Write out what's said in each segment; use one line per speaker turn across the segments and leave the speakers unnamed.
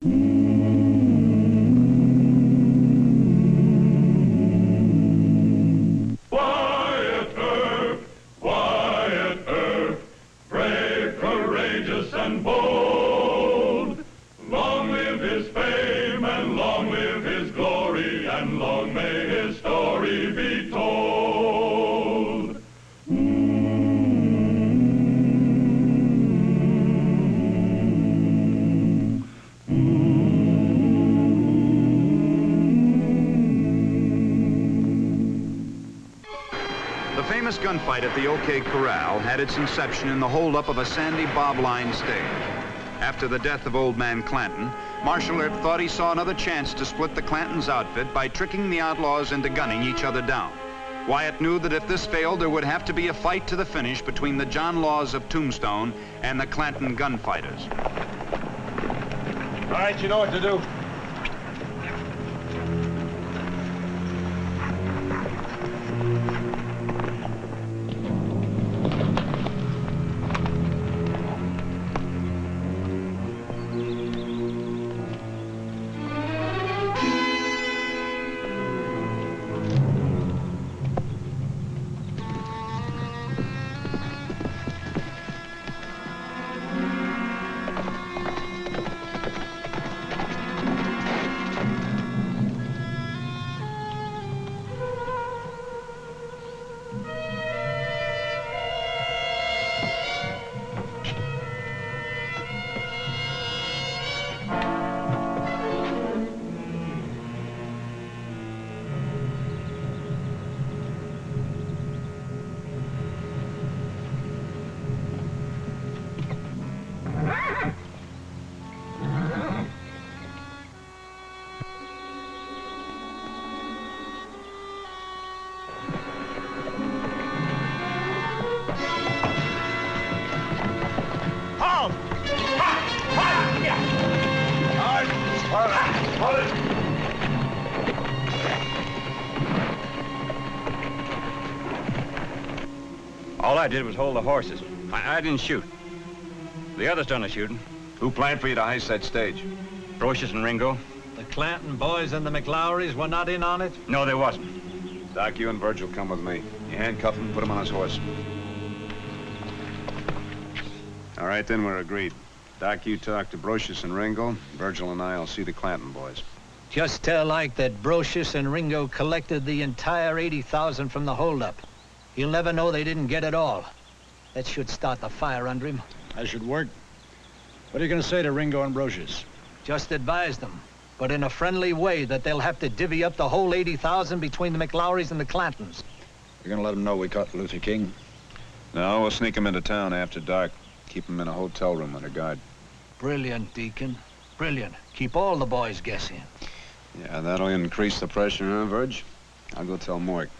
The gunfight at the OK Corral had its inception in the holdup of a sandy bobline stage. After the death of Old Man Clanton, Marshal Earp thought he saw another chance to split the Clantons' outfit by tricking the outlaws into gunning each other down. Wyatt knew that if this failed, there would have to be a fight to the finish between the John Laws of Tombstone and the Clanton gunfighters.
All right, you know what to do.
All I did was hold the horses. I didn't shoot. The others done the shooting.
Who planned for you to heist that stage?
Brocious and Ringo.
The Clanton boys and the McLowrys were not in on it?
No, there wasn't.
Doc, you and Virgil come with me. You handcuff him and put him on his horse. All right, then we're agreed. Doc, you talk to Brocious and Ringo. Virgil and I'll see the Clanton boys.
Just tell Ike that Brocious and Ringo collected the entire 80,000 from the holdup. He'll never know they didn't get it all. That should start the fire under him.
That should work. What are you going to say to Ringo and Brocious?
Just advise them, but in a friendly way, that they'll have to divvy up the whole 80,000 between the McLowrys and the Clantons.
You're going to let them know we caught Luther King?
No, we'll sneak him into town after dark. Keep him in a hotel room under guard.
Brilliant, Deacon. Brilliant. Keep all the boys guessing.
Yeah, that'll increase the pressure, huh, Verge? I'll go tell Mort.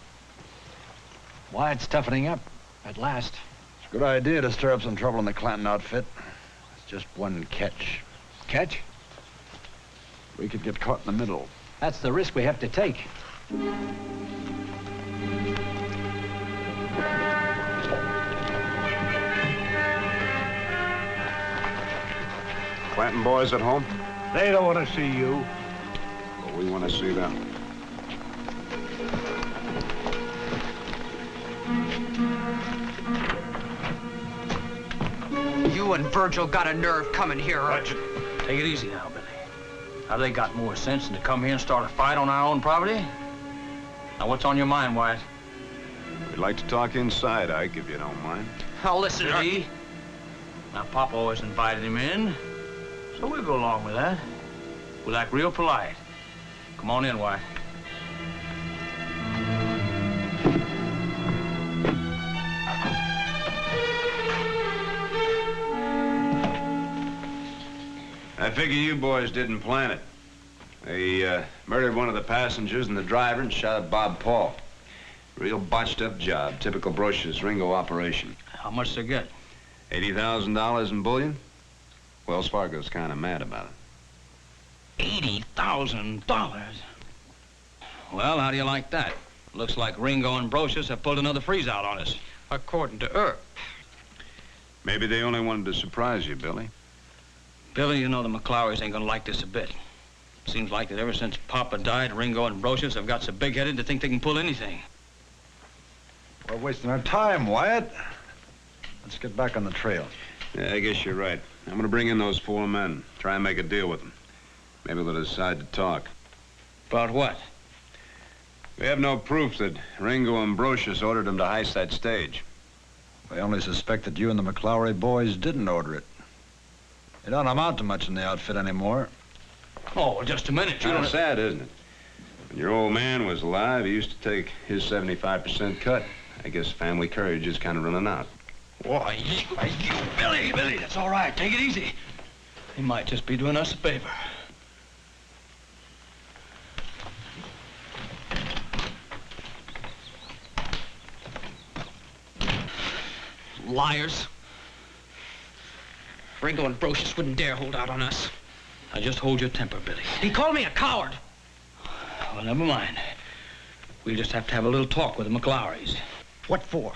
Wyatt's toughening up, at last.
It's a good idea to stir up some trouble in the Clanton outfit. It's just one catch.
Catch?
We could get caught in the middle.
That's the risk we have to take.
Clanton boys at home?
They don't want to see you.
Well, we want to see them.
You and Virgil got a nerve coming here.
Take it easy now, Billy. Have they got more sense than to come here and start a fight on our own property? Now, what's on your mind, Wyatt?
We'd like to talk inside, Ike, if you don't mind.
Now listen,
Did he? Now, Papa always invited him in, so we'll go along with that. We'll act real polite. Come on in, Wyatt.
I figure you boys didn't plan it. They murdered one of the passengers and the driver and shot at Bob Paul. Real botched up job, typical Brocious Ringo operation.
How much to get?
$80,000 in bullion? Wells Fargo's kind of mad about it.
$80,000? Well, how do you like that? Looks like Ringo and Brocious have pulled another freeze out on us.
According to Earp.
Maybe they only wanted to surprise you, Billy.
Billy, you know the McClowrys ain't gonna like this a bit. Seems like that ever since Papa died, Ringo and Brocious have got so big-headed to think they can pull anything.
We're wasting our time, Wyatt. Let's get back on the trail.
Yeah, I guess you're right. I'm gonna bring in those 4 men. Try and make a deal with them. Maybe they'll decide to talk.
About what?
We have no proof that Ringo and Brocious ordered them to heist that stage.
They only suspect that you and the McClowry boys didn't order it. They don't amount to much in the outfit anymore.
Oh, well, just a minute. You
Kind
don't...
of sad, isn't it? When your old man was alive, he used to take his 75% cut. I guess family courage is kind of running out.
Why, you... Billy, that's all right. Take it easy. He might just be doing us a favor.
Liars. Ringo and Brocious wouldn't dare hold out on us.
Now, just hold your temper, Billy.
He called me a coward.
Well, never mind. We'll just have to have a little talk with the McClowrys.
What for?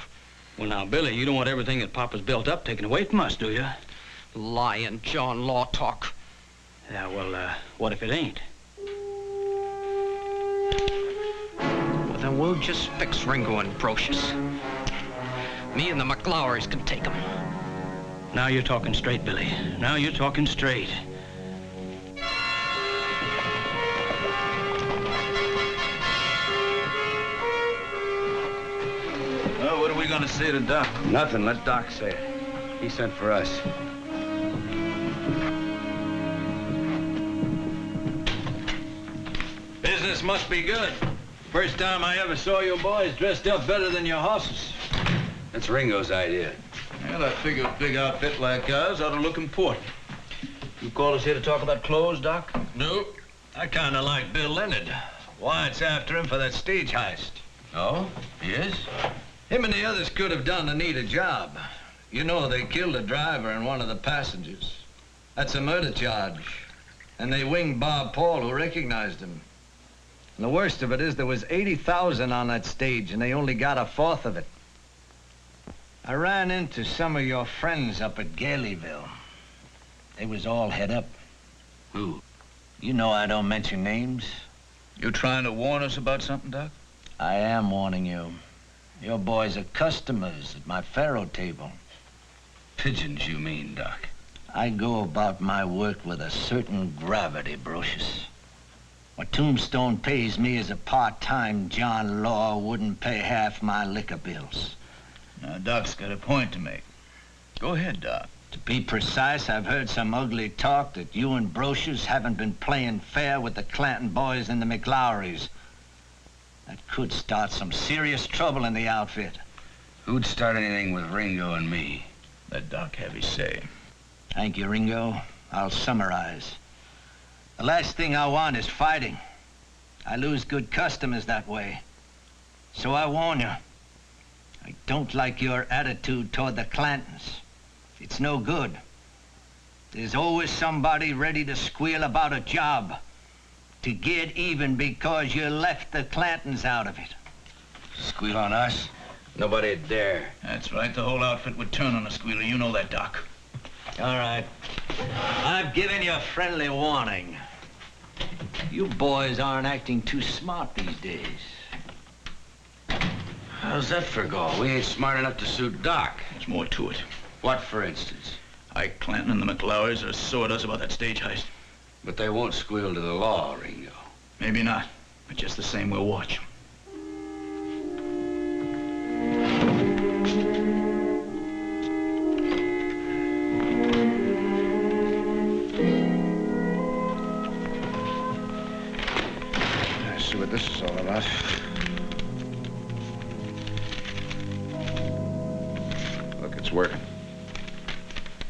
Well, now, Billy, you don't want everything that Papa's built up taken away from us, do you?
Lying John Law talk.
Yeah, well, what if it ain't?
Well, then we'll just fix Ringo and Brocious. Me and the McClowrys can take them.
Now you're talking straight, Billy. Now you're talking straight.
Well, what are we gonna say to Doc?
Nothing. Let Doc say it. He sent for us.
Business must be good. First time I ever saw you boys dressed up better than your horses.
That's Ringo's idea.
Well, I figure a big outfit like ours ought to look important.
You called us here to talk about clothes, Doc?
Nope.
I kind of like Bill Leonard. Wyatt's after him for that stage heist.
Oh? Yes?
Him and the others could have done a neater job. You know, they killed a driver and one of the passengers. That's a murder charge. And they winged Bob Paul, who recognized him. And the worst of it is there was 80,000 on that stage, and they only got a fourth of it. I ran into some of your friends up at Galeyville. They was all head up.
Who?
You know I don't mention names.
You trying to warn us about something, Doc?
I am warning you. Your boys are customers at my faro table.
Pigeons, you mean, Doc?
I go about my work with a certain gravity, Brocious. What Tombstone pays me as a part-time John Law wouldn't pay half my liquor bills.
Now, Doc's got a point to make. Go ahead, Doc.
To be precise, I've heard some ugly talk that you and Brocious haven't been playing fair with the Clanton boys and the McClowrys. That could start some serious trouble in the outfit.
Who'd start anything with Ringo and me?
Let Doc have his say.
Thank you, Ringo. I'll summarize. The last thing I want is fighting. I lose good customers that way. So I warn you. I don't like your attitude toward the Clantons. It's no good. There's always somebody ready to squeal about a job. To get even because you left the Clantons out of it.
Squeal on us? Nobody'd dare.
That's right. The whole outfit would turn on a squealer. You know that, Doc.
All right. I've given you a friendly warning. You boys aren't acting too smart these days.
How's that for go? We ain't smart enough to suit Doc.
There's more to it.
What, for instance?
Ike Clanton and the McClowrys are sore at us about that stage heist.
But they won't squeal to the law, Ringo.
Maybe not, but just the same, we'll watch.
Let's see what this is all about.
Look, it's working.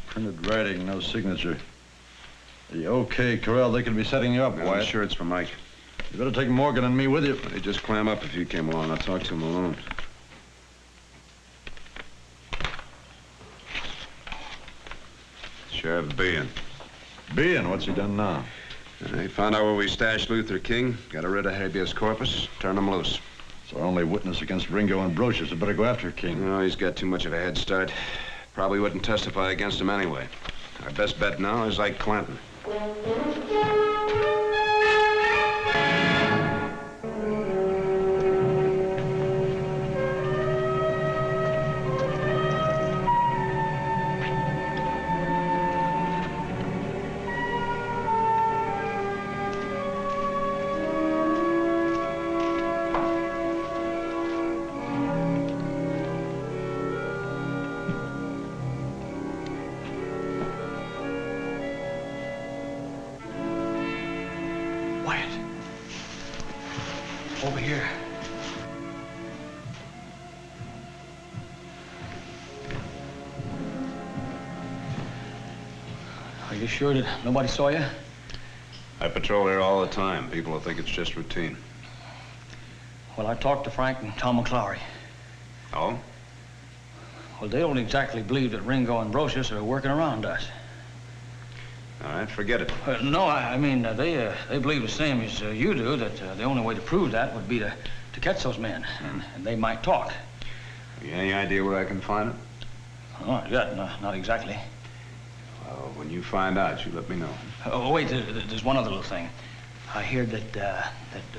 Printed writing, no signature. The OK Corral, they could be setting you up,
I'm
Wyatt.
sure it's for Mike.
You better take Morgan and me with you.
Hey, just clam up if you came along. I'll talk to him alone. Sheriff Behan.
Behan, what's he done now?
He found out where we stashed Luther King, got rid of habeas corpus, turned him loose.
It's our only witness against Ringo and Brocious. I better go after King.
No, he's got too much of a head start. Probably wouldn't testify against him anyway. Our best bet now is Ike Clanton.
Over here. Are you sure that nobody saw you?
I patrol here all the time. People will think it's just routine.
Well, I talked to Frank and Tom McClowry.
Oh?
Well, they don't exactly believe that Ringo and Brocious are working around us.
All right, forget it.
No, I mean, they believe the same as you do, that the only way to prove that would be to catch those men, and they might talk.
You any idea where I can find them?
Oh, yeah, no, not exactly.
Well, when you find out, you let me know.
Oh, wait, there's one other little thing. I hear that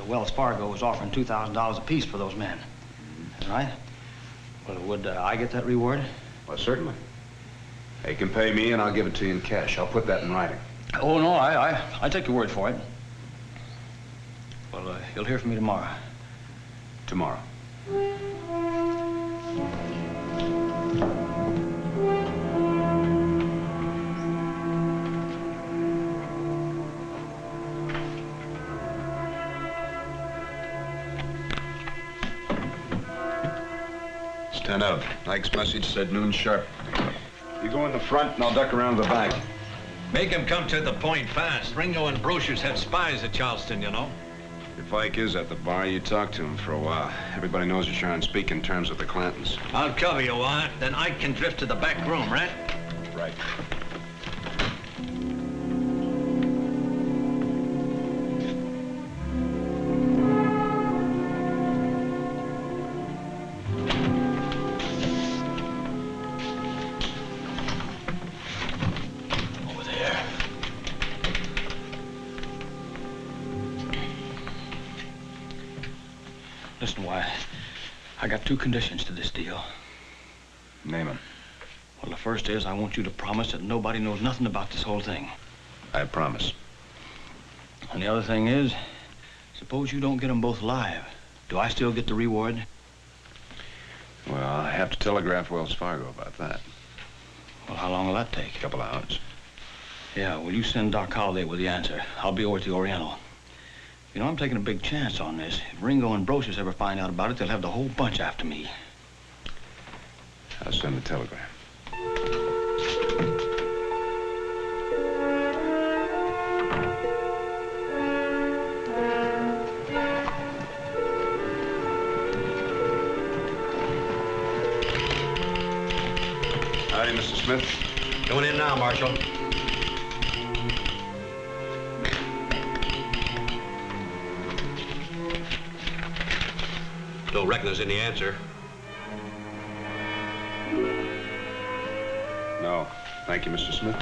Wells Fargo was offering $2,000 apiece for those men. Right? Well, would I get that reward?
Well, certainly. They can pay me, and I'll give it to you in cash. I'll put that in writing.
Oh, no, I take your word for it. Well, you'll hear from me tomorrow.
Tomorrow. It's 10 out. Ike's message said noon sharp. You go in the front, and I'll duck around to the back.
Make him come to the point fast. Ringo and Brocious have spies at Charleston, you know.
If Ike is at the bar, you talk to him for a while. Everybody knows you're trying to speak in terms of the Clantons.
I'll cover you, what? Then Ike can drift to the back room, right?
Right.
Listen, why, I got two conditions to this deal.
Name him.
Well, the first is I want you to promise that nobody knows nothing about this whole thing.
I promise.
And the other thing is, suppose you don't get them both alive. Do I still get the reward?
Well, I have to telegraph Wells Fargo about that.
Well, how long will that take?
A couple of hours.
Yeah, well, you send Doc Holliday with the answer. I'll be over at the Oriental. You know, I'm taking a big chance on this. If Ringo and Brocious ever find out about it, they'll have the whole bunch after me.
I'll send the telegram. Howdy, Mr. Smith.
Going in now, Marshal. Don't reckon there's any answer.
No. Thank you, Mr. Smith.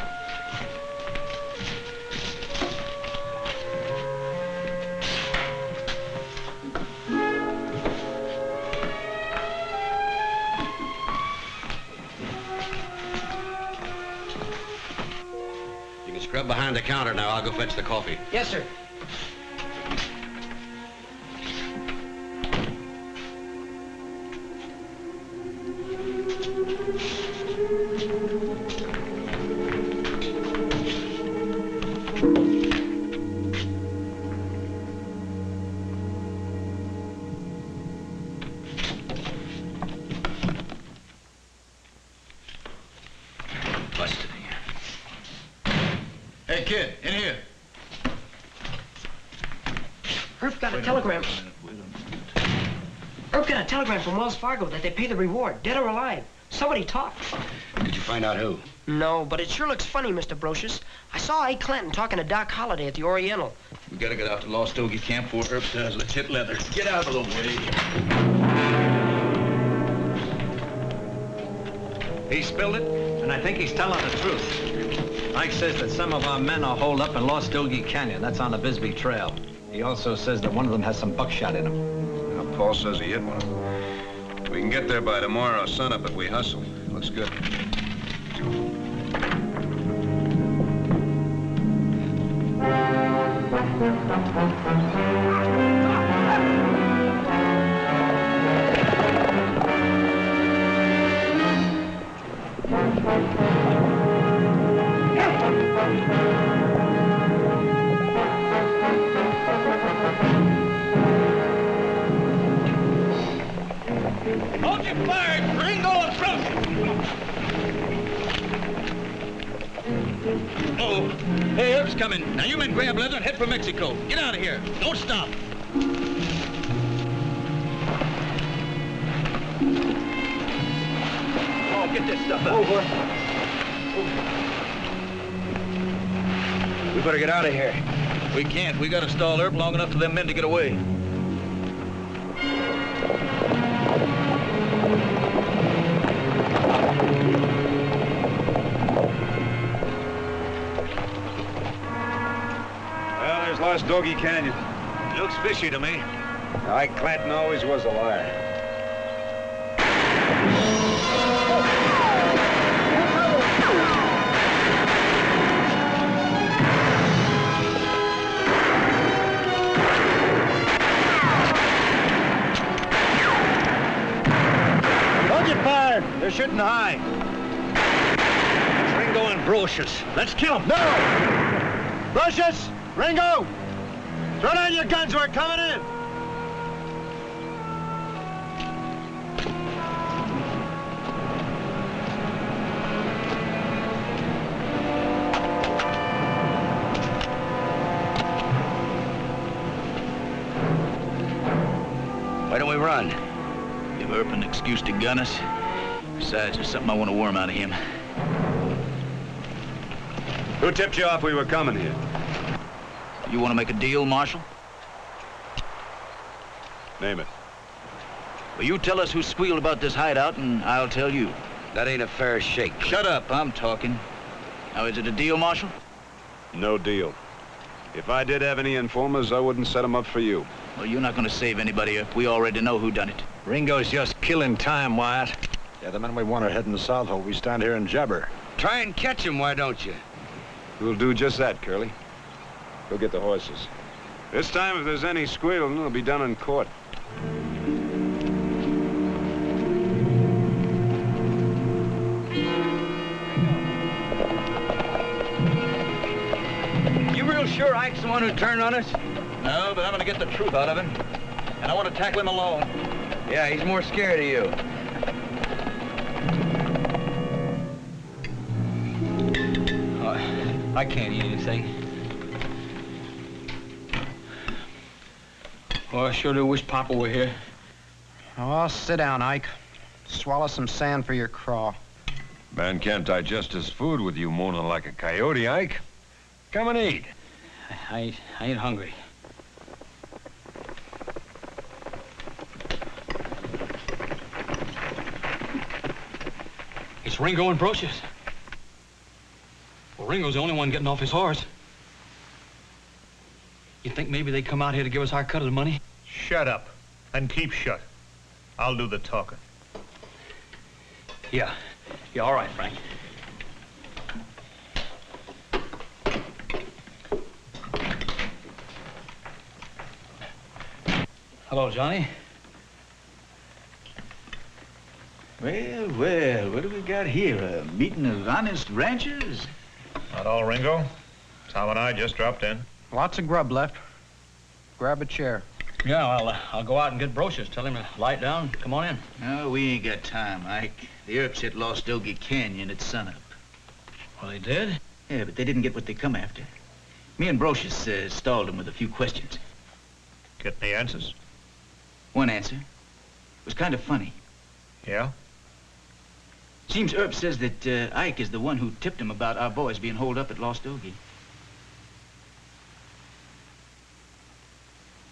You can scrub behind the counter now. I'll go fetch the coffee.
Yes, sir.
Busted here. Hey, kid, in here.
Herb got a telegram. Herb got a telegram from Wells Fargo that they pay the reward, dead or alive. Somebody talked.
Did you find out who?
No, but it sure looks funny, Mr. Brocious. I saw Ike Clanton talking to Doc Holliday at the Oriental.
We gotta get out to Lost Ogie Camp before Herb does. Let's hit leather. Get out of the way.
He spilled it, and I think he's telling the truth. Ike says that some of our men are holed up in Lost Ogie Canyon. That's on the Bisbee Trail. He also says that one of them has some buckshot in him.
Well, Paul says he hit one. We can get there by tomorrow sunup if we hustle. Looks good.
Hold your fire! Ringo and Oh, hey, Herb's coming. Now you men grab leather and head for Mexico. Get out of here. Don't stop.
Oh, get this stuff out.
Over.
We better get out of here.
We can't. We gotta stall Herb long enough for them men to get away.
Well, there's Lost Ogie Canyon.
Looks fishy to me.
Ike Clanton always was a liar.
Hold your fire! They're shooting high. It's Ringo and Brocious. Let's kill them. No! Brocious! Ringo! Throw down your guns, we're coming in!
Why don't we run?
Give Earp an excuse to gun us. Besides, there's something I want to worm out of him.
Who tipped you off we were coming here?
You want to make a deal, Marshal?
Name it.
Well, you tell us who squealed about this hideout, and I'll tell you.
That ain't a fair shake.
Shut up, I'm talking. Now, is it a deal, Marshal?
No deal. If I did have any informers, I wouldn't set them up for you.
Well, you're not going to save anybody if we already know who done it.
Ringo's just killing time, Wyatt. Yeah, the men we want are heading south while we stand here and jabber.
Try and catch him, why don't you?
We'll do just that, Curly. Go get the horses. This time, if there's any squealing, it'll be done in court.
You real sure Ike's the one who turned on us?
No, but I'm gonna get the truth out of him. And I want to tackle him alone.
Yeah, he's more scared of you.
I can't eat anything. Oh, I sure do wish Papa were here.
Oh, sit down, Ike. Swallow some sand for your craw.
Man can't digest his food with you moaning like a coyote, Ike. Come and eat.
I ain't hungry. It's Ringo and Brocious. Well, Ringo's the only one getting off his horse. You think maybe they'd come out here to give us our cut of the money?
Shut up and keep shut. I'll do the talking.
Yeah. Yeah, all right, Frank. Hello, Johnny.
Well, well, what do we got here? A meeting of honest ranchers?
Not all, Ringo. Tom and I just dropped in.
Lots of grub left. Grab a chair.
Yeah, I'll go out and get Brocious. Tell him to light down. Come on in.
No, we ain't got time, Ike. The Earps hit Lost Ogie Canyon at sunup.
Well, they did?
Yeah, but they didn't get what they come after. Me and Brocious stalled them with a few questions.
Get any answers?
One answer. It was kind of funny.
Yeah?
Seems Earp says that Ike is the one who tipped him about our boys being holed up at Lost Ogie.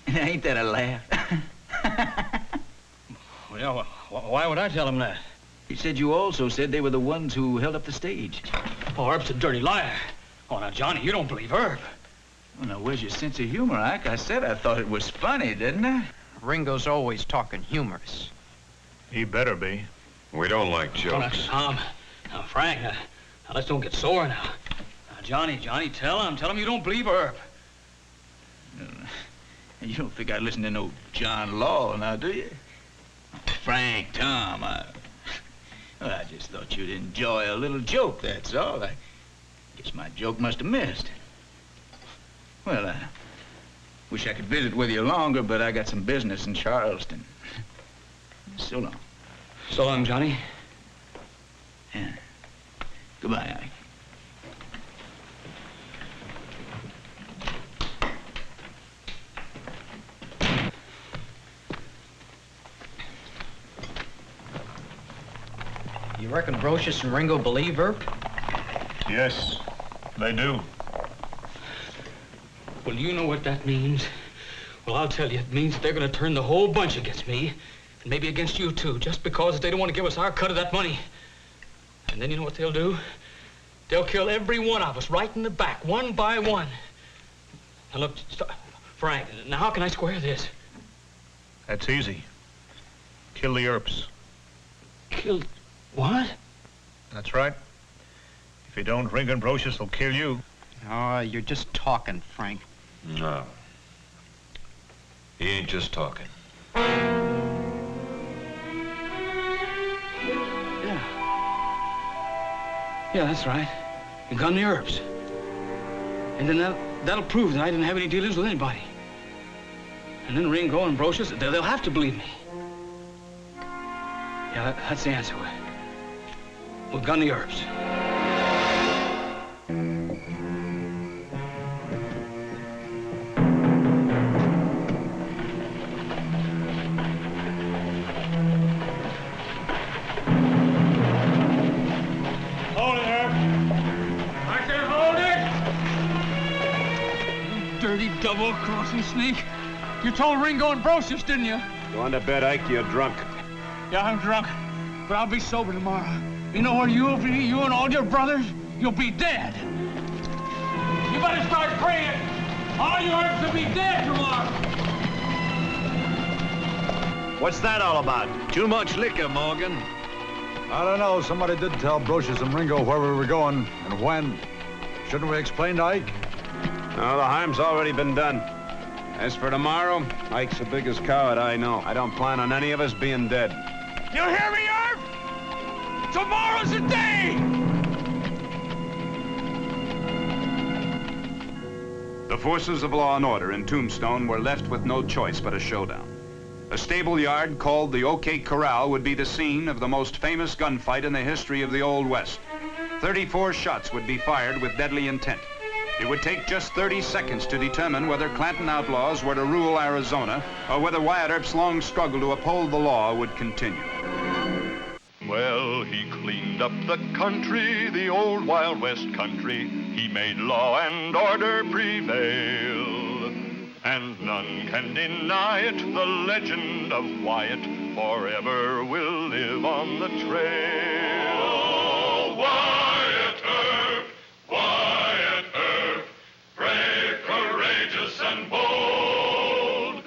Ain't that a laugh?
Well, why would I tell him that?
He said you also said they were the ones who held up the stage.
Oh, Erb's a dirty liar. Oh, now, Johnny, you don't believe Herb.
Well, now, where's your sense of humor, Ike? I said I thought it was funny, didn't I?
Ringo's always talking humorous.
He better be.
We don't like
Oh, now,
jokes.
Tom. Now, Frank, now, let's don't get sore now. Now, Johnny, tell him you don't believe Herb.
You don't think I'd listen to no John Law now, do you? Frank, Tom, I just thought you'd enjoy a little joke, that's all. I guess my joke must have missed. Well, I wish I could visit with you longer, but I got some business in Charleston. So long.
So long, Johnny.
Yeah. Goodbye, Ike.
You reckon Brocious and Ringo believe Herb?
Yes, they do.
Well, you know what that means? Well, I'll tell you, it means they're going to turn the whole bunch against me, and maybe against you, too, just because they don't want to give us our cut of that money. And then you know what they'll do? They'll kill every one of us right in the back, one by one. Now, look, Frank, now how can I square this?
That's easy. Kill the Earps.
Kill what?
That's right. If you don't, Ringo and Brocious will kill you.
Oh, you're just talking, Frank.
No. He ain't just talking.
Yeah, that's right. You gun the Earps. And then that'll prove that I didn't have any dealings with anybody. And then Ringo and Brocious, they'll have to believe me. Yeah, that's the answer. We'll gun the Earps.
Hold it, Herb. I said hold it!
Dirty double-crossing snake. You told Ringo and Brocious, didn't you?
Go on to bed, Ike. You're drunk.
Yeah, I'm drunk, but I'll be sober tomorrow. You know where you'll be, you and all your brothers? You'll be dead. You better start praying. All your Earps will be dead tomorrow.
What's that all about?
Too much liquor, Morgan.
I don't know. Somebody did tell Brocious and Ringo where we were going and when. Shouldn't we explain to Ike?
No, the harm's already been done. As for tomorrow, Ike's the biggest coward I know. I don't plan on any of us being dead.
You hear me, Herb? Tomorrow's the day!
The forces of law and order in Tombstone were left with no choice but a showdown. A stable yard called the OK Corral would be the scene of the most famous gunfight in the history of the Old West. 34 shots would be fired with deadly intent. It would take just 30 seconds to determine whether Clanton outlaws were to rule Arizona or whether Wyatt Earp's long struggle to uphold the law would continue.
Well, he cleaned up the country, the old Wild West country. He made law and order prevail. And none can deny it, the legend of Wyatt forever will live on the trail. Oh, Wyatt Earp, Wyatt Earp, brave, courageous, and bold.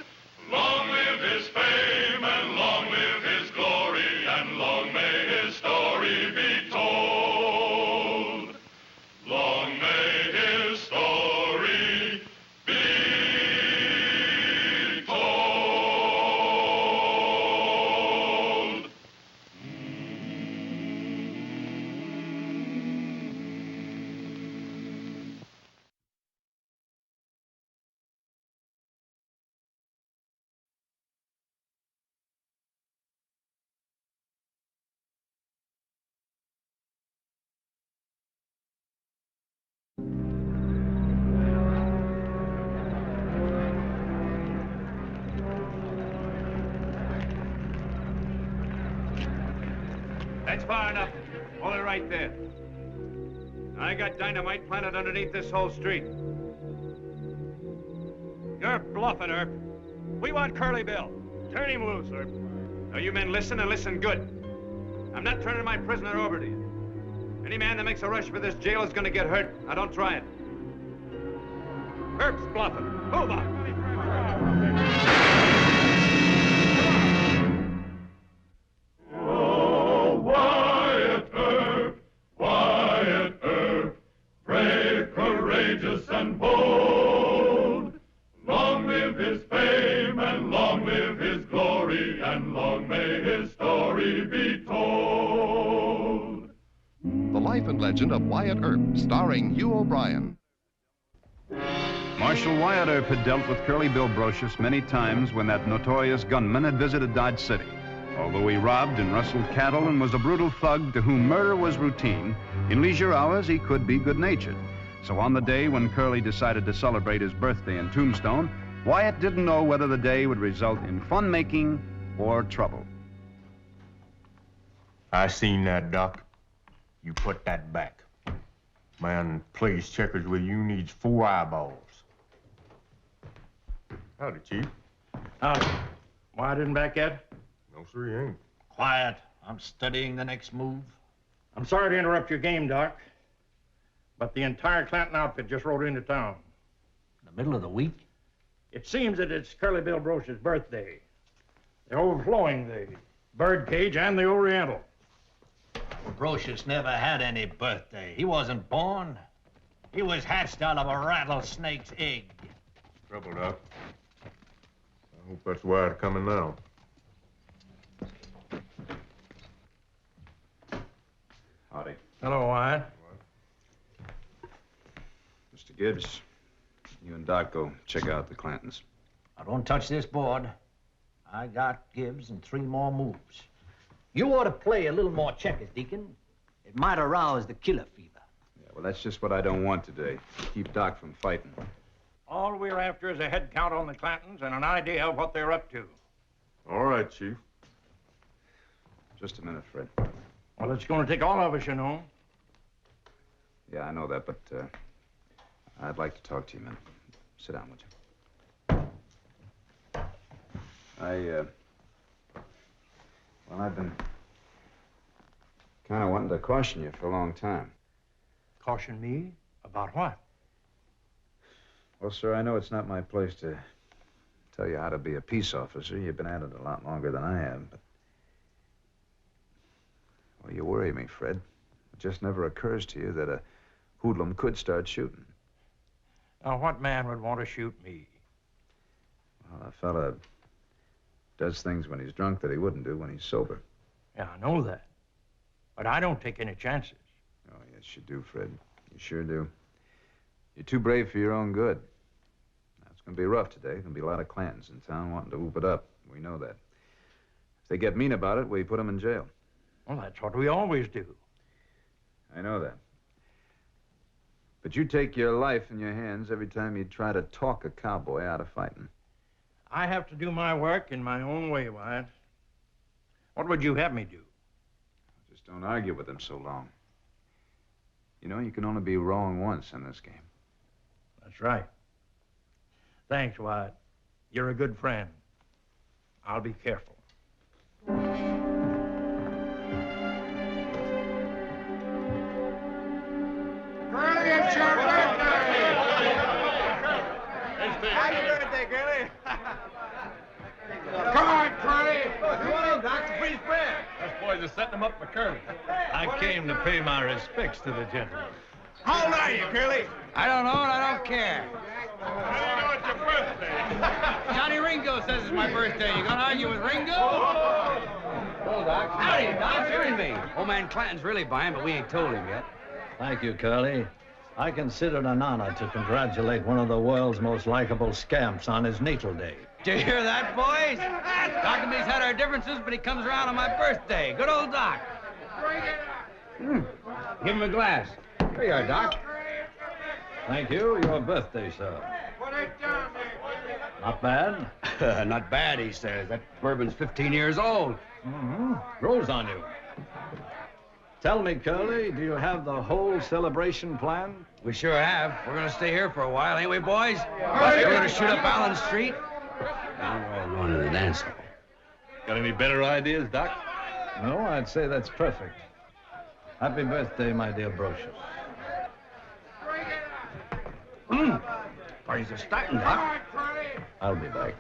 Long live his fame, and long live his glory, and long may his story be told. Long may his story be told.
That's far enough. Hold it right there. I got dynamite planted underneath this whole street. You're bluffing, Earp. We want Curly Bill. Turn him loose, Earp. Now, you men listen and listen good.
I'm not turning my prisoner over to you. Any man that makes a rush for this jail is going to get hurt. Now, don't try it. Herb's bluffing. Move on.
Oh, Wyatt Earp, brave, courageous, and bold. Long live his fame, and long live his glory, and long may his story be told.
The Life and Legend of Wyatt Earp, starring Hugh O'Brien.
Marshal Wyatt Earp had dealt with Curly Bill Brocious many times when that notorious gunman had visited Dodge City. Although he robbed and rustled cattle and was a brutal thug to whom murder was routine, in leisure hours he could be good-natured. So on the day when Curly decided to celebrate his birthday in Tombstone, Wyatt didn't know whether the day would result in fun-making or trouble.
I seen that, Doc. You put that back. Man plays checkers with you needs 4 eyeballs. Howdy, Chief.
Howdy. Wyatt isn't back yet?
No, sir, he ain't.
Quiet. I'm studying the next move.
I'm sorry to interrupt your game, Doc, but the entire Clanton outfit just rode into town.
In the middle of the week?
It seems that it's Curly Bill Brocious' birthday. They're overflowing the Birdcage and the Oriental.
Brocious never had any birthday. He wasn't born. He was hatched out of a rattlesnake's egg.
Trouble, Doc. I hope that's Wyatt coming now.
Howdy.
Hello, Wyatt.
Mr. Gibbs, you and Doc go check out the Clantons.
Now, don't touch this board. I got Gibbs and 3 more moves. You ought to play a little more checkers, Deacon. It might arouse the killer fever.
Yeah, well, that's just what I don't want today. Keep Doc from fighting.
All we're after is a head count on the Clantons and an idea of what they're up to.
All right, Chief.
Just a minute, Fred.
Well, it's going to take all of us, you know.
Yeah, I know that, but I'd like to talk to you a minute. Sit down, would you? Well, I've been kind of wanting to caution you for a long time.
Caution me? About what?
Well, sir, I know it's not my place to tell you how to be a peace officer. You've been at it a lot longer than I have, but... Well, you worry me, Fred. It just never occurs to you that a hoodlum could start shooting.
Now, what man would want to shoot me?
Well, a fella does things when he's drunk that he wouldn't do when he's sober.
Yeah, I know that. But I don't take any chances.
Oh, yes, you do, Fred. You sure do. You're too brave for your own good. Now, it's going to be rough today. There's going to be a lot of Clantons in town wanting to whoop it up. We know that. If they get mean about it, we put them in jail.
Well, that's what we always do.
I know that. But you take your life in your hands every time you try to talk a cowboy out of fighting.
I have to do my work in my own way, Wyatt. What would you have me do?
Just don't argue with them so long. You know, you can only be wrong once in this game.
That's right. Thanks, Wyatt. You're a good friend. I'll be careful.
Curly, it's your birthday! Happy birthday, Curly! Come on, Curly! Come on in, Doc, to freeze bread.
Us boys are setting them up for Curly. I came to pay my respects to the gentleman.
How old are you, Curly?
I don't know and I don't care.
I know it's your birthday.
Johnny Ringo says it's my birthday. You gonna argue with Ringo? Hello, Doc.
Howdy, Doc. You and me. Old man Clanton's really buying, but we ain't told him yet.
Thank you, Curly. I consider it an honor to congratulate one of the world's most likable scamps on his natal day.
Did you hear that, boys? Doc and me's had our differences, but he comes around on my birthday. Good old Doc. Give him a glass. Here you are, Doc.
Thank you. Your birthday, sir. Not bad?
Not bad, he says. That bourbon's 15 years old.
Mm-hmm. Grows on you. Tell me, Curly, do you have the whole celebration planned?
We sure have. We're going to stay here for a while, ain't we, boys? We're going to shoot up Allen Street. Now we're all going to the dance hall.
Got any better ideas, Doc?
No, I'd say that's perfect. Happy birthday, my dear Brocious.
Party's a starting, Doc.
I'll be back.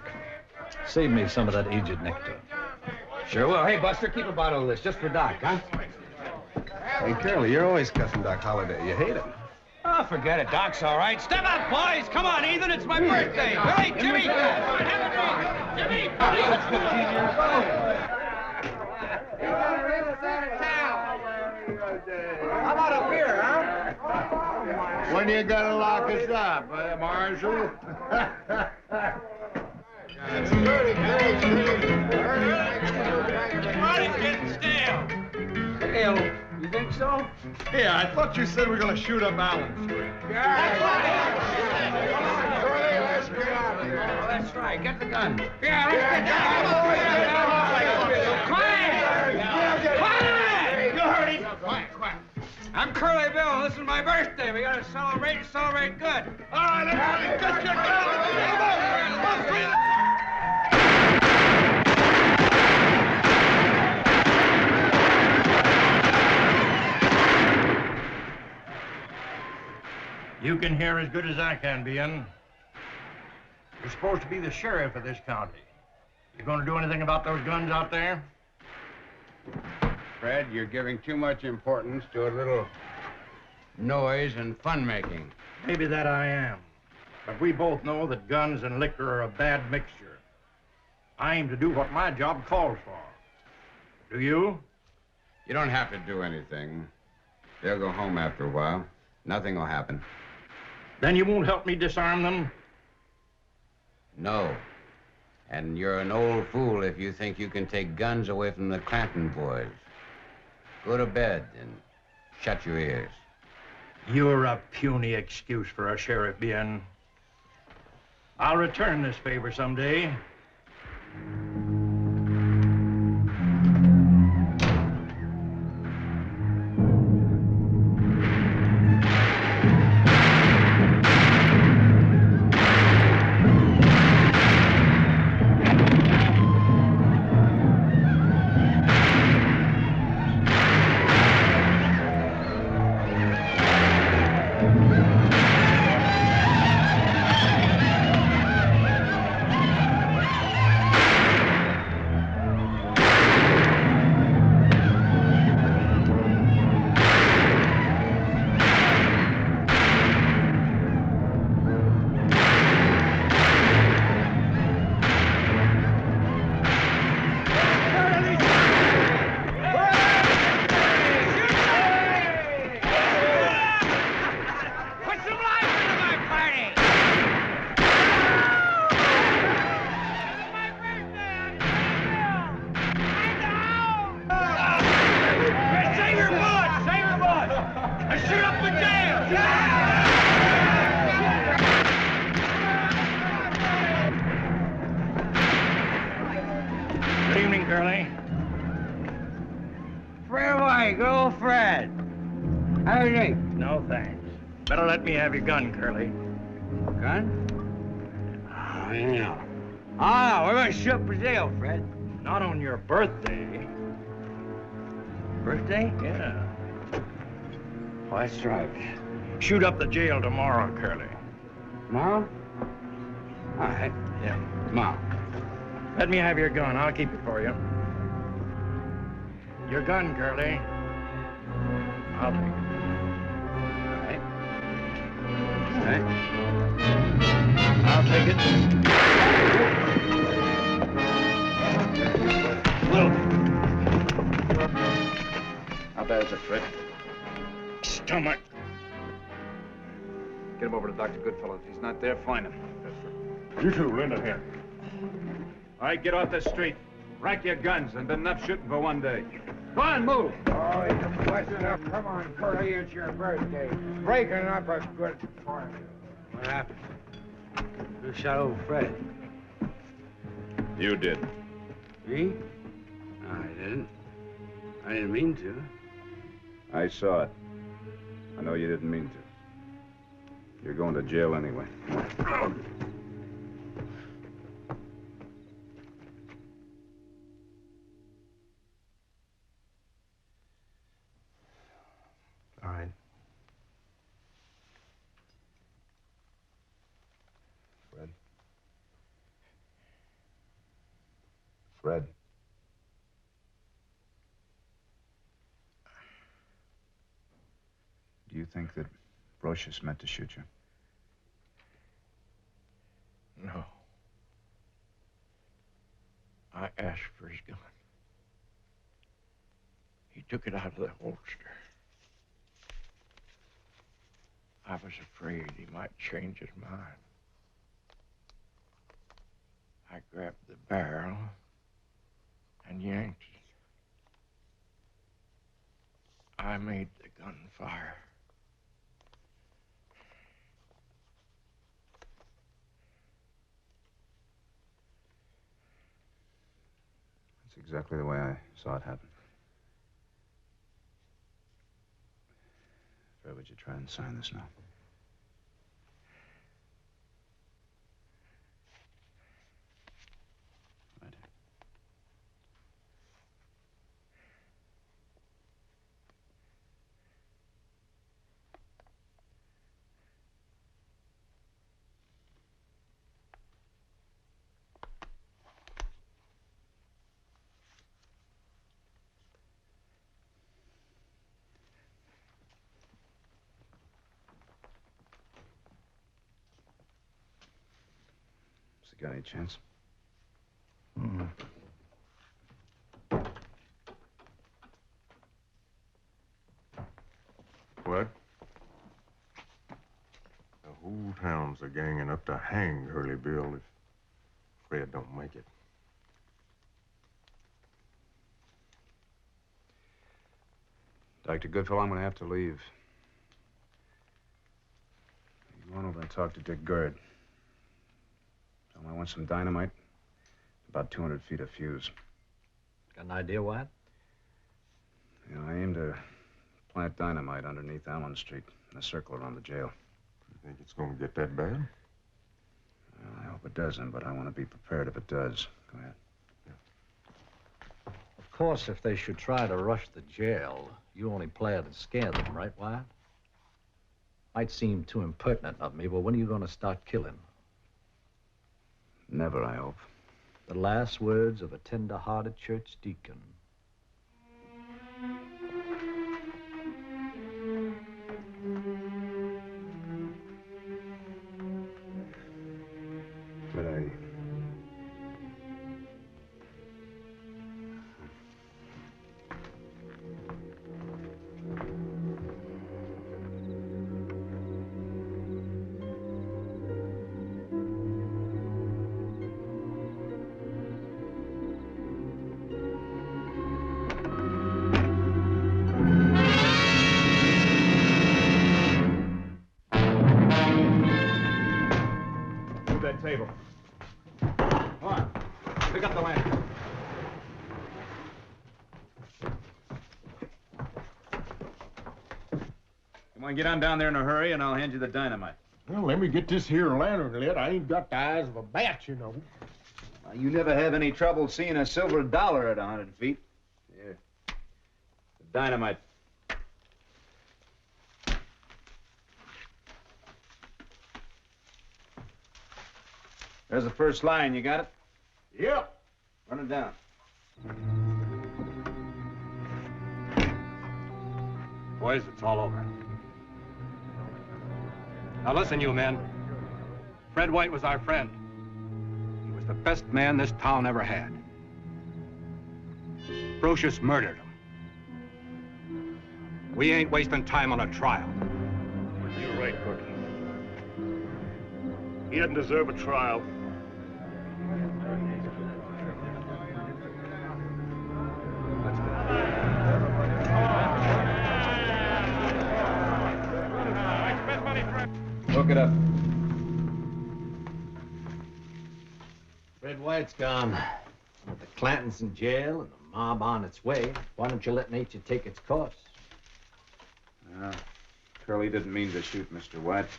Save me some of that aged nectar.
Sure will. Hey, Buster, keep a bottle of this just for Doc, huh?
Hey, Curly, you're always cussing Doc Holliday. You hate him.
Oh, forget it. Doc's all right. Step up, boys. Come on, Ethan. It's my birthday. Billy, Jimmy. Come on, have a drink. Jimmy. That's 15 years old. How about a beer, huh?
When you gonna lock us up, Marshal?
Money's getting stale. Stale? You think so?
Yeah, I thought you said we were gonna shoot up Allen Street.
That's right. Get the gun.
Yeah,
Quiet! You heard him. Quiet. I'm Curly Bill. This is my birthday. We gotta celebrate good. All right, let's get your gun.
You can hear as good as I can, Bien. You're supposed to be the sheriff of this county. You gonna do anything about those guns out there?
Fred, you're giving too much importance to a little noise and fun-making.
Maybe that I am. But we both know that guns and liquor are a bad mixture. I aim to do what my job calls for. Do you?
You don't have to do anything. They'll go home after a while. Nothing will happen.
Then you won't help me disarm them?
No. And you're an old fool if you think you can take guns away from the Clanton boys. Go to bed and shut your ears.
You're a puny excuse for a sheriff, Bien. I'll return this favor someday. Good evening, Curly.
Fred White, good old Fred. How do you think?
No, thanks. Better let me have your gun, Curly.
Gun? Oh, yeah. Oh, no, we're going to shoot up for jail, Fred.
Not on your birthday.
Birthday?
Yeah.
Oh, that's right.
Shoot up the jail tomorrow, Curly.
Tomorrow? All right.
Yeah.
Tomorrow.
Let me have your gun. I'll keep it for you. Your gun, Curly. I'll take it.
All right.
I'll take it.
How bad is it, Fred?
Stomach.
Get him over to Dr. Goodfellow. If he's not there, find him. Yes, sir.
You two, Linda, here.
All right, get off the street. Rack your guns and been enough shooting for one day.
Go on, move.
Oh, you're blessing up. Come on, Curly, it's your birthday. Breaking up a good party.
What happened? Who shot old Fred?
You did.
Me? No, I didn't. I didn't mean to.
I saw it. I know you didn't mean to. You're going to jail anyway. Come on.
Fred. Do you think that Brocious meant to shoot you?
No. I asked for his gun. He took it out of the holster. I was afraid he might change his mind. I grabbed the barrel and yanked it. I made the gun fire.
That's exactly the way I saw it happen. Fred, would you try and sign this now? Right here. Has he got any chance?
What? The whole town's a ganging up to hang Hurley Bill if Fred don't make it.
Dr. Goodfellow, I'm going to have to leave. You run over and talk to Dick Gerd. Tell him I want some dynamite. About 200 feet of fuse.
Got an idea, Wyatt?
You know, I aim to plant dynamite underneath Allen Street in a circle around the jail.
You think it's going to get that bad?
Well, I hope it doesn't, but I want to be prepared if it does. Go ahead.
Of course, if they should try to rush the jail, you only play it to scare them, right, Wyatt? Might seem too impertinent of me, but when are you going to start killing?
Never, I hope.
The last words of a tender-hearted church deacon.
But
Table. Come on. Pick up the lantern. Come on, get on down there in a hurry, and I'll hand you the dynamite.
Well, let me get this here lantern lit. I ain't got the eyes of a bat, you know.
Well, you never have any trouble seeing a silver dollar at 100 feet. Here. The dynamite. There's the first line. You got it?
Yep.
Run it down.
Boys, it's all over. Now listen, you men. Fred White was our friend. He was the best man this town ever had. Brocious murdered him. We ain't wasting time on a trial.
You're right, Cookie. He doesn't deserve a trial.
Look it up.
Fred White's gone. With the Clantons in jail and the mob on its way, why don't you let nature take its course?
Curly didn't mean to shoot Mr. White.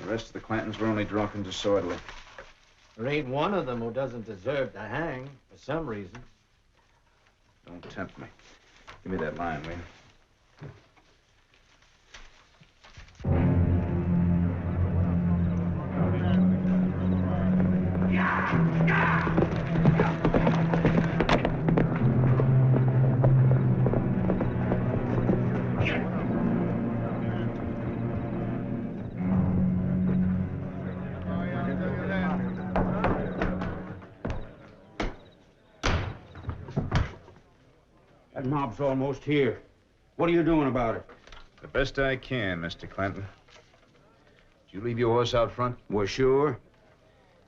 The rest of the Clantons were only drunk and disorderly.
There ain't one of them who doesn't deserve to hang for some reason.
Don't tempt me. Give me that line, will you?
mob's almost here. What are you doing about it?
The best I can, Mr. Clanton. Did you leave your horse out front?
Well, sure.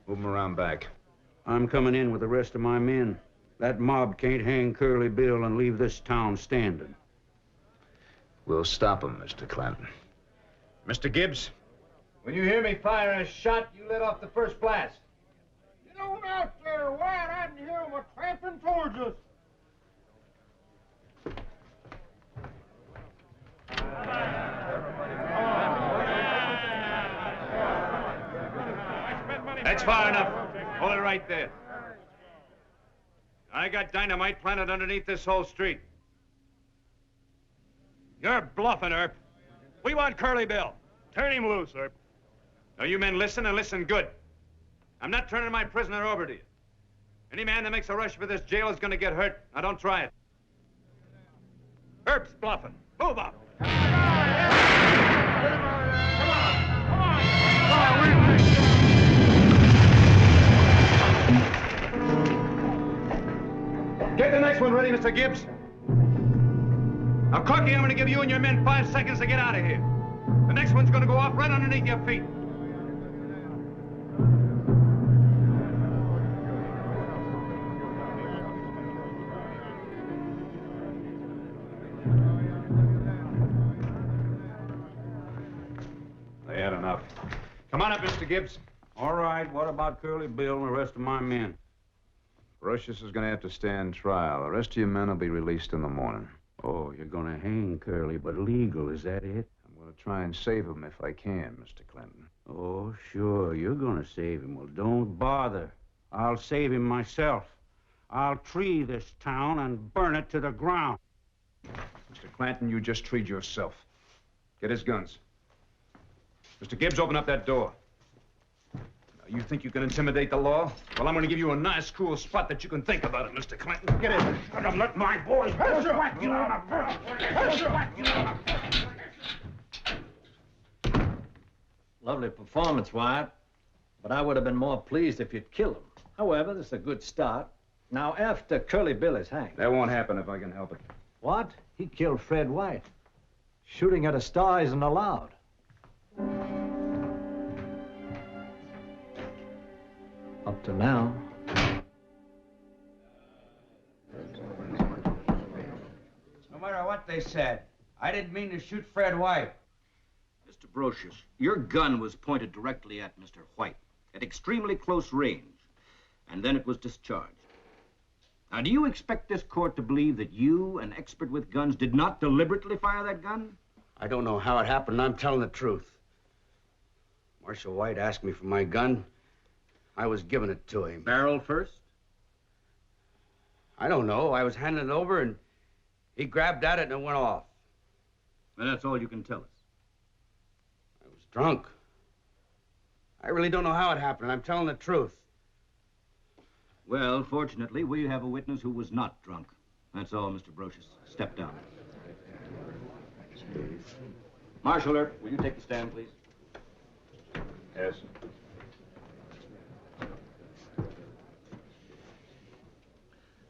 Move him around back.
I'm coming in with the rest of my men. That mob can't hang Curly Bill and leave this town standing.
We'll stop him, Mr. Clanton. Mr. Gibbs?
When you hear me fire a shot, you let off the first blast.
Get on out there, White. I can hear them tramping towards us.
That's far enough. Hold it right there. I got dynamite planted underneath this whole street. You're bluffing, Earp. We want Curly Bill. Turn him loose, Earp. Now, you men listen and listen good. I'm not turning my prisoner over to you. Any man that makes a rush for this jail is going to get hurt. Now, don't try it. Earp's bluffing. Move up. Get the next one ready, Mr. Gibbs. Now, Corky, I'm going to give you and your men 5 seconds to get out of here. The next one's going to go off right underneath your feet.
They had enough. Come on up, Mr. Gibbs.
All right, what about Curly Bill and the rest of my men?
Brocious is going to have to stand trial. The rest of your men will be released in the morning.
Oh, you're going to hang Curly, but legal, is that it?
I'm going to try and save him if I can, Mr. Clinton.
Oh, sure, you're going to save him. Well, don't bother. I'll save him myself. I'll tree this town and burn it to the ground.
Mr. Clanton, you just treed yourself. Get his guns. Mr. Gibbs, open up that door. Now, you think you can intimidate the law? Well, I'm going to give you a nice, cool spot that you can think about it, Mr. Clinton. Get in.
And I'm letting my boys whack you on a whack you on a
Lovely performance, Wyatt. But I would have been more pleased if you'd killed him. However, this is a good start. Now, after Curly Bill is hanged...
That won't happen if I can help it.
What? He killed Fred White. Shooting at a star isn't allowed. Up to now.
No matter what they said, I didn't mean to shoot Fred White.
Mr. Brocious, your gun was pointed directly at Mr. White, at extremely close range, and then it was discharged. Now, do you expect this court to believe that you, an expert with guns, did not deliberately fire that gun?
I don't know how it happened. I'm telling the truth. Marshal White asked me for my gun. I was giving it to him.
Barrel first?
I don't know. I was handing it over, and he grabbed at it, and it went off.
And that's all you can tell us.
I was drunk. I really don't know how it happened. I'm telling the truth.
Well, fortunately, we have a witness who was not drunk. That's all, Mr. Brocious. Step down. Marshal Earp, will you take the stand, please?
Yes.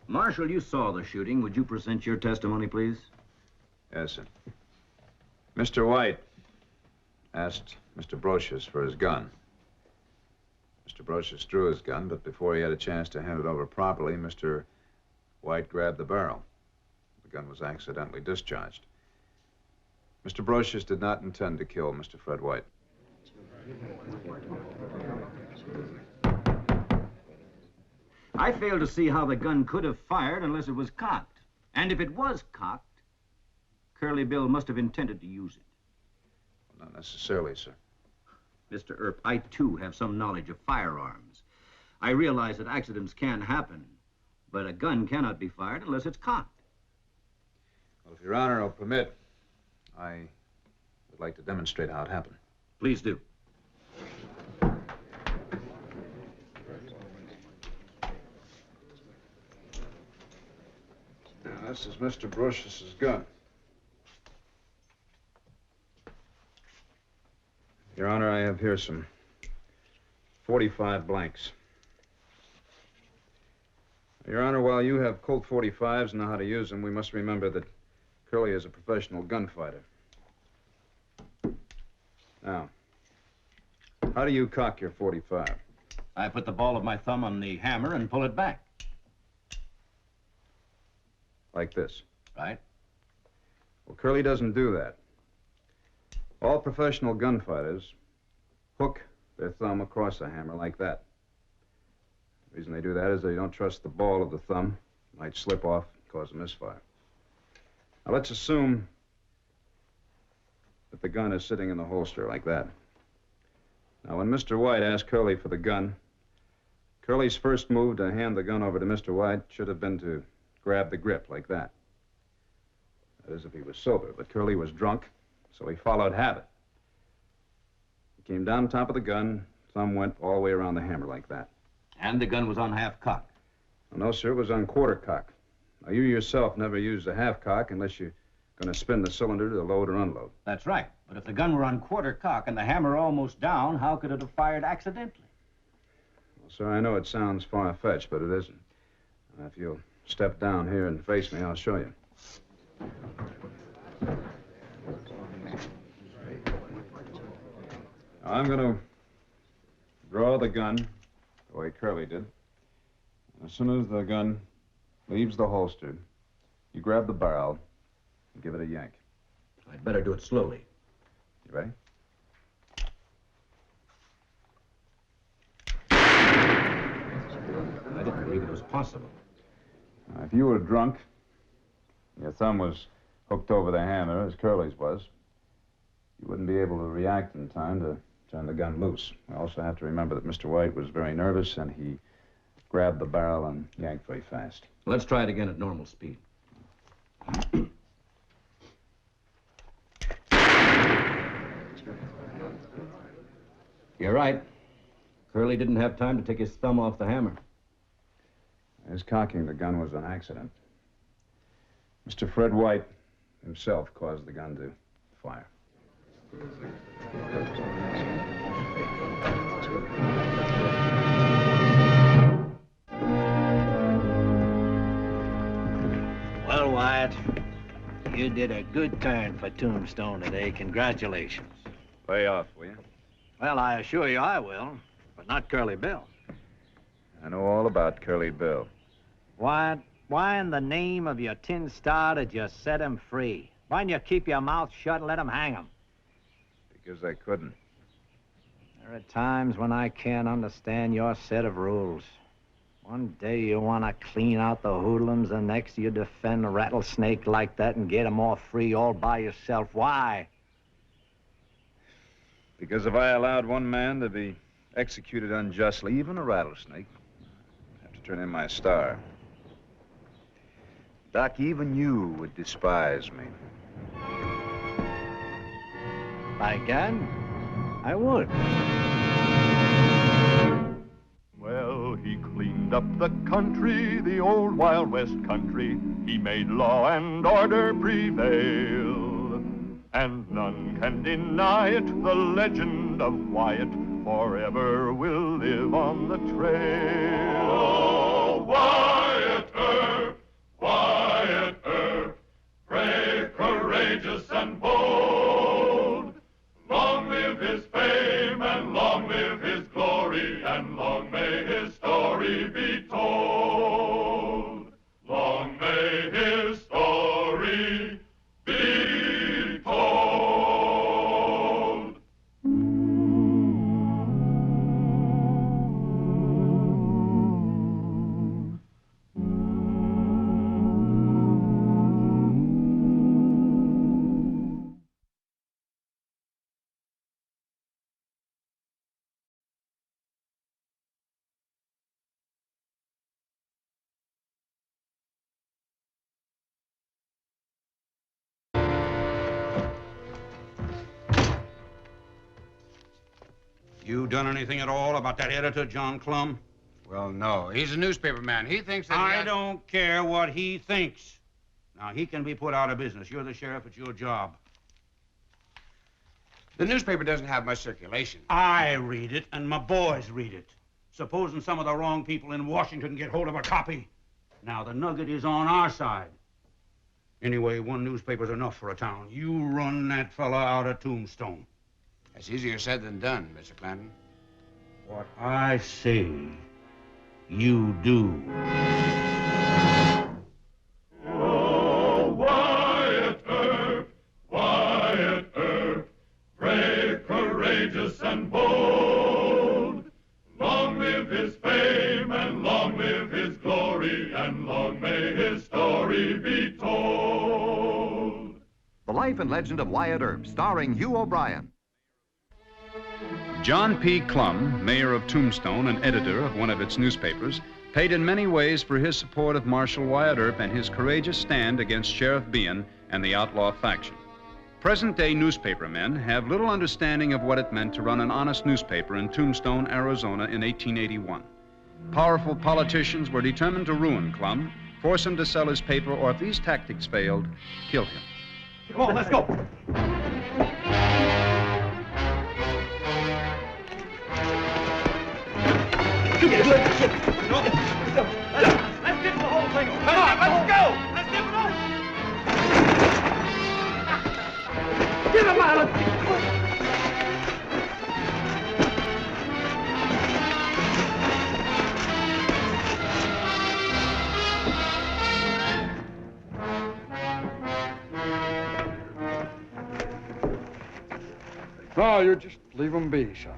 Marshal, you saw the shooting. Would you present your testimony, please?
Yes, sir. Mr. White asked Mr. Brocious for his gun. Mr. Brocious drew his gun, but before he had a chance to hand it over properly, Mr. White grabbed the barrel. The gun was accidentally discharged. Mr. Brocious did not intend to kill Mr. Fred White.
I fail to see how the gun could have fired unless it was cocked. And if it was cocked, Curly Bill must have intended to use it.
Well, not necessarily, sir.
Mr. Earp, I, too, have some knowledge of firearms. I realize that accidents can happen, but a gun cannot be fired unless it's cocked.
Well, if Your Honor will permit, I would like to demonstrate how it happened.
Please do.
Now, this is Mr. Brocious's gun. Your Honor, I have here some 45 blanks. Your Honor, while you have Colt 45s and know how to use them, we must remember that Curly is a professional gunfighter. Now, how do you cock your 45?
I put the ball of my thumb on the hammer and pull it back.
Like this?
Right.
Well, Curly doesn't do that. All professional gunfighters hook their thumb across the hammer like that. The reason they do that is they don't trust the ball of the thumb. It might slip off and cause a misfire. Now, let's assume that the gun is sitting in the holster like that. Now, when Mr. White asked Curly for the gun, Curly's first move to hand the gun over to Mr. White should have been to grab the grip like that. That is, if he was sober, but Curly was drunk, so he followed habit. He came down top of the gun, thumb went all the way around the hammer like that.
And the gun was on half cock.
Well, no, sir, it was on quarter cock. Now, you yourself never use the half cock unless you're going to spin the cylinder to load or unload.
That's right. But if the gun were on quarter cock and the hammer almost down, how could it have fired accidentally?
Well, sir, I know it sounds far-fetched, but it isn't. If you'll step down here and face me, I'll show you. Now, I'm going to draw the gun the way Curly did. As soon as the gun leaves the holster, you grab the barrel and give it a yank.
I'd better do it slowly.
You ready?
I didn't believe it was possible.
Now, if you were drunk, and your thumb was hooked over the hammer, as Curly's was, you wouldn't be able to react in time to turn the gun loose. We also have to remember that Mr. White was very nervous, and he grabbed the barrel and yanked very fast.
Let's try it again at normal speed. You're right. Curly didn't have time to take his thumb off the hammer.
His cocking the gun was an accident. Mr. Fred White himself caused the gun to fire.
Well, Wyatt, you did a good turn for Tombstone today. Congratulations.
Pay off, will you?
Well, I assure you I will, but not Curly Bill.
I know all about Curly Bill.
Wyatt, why in the name of your tin star did you set him free? Why didn't you keep your mouth shut and let him hang him?
Because I couldn't.
There are times when I can't understand your set of rules. One day you want to clean out the hoodlums, the next you defend a rattlesnake like that and get him off free all by yourself. Why?
Because if I allowed one man to be executed unjustly, even a rattlesnake, I'd have to turn in my star. Doc, even you would despise me.
By God, I would.
Well, he cleaned up the country, the old Wild West country. He made law and order prevail. And none can deny it, the legend of Wyatt forever will live on the trail.
Oh, Wyatt Earp, brave, courageous, and bold. Long live his fame, and long live his glory, and long may his story be told. Long may his story be told.
You done anything at all about that editor, John Clum?
Well, no. He's a newspaper man. He thinks that
I don't care what he thinks. Now, he can be put out of business. You're the sheriff. It's your job.
The newspaper doesn't have much circulation.
I read it, and my boys read it. Supposing some of the wrong people in Washington get hold of a copy, Now, the nugget is on our side. Anyway, one newspaper's enough for a town. You run that fella out of Tombstone.
That's easier said than done, Mr. Clanton.
What I say, you do.
Oh, Wyatt Earp, brave, courageous, and bold. Long live his fame, and long live his glory, and long may his story be told.
The Life and Legend of Wyatt Earp, starring Hugh O'Brien.
John P. Clum, mayor of Tombstone and editor of one of its newspapers, paid in many ways for his support of Marshal Wyatt Earp and his courageous stand against Sheriff Behan and the outlaw faction. Present-day newspapermen have little understanding of what it meant to run an honest newspaper in Tombstone, Arizona in 1881. Powerful politicians were determined to ruin Clum, force him to sell his paper, or if these tactics failed, kill him.
Come on, let's go.
Let's get the whole thing. Come on, let's go. Let's get it over. Get him out of
No, you just leave him be, son.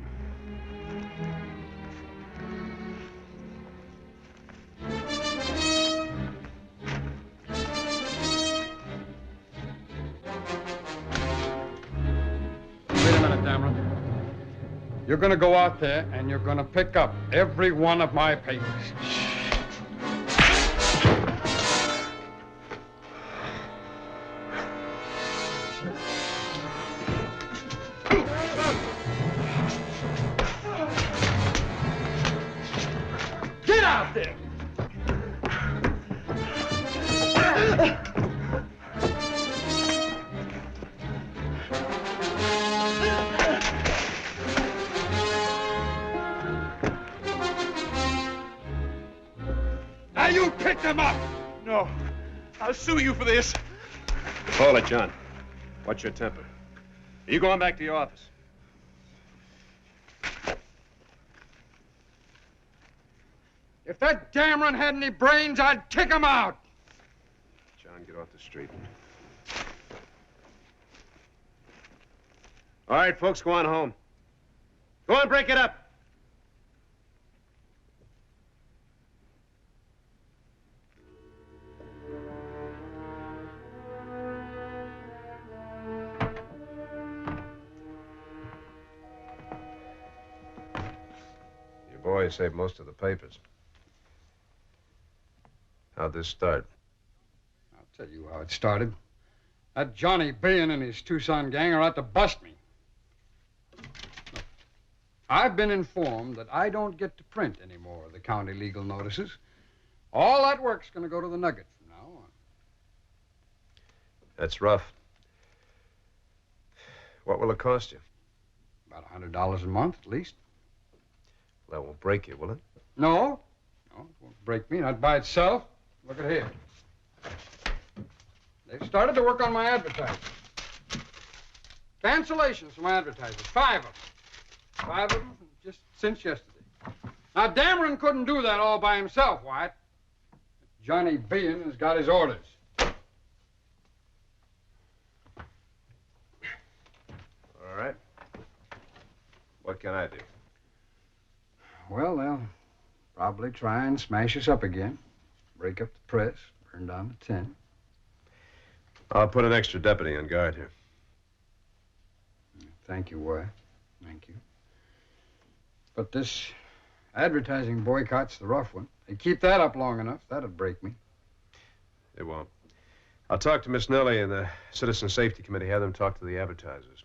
Wait a minute, Dameron. You're gonna go out there and you're gonna pick up every one of my papers. Get out there! Now you pick them up!
No. I'll sue you for this.
Hold it, John. What's your temper? Are you going back to your office?
If that Dameron had any brains, I'd kick him out!
John, get off the street. All right, folks, go on home. Go on, break it up.
Your boy saved most of the papers. How'd this start?
I'll tell you how it started. That Johnny Behan and his Tucson gang are out to bust me. Look, I've been informed that I don't get to print any more of the county legal notices. All that work's going to go to the Nugget from now on.
That's rough. What will it cost you?
About $100 a month, at least.
That won't break you, will it?
No. No, it won't break me, not by itself. Look at here. They've started to work on my advertising. Cancellations for my advertisers. 5 of them. 5 of them just since yesterday. Now, Dameron couldn't do that all by himself, Wyatt. Johnny Behan has got his orders.
All right. What can I do?
Well, they'll probably try and smash us up again. Break up the press, burn down the tent.
I'll put an extra deputy on guard here.
Thank you, Wyatt. Thank you. But this advertising boycott's the rough one. They keep that up long enough, that'd break me.
It won't. I'll talk to Miss Nellie and the Citizen Safety Committee, have them talk to the advertisers.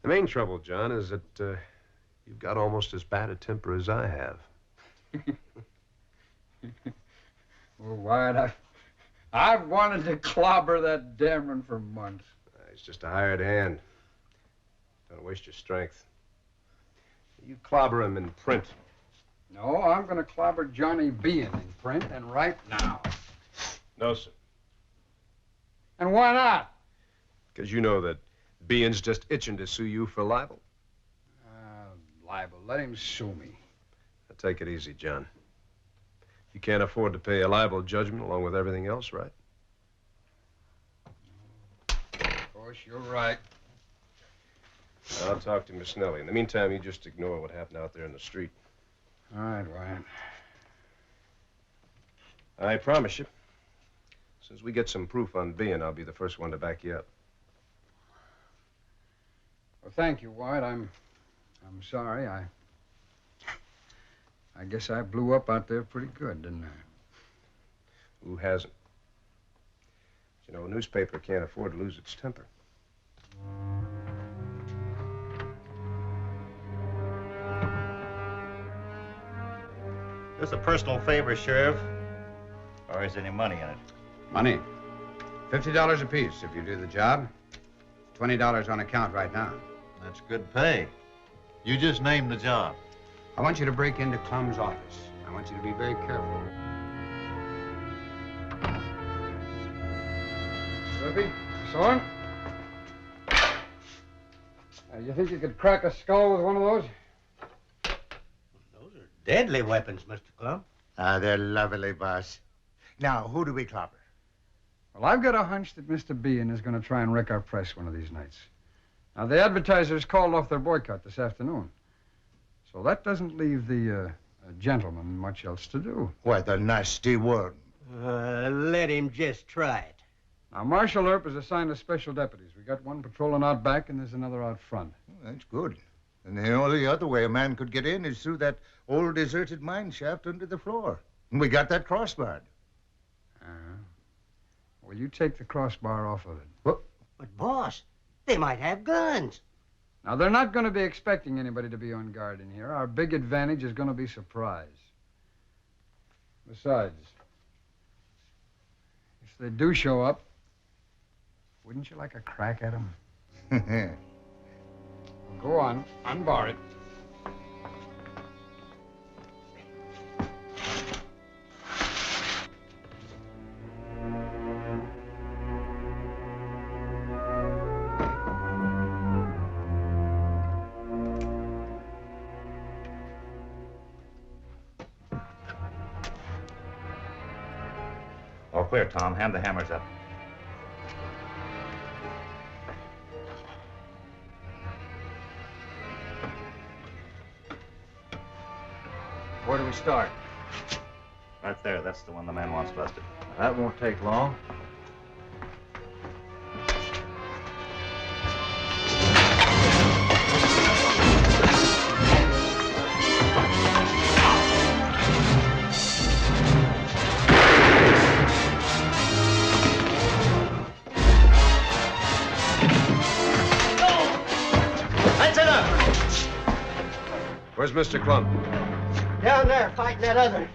The main trouble, John, is that you've got almost as bad a temper as I have.
Well, Wyatt, I've wanted to clobber that Dameron for months.
He's just a hired hand. Don't waste your strength. You clobber him in print.
No, I'm going to clobber Johnny Bean in print and right now.
No, sir.
And why not?
Because you know that Bean's just itching to sue you for libel.
Libel. Let him sue me.
Now, take it easy, John. You can't afford to pay a libel judgment along with everything else, right?
Of course, you're right.
I'll talk to Miss Nellie. In the meantime, you just ignore what happened out there in the street.
All right, Wyatt.
I promise you. As soon as we get some proof on Bean, I'll be the first one to back you up.
Well, thank you, Wyatt. I'm sorry. I guess I blew up out there pretty good, didn't I?
Who hasn't? You know, a newspaper can't afford to lose its temper.
This a personal favor, Sheriff? Or is any money in it?
Money? $50 apiece if you do the job. $20 on account right now.
That's good pay. You just named the job.
I want you to break into Clum's office. I want you to be very careful.
Ruby, son? You think you could crack a skull with one of those?
Deadly weapons, Mr. Clum.
They're lovely, boss. Now, who do we clobber?
Well, I've got a hunch that Mr. Bean is going to try and wreck our press one of these nights. Now, the advertisers called off their boycott this afternoon. So that doesn't leave the gentleman much else to do.
What a nasty worm.
Let him just try it.
Now, Marshal Earp has assigned us special deputies. We got one patrolling out back, and there's another out front.
That's good. And the only other way a man could get in is through that old deserted mine shaft under the floor. And we got that crossbarred.
Well, you take the crossbar off of it.
What?
But, boss, they might have guns.
Now, they're not going to be expecting anybody to be on guard in here. Our big advantage is going to be surprise. Besides, if they do show up, wouldn't you like a crack at them? Go on, unbar it.
All clear, Tom. Hand the hammers up.
Where do we start?
Right there. That's the one the man wants busted.
That won't take long.
Where's Mr. Clum?
Down there, fighting that other.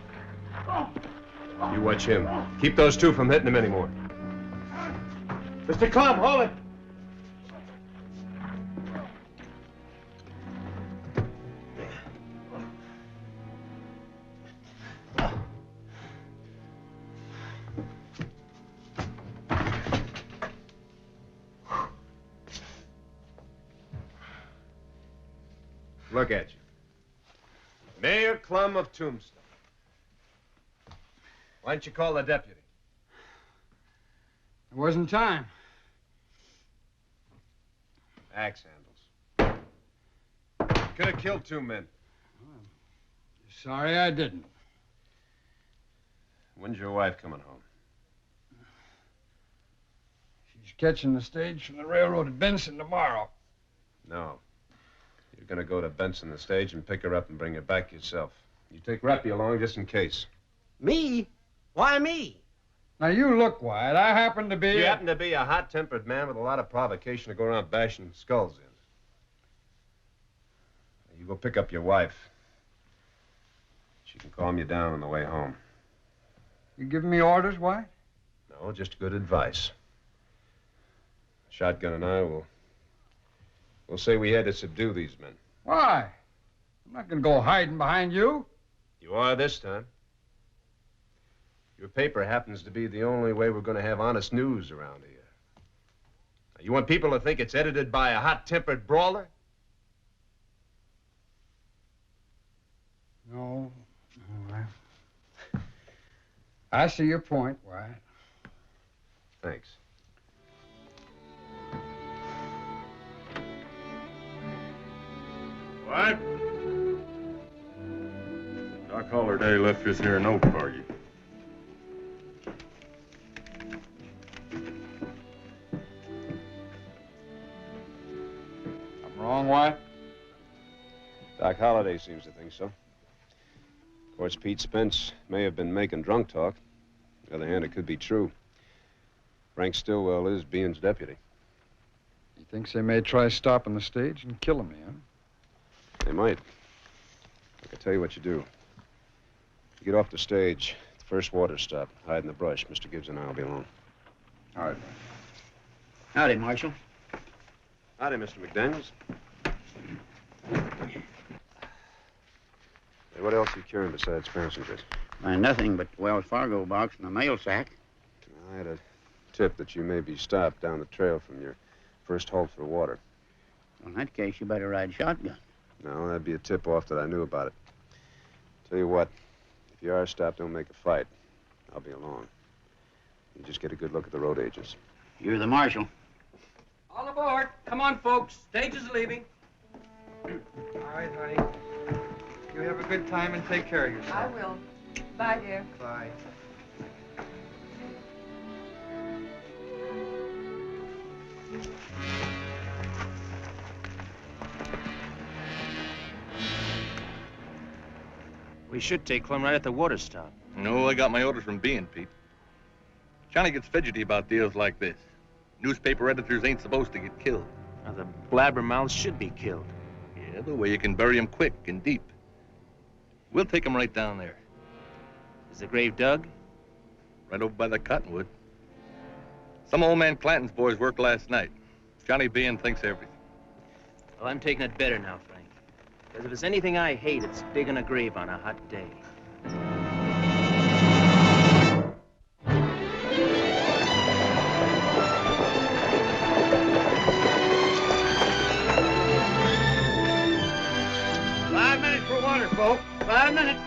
You watch him. Keep those two from hitting him anymore.
Mr. Clum, hold it.
Look at you. Mayor Clum of Tombstone. Why didn't you call the deputy?
It wasn't time.
Axe handles. Could have killed two men.
Sorry I didn't.
When's your wife coming home?
She's catching the stage from the railroad at Benson tomorrow.
No. You're going to go to Benson the stage and pick her up and bring her back yourself. You take Rappy along just in case.
Me? Why me?
Now, you look, Wyatt. I happen to be...
You happen to be a hot-tempered man with a lot of provocation to go around bashing skulls in. You go pick up your wife. She can calm you down on the way home.
You giving me orders, Wyatt?
No, just good advice. Shotgun and I will... We'll say we had to subdue these men.
Why? I'm not going to go hiding behind you.
You are this time. Your paper happens to be the only way we're going to have honest news around here. Now, you want people to think it's edited by a hot-tempered brawler?
No. I see your point, Wyatt.
Thanks.
What? Doc Holliday left this here note for you.
I'm wrong, Wyatt?
Doc Holliday seems to think so. Of course, Pete Spence may have been making drunk talk. On the other hand, it could be true. Frank Stillwell is Bean's deputy.
He thinks they may try stopping the stage and killing me, huh?
They might. I can tell you what you do. You get off the stage, at the first water stop, hide in the brush. Mr. Gibbs and I will be along.
All right.
Howdy, Marshal.
Howdy, Mr. McDaniels. Hey, what else are you carrying besides passengers?
Nothing but Wells Fargo box and a mail sack.
I had a tip that you may be stopped down the trail from your first halt for water.
Well, in that case, you better ride shotgun.
No, that'd be a tip-off that I knew about it. Tell you what, if you are stopped, don't make a fight. I'll be along. You just get a good look at the road agents.
You're the marshal.
All aboard. Come on, folks. Stage is leaving.
All right, honey. You have a good time and take care of yourself.
I will. Bye, dear.
Bye.
We should take Clem right at the water stop.
No, I got my orders from Bean, Pete. Johnny gets fidgety about deals like this. Newspaper editors ain't supposed to get killed.
Now, the blabbermouths should be killed.
Yeah, the way you can bury 'em quick and deep. We'll take 'em right down there.
Is the grave dug?
Right over by the cottonwood. Some old man Clanton's boys worked last night. Johnny Bean thinks everything.
Well, I'm taking it better now, Frank. Because if there's anything I hate, it's digging a grave on a hot day.
For water, folks. 5 minutes.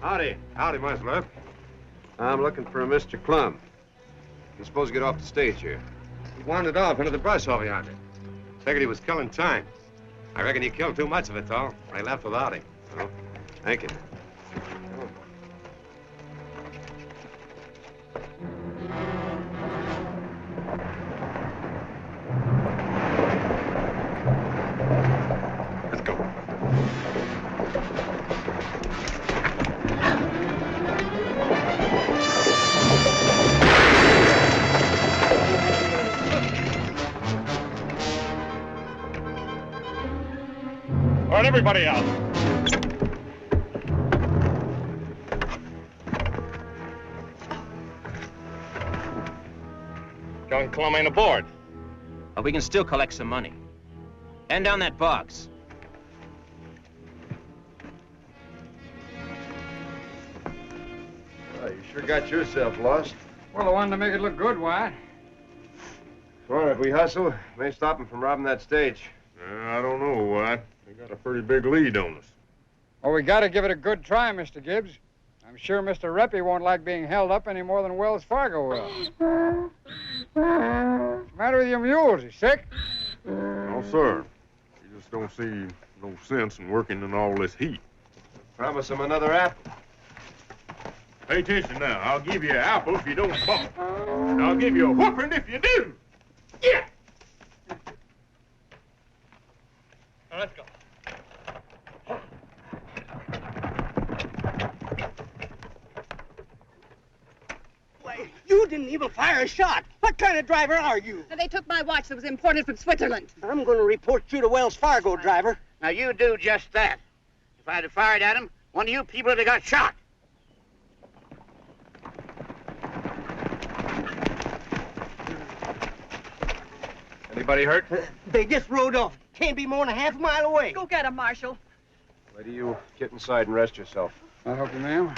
Howdy. Howdy, Marshal. I'm looking for a Mr. Clem. He's supposed to get off the stage here.
He wandered off into the brush over yonder. Figured he was killing time. I reckon he killed too much of it, though. I left without him.
Oh, thank you.
Let's go.
All right, everybody out.
John Clem ain't aboard.
But we can still collect some money. Hand down that box.
Oh, you sure got yourself lost.
Well, I wanted to make it look good, Wyatt.
Well, if we hustle, may stop him from robbing that stage.
I don't know, White. They got a pretty big lead on us.
Well, we got to give it a good try, Mr. Gibbs. I'm sure Mr. Reppy won't like being held up any more than Wells Fargo will. What's the matter with your mules? He sick?
No, sir. You just don't see no sense in working in all this heat.
Promise him another apple.
Pay attention now. I'll give you an apple if you don't balk. And I'll give you a whooping if you do. Yeah!
Now, let's go.
Why, you didn't even fire a shot. What kind of driver are you?
They took my watch that was imported from Switzerland.
I'm going to report you to Wells Fargo, driver.
Now, you do just that. If I'd have fired at him, one of you people would have got shot.
Anybody hurt?
They just rode off. Can't be more than a half a mile away.
Go get him, Marshal.
Lady, you get inside and rest yourself.
I'll help you, ma'am.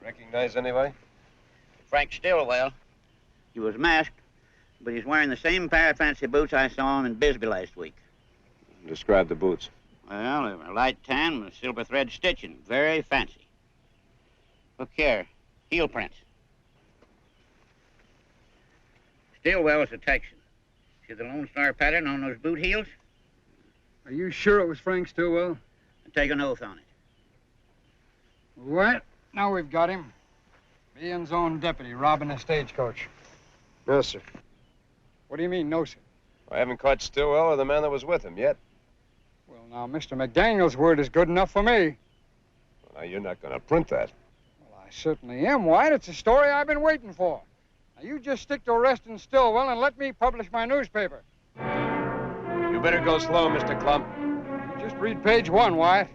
Recognize anybody?
Frank Stillwell. He was masked, but he's wearing the same pair of fancy boots I saw him in Bisbee last week.
Describe the boots.
Well, they were light tan with silver thread stitching. Very fancy. Look here. Heel prints. Stillwell is a Texan. See the Lone Star pattern on those boot heels?
Are you sure it was Frank Stillwell?
I take an oath on it.
What? Now we've got him. Ian's own deputy robbing a stagecoach.
No, sir.
What do you mean, no, sir?
I haven't caught Stillwell or the man that was with him yet.
Well, now, Mr. McDaniel's word is good enough for me.
Well, now, you're not going to print that.
Well, I certainly am, White. It's a story I've been waiting for. Now, you just stick to arresting Stillwell and let me publish my newspaper.
You better go slow, Mr. Clump.
You just read page 1, Wyatt.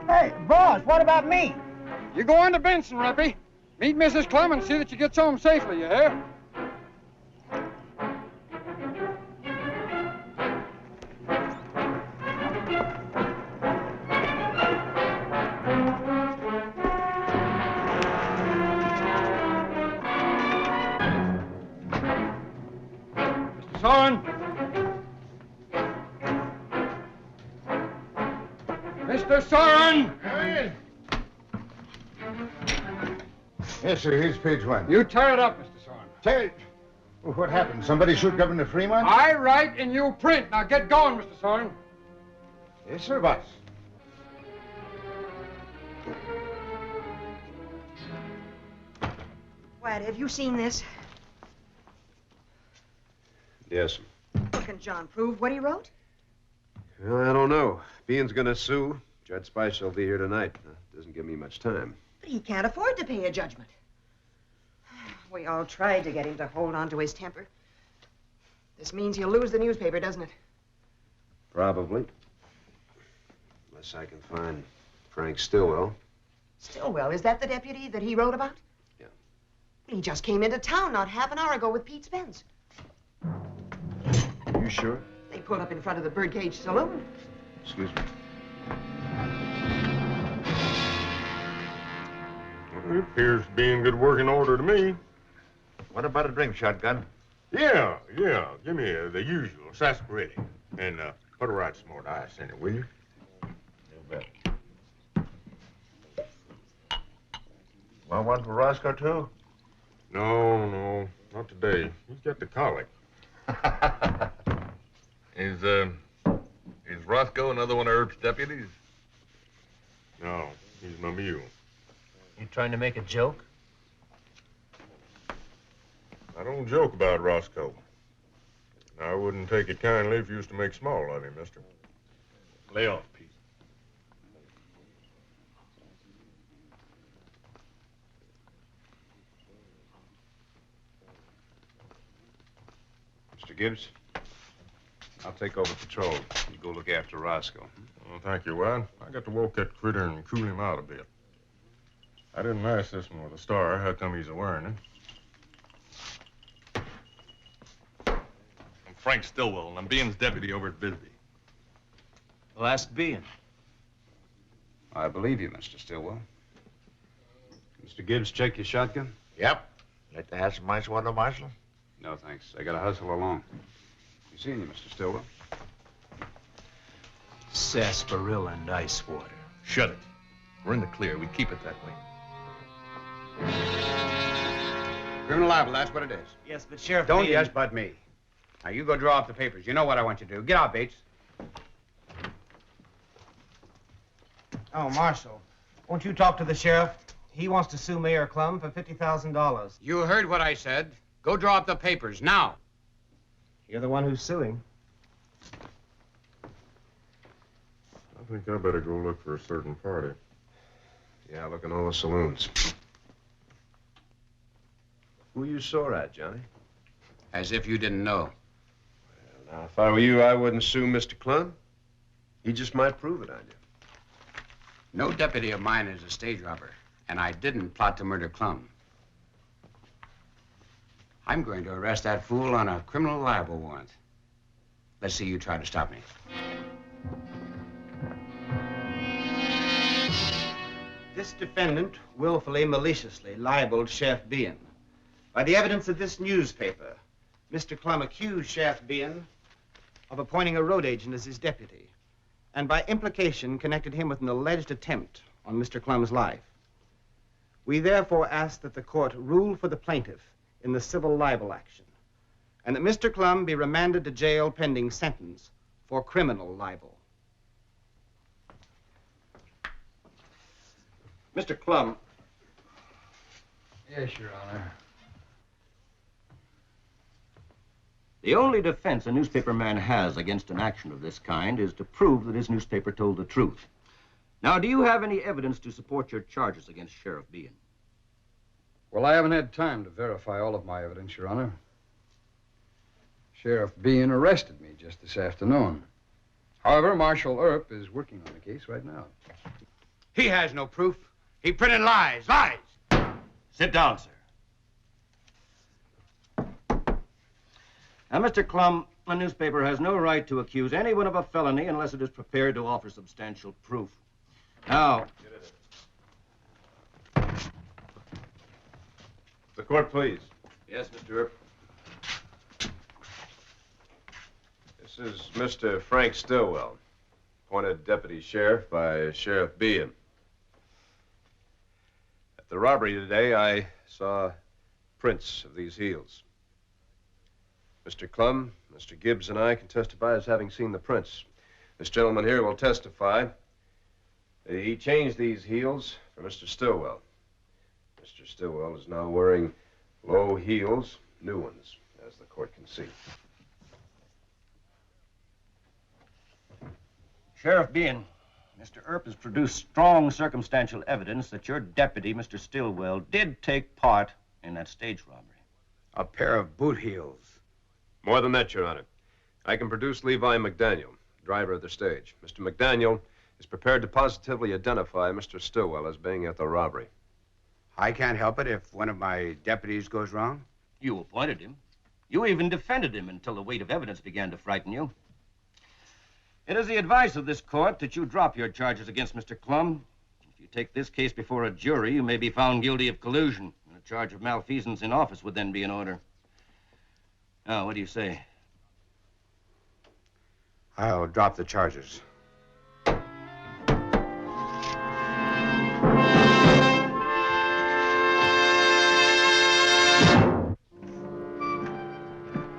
Hey, boss, what about me?
You go on to Benson, Reppy. Meet Mrs. Clum and see that she gets home safely, you hear? Mr. Soren. Mr. Soren!
Yes, sir. Here's page 1.
You tear it up, Mr. Soren.
Tear it? Well, what happened? Somebody shoot Governor Fremont?
I write and you print. Now get going, Mr. Soren.
Yes, sir, boss.
Wyatt, have you seen this?
Yes.
What can John prove what he wrote?
Well, I don't know. Bean's going to sue. Judge Spicer will be here tonight. Doesn't give me much time.
But he can't afford to pay a judgment. We all tried to get him to hold on to his temper. This means he'll lose the newspaper, doesn't it?
Probably. Unless I can find Frank Stillwell.
Stillwell, is that the deputy that he wrote about?
Yeah.
He just came into town not half an hour ago with Pete Spence.
You sure?
They pulled up in front of the Birdcage Saloon.
Excuse me.
It appears to be in good working order to me.
What about a drink, Shotgun?
Yeah. Give me the usual sarsaparilla. And put a right smart ice in it, will you?
You bet. Want one for Roscoe, too?
No, not today. He's got the colic.
Is Roscoe another one of Earp's deputies?
No, he's my mule.
You trying to make a joke?
I don't joke about Roscoe. I wouldn't take it kindly if you used to make small of him, mister.
Lay off, Pete.
Mr. Gibbs, I'll take over patrol. You go look after Roscoe.
Well, thank you, Wyatt. I got to walk that critter and cool him out a bit. I didn't last this one with a star. How come he's a-wearing it?
I'm Frank Stillwell, and I'm Bean's deputy over at Bisbee.
Well, ask Bean.
I believe you, Mr. Stillwell. Mr. Gibbs, check your shotgun?
Yep. Like to have some ice water, Marshal?
No, thanks. I gotta hustle along. You seen you, Mr. Stillwell?
Sarsaparilla and ice water.
Shut it. We're in the clear. We keep it that way.
Criminal libel, that's what it is.
Yes, but Sheriff
Don't
Bean...
yes, but me. Now, you go draw up the papers. You know what I want you to do. Get out, Bates.
Oh, Marshal, won't you talk to the sheriff? He wants to sue Mayor Clum for $50,000.
You heard what I said. Go draw up the papers, now.
You're the one who's suing.
I think I better go look for a certain party.
Yeah, look in all the saloons. Who you saw at, Johnny?
As if you didn't know.
Well, now, if I were you, I wouldn't sue Mr. Clum. He just might prove it on you.
No deputy of mine is a stage robber, and I didn't plot to murder Clum. I'm going to arrest that fool on a criminal libel warrant. Let's see you try to stop me.
This defendant willfully, maliciously libeled Sheriff Bean. By the evidence of this newspaper, Mr. Clum accused Sheriff Bean of appointing a road agent as his deputy, and by implication connected him with an alleged attempt on Mr. Clum's life. We therefore ask that the court rule for the plaintiff in the civil libel action, and that Mr. Clum be remanded to jail pending sentence for criminal libel. Mr. Clum.
Yes, Your Honor.
The only defense a newspaperman has against an action of this kind is to prove that his newspaper told the truth. Now, do you have any evidence to support your charges against Sheriff Bean?
Well, I haven't had time to verify all of my evidence, Your Honor. Sheriff Bean arrested me just this afternoon. However, Marshal Earp is working on the case right now.
He has no proof. He printed lies. Lies!
Sit down, sir. Now, Mr. Clum, a newspaper has no right to accuse anyone of a felony unless it is prepared to offer substantial proof. Now...
The court, please.
Yes, Mr. Earp.
This is Mr. Frank Stillwell, appointed deputy sheriff by Sheriff Bean. At the robbery today, I saw prints of these heels. Mr. Clum, Mr. Gibbs, and I can testify as having seen the prints. This gentleman here will testify that he changed these heels for Mr. Stillwell. Mr. Stillwell is now wearing low heels, new ones, as the court can see.
Sheriff Bean, Mr. Earp has produced strong circumstantial evidence that your deputy, Mr. Stillwell, did take part in that stage robbery.
A pair of boot heels.
More than that, Your Honor. I can produce Levi McDaniel, driver of the stage. Mr. McDaniel is prepared to positively identify Mr. Stillwell as being at the robbery.
I can't help it if one of my deputies goes wrong.
You appointed him. You even defended him until the weight of evidence began to frighten you. It is the advice of this court that you drop your charges against Mr. Clum. If you take this case before a jury, you may be found guilty of collusion, and a charge of malfeasance in office would then be in order. Now, what do you say?
I'll drop the charges.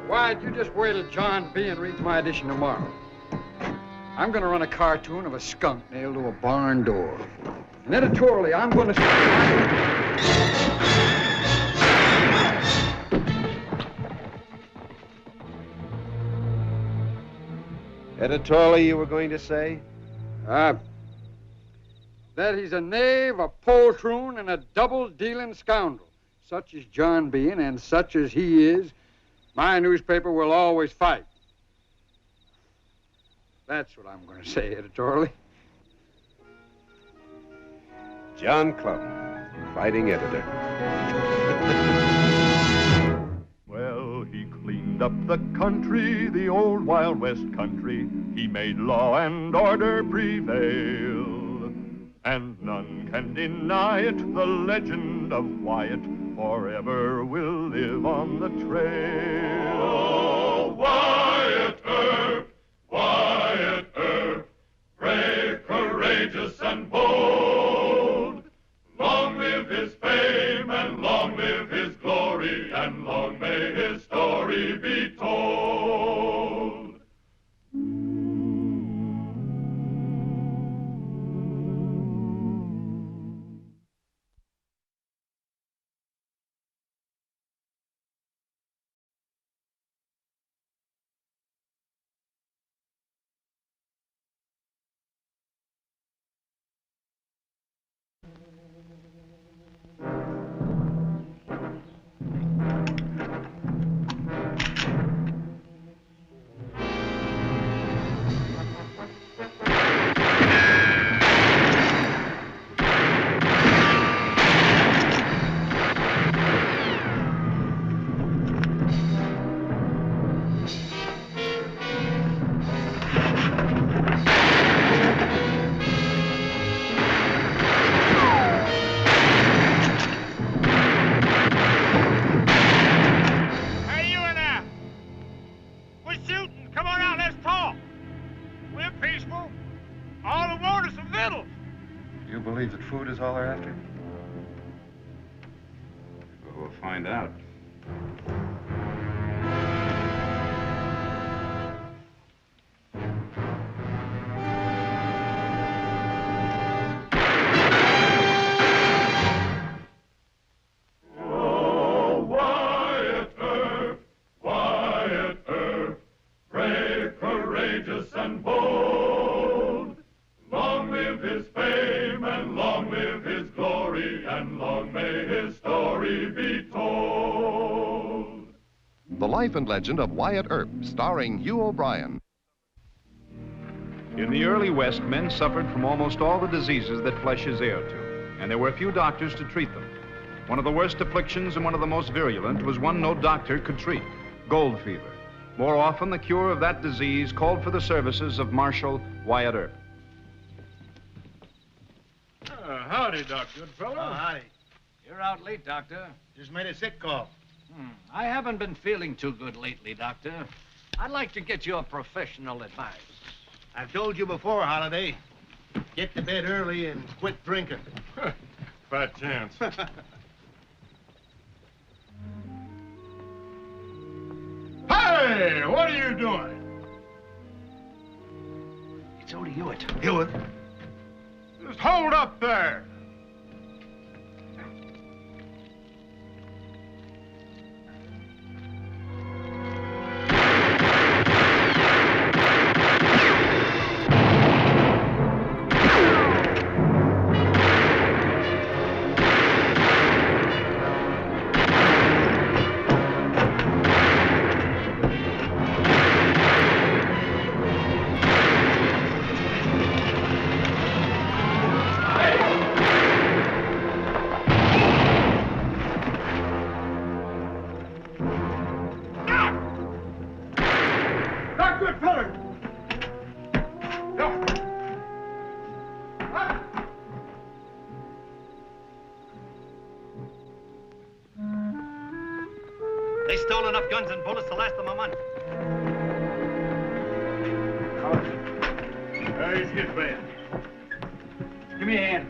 Why'd you just wait till John Bean reads my edition tomorrow? I'm going to run a cartoon of a skunk nailed to a barn door. And editorially, I'm going to...
Editorially, you were going to say?
That he's a knave, a poltroon, and a double-dealing scoundrel. Such as John Bean, and such as he is, my newspaper will always fight. That's what I'm going to say editorially.
John Clum, fighting editor.
Well, he cleaned up the country, the old Wild West country. He made law and order prevail. And none can deny it, the legend of Wyatt forever will live on the trail.
Oh, Wyatt Earp, Wyatt Earp, brave, courageous, and bold. Long live his fame, and long live his glory, and long may his story be told.
You believe that food is all they're after?
Well, we'll find out.
Oh, Wyatt Earp, brave, courageous, and bold. Long live his fame, and long live his glory, and long may his story be told.
The Life and Legend of Wyatt Earp, starring Hugh O'Brien.
In the early West, men suffered from almost all the diseases that flesh is heir to, and there were few doctors to treat them. One of the worst afflictions and one of the most virulent was one no doctor could treat: gold fever. More often, the cure of that disease called for the services of Marshal Wyatt Earp.
Howdy, Doc Goodfellow.
Oh, howdy. You're out late, Doctor.
Just made a sick call.
I haven't been feeling too good lately, Doctor. I'd like to get your professional advice.
I've told you before, Holiday. Get to bed early and quit drinking.
Fat chance.
Hey, what are you doing?
It's Odie Hewitt.
Hewitt? Just hold up there.
They stole enough guns and bullets to last them a month.
He's get bad.
Give me a hand.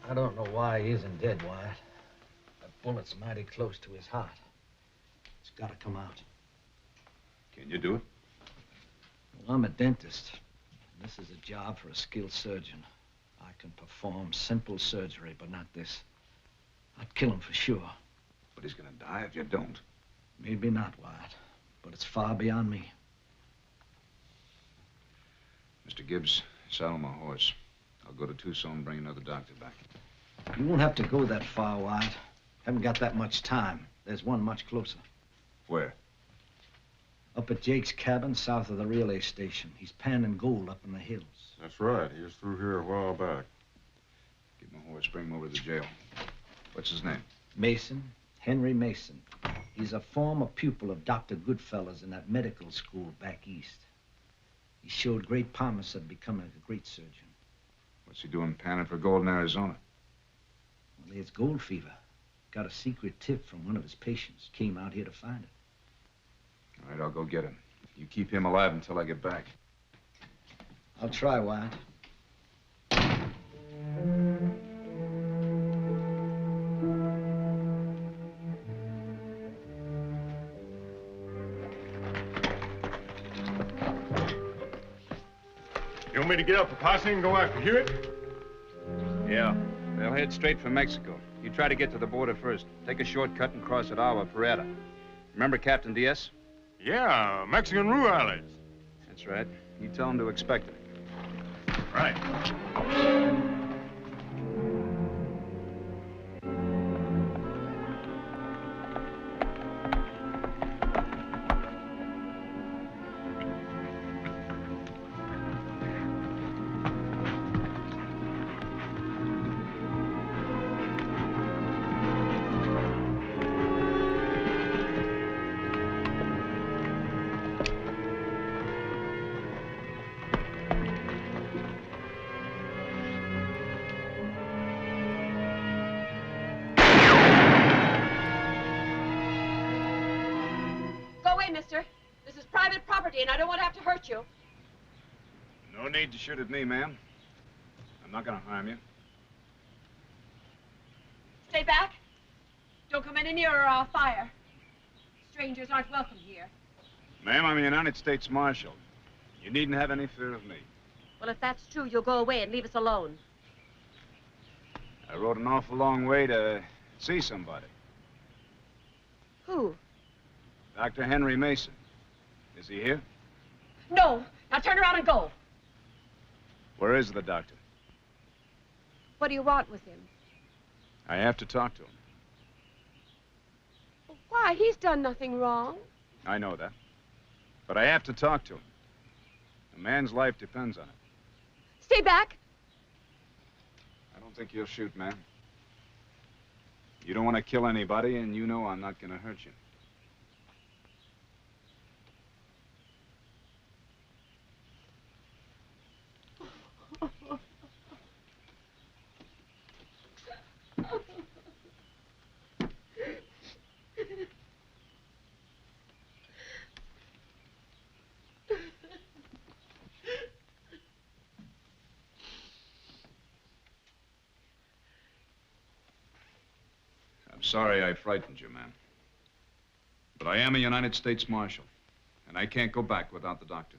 I don't know why he isn't dead, Wyatt. That bullet's mighty close to his heart. It's got to come out.
Can you do it?
Well, I'm a dentist. And this is a job for a skilled surgeon. I can perform simple surgery, but not this. I'd kill him for sure.
But he's gonna die if you don't.
Maybe not, Wyatt, but it's far beyond me.
Mr. Gibbs, saddle my horse. I'll go to Tucson and bring another doctor back.
You won't have to go that far, Wyatt. Haven't got that much time. There's one much closer.
Where?
Up at Jake's cabin, south of the relay station. He's panning gold up in the hills.
That's right. He was through here a while back.
Get my horse, bring him over to the jail. What's his name?
Mason, Henry Mason. He's a former pupil of Dr. Goodfellow's in that medical school back east. He showed great promise of becoming a great surgeon.
What's he doing panning for gold in Arizona?
Well, there's gold fever. Got a secret tip from one of his patients. Came out here to find it.
All right, I'll go get him. You keep him alive until I get back.
I'll try, Wyatt.
You want me to get up a posse and go after Hewitt?
Yeah. They'll head straight for Mexico. You try to get to the border first. Take a shortcut and cross at Agua Prieta. Remember Captain Diaz?
Yeah, Mexican rurales.
That's right. You tell him to expect it.
Right.
Go away, mister. This is private property, and I don't want to have to hurt you.
No need to shoot at me, ma'am. I'm not going to harm you.
Stay back. Don't come any nearer or I'll fire. Strangers aren't welcome here.
Ma'am, I'm a United States Marshal. You needn't have any fear of me.
Well, if that's true, you'll go away and leave us alone.
I rode an awful long way to see somebody.
Who?
Dr. Henry Mason. Is he here?
No. Now turn around and go.
Where is the doctor?
What do you want with him?
I have to talk to him.
Why? He's done nothing wrong.
I know that. But I have to talk to him. A man's life depends on it.
Stay back.
I don't think you'll shoot, ma'am. You don't want to kill anybody, and you know I'm not going to hurt you. I'm sorry I frightened you, ma'am. But I am a United States Marshal, and I can't go back without the doctor.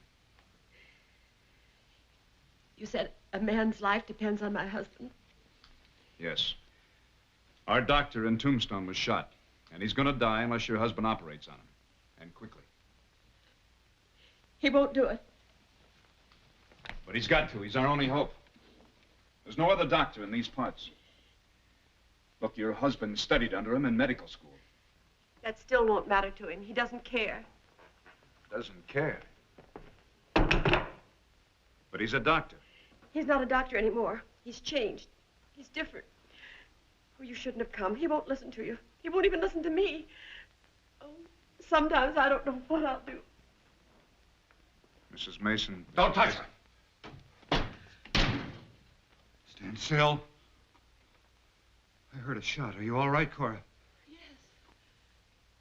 You said a man's life depends on my husband.
Yes. Our doctor in Tombstone was shot, and he's going to die unless your husband operates on him, and quickly.
He won't do it.
But he's got to. He's our only hope. There's no other doctor in these parts. Look, your husband studied under him in medical school.
That still won't matter to him. He doesn't care.
Doesn't care. But he's a doctor.
He's not a doctor anymore. He's changed. He's different. Oh, you shouldn't have come. He won't listen to you. He won't even listen to me. Oh, sometimes I don't know what I'll do.
Mrs. Mason.
Don't touch her.
Stand still. I heard a shot. Are you all right, Cora?
Yes.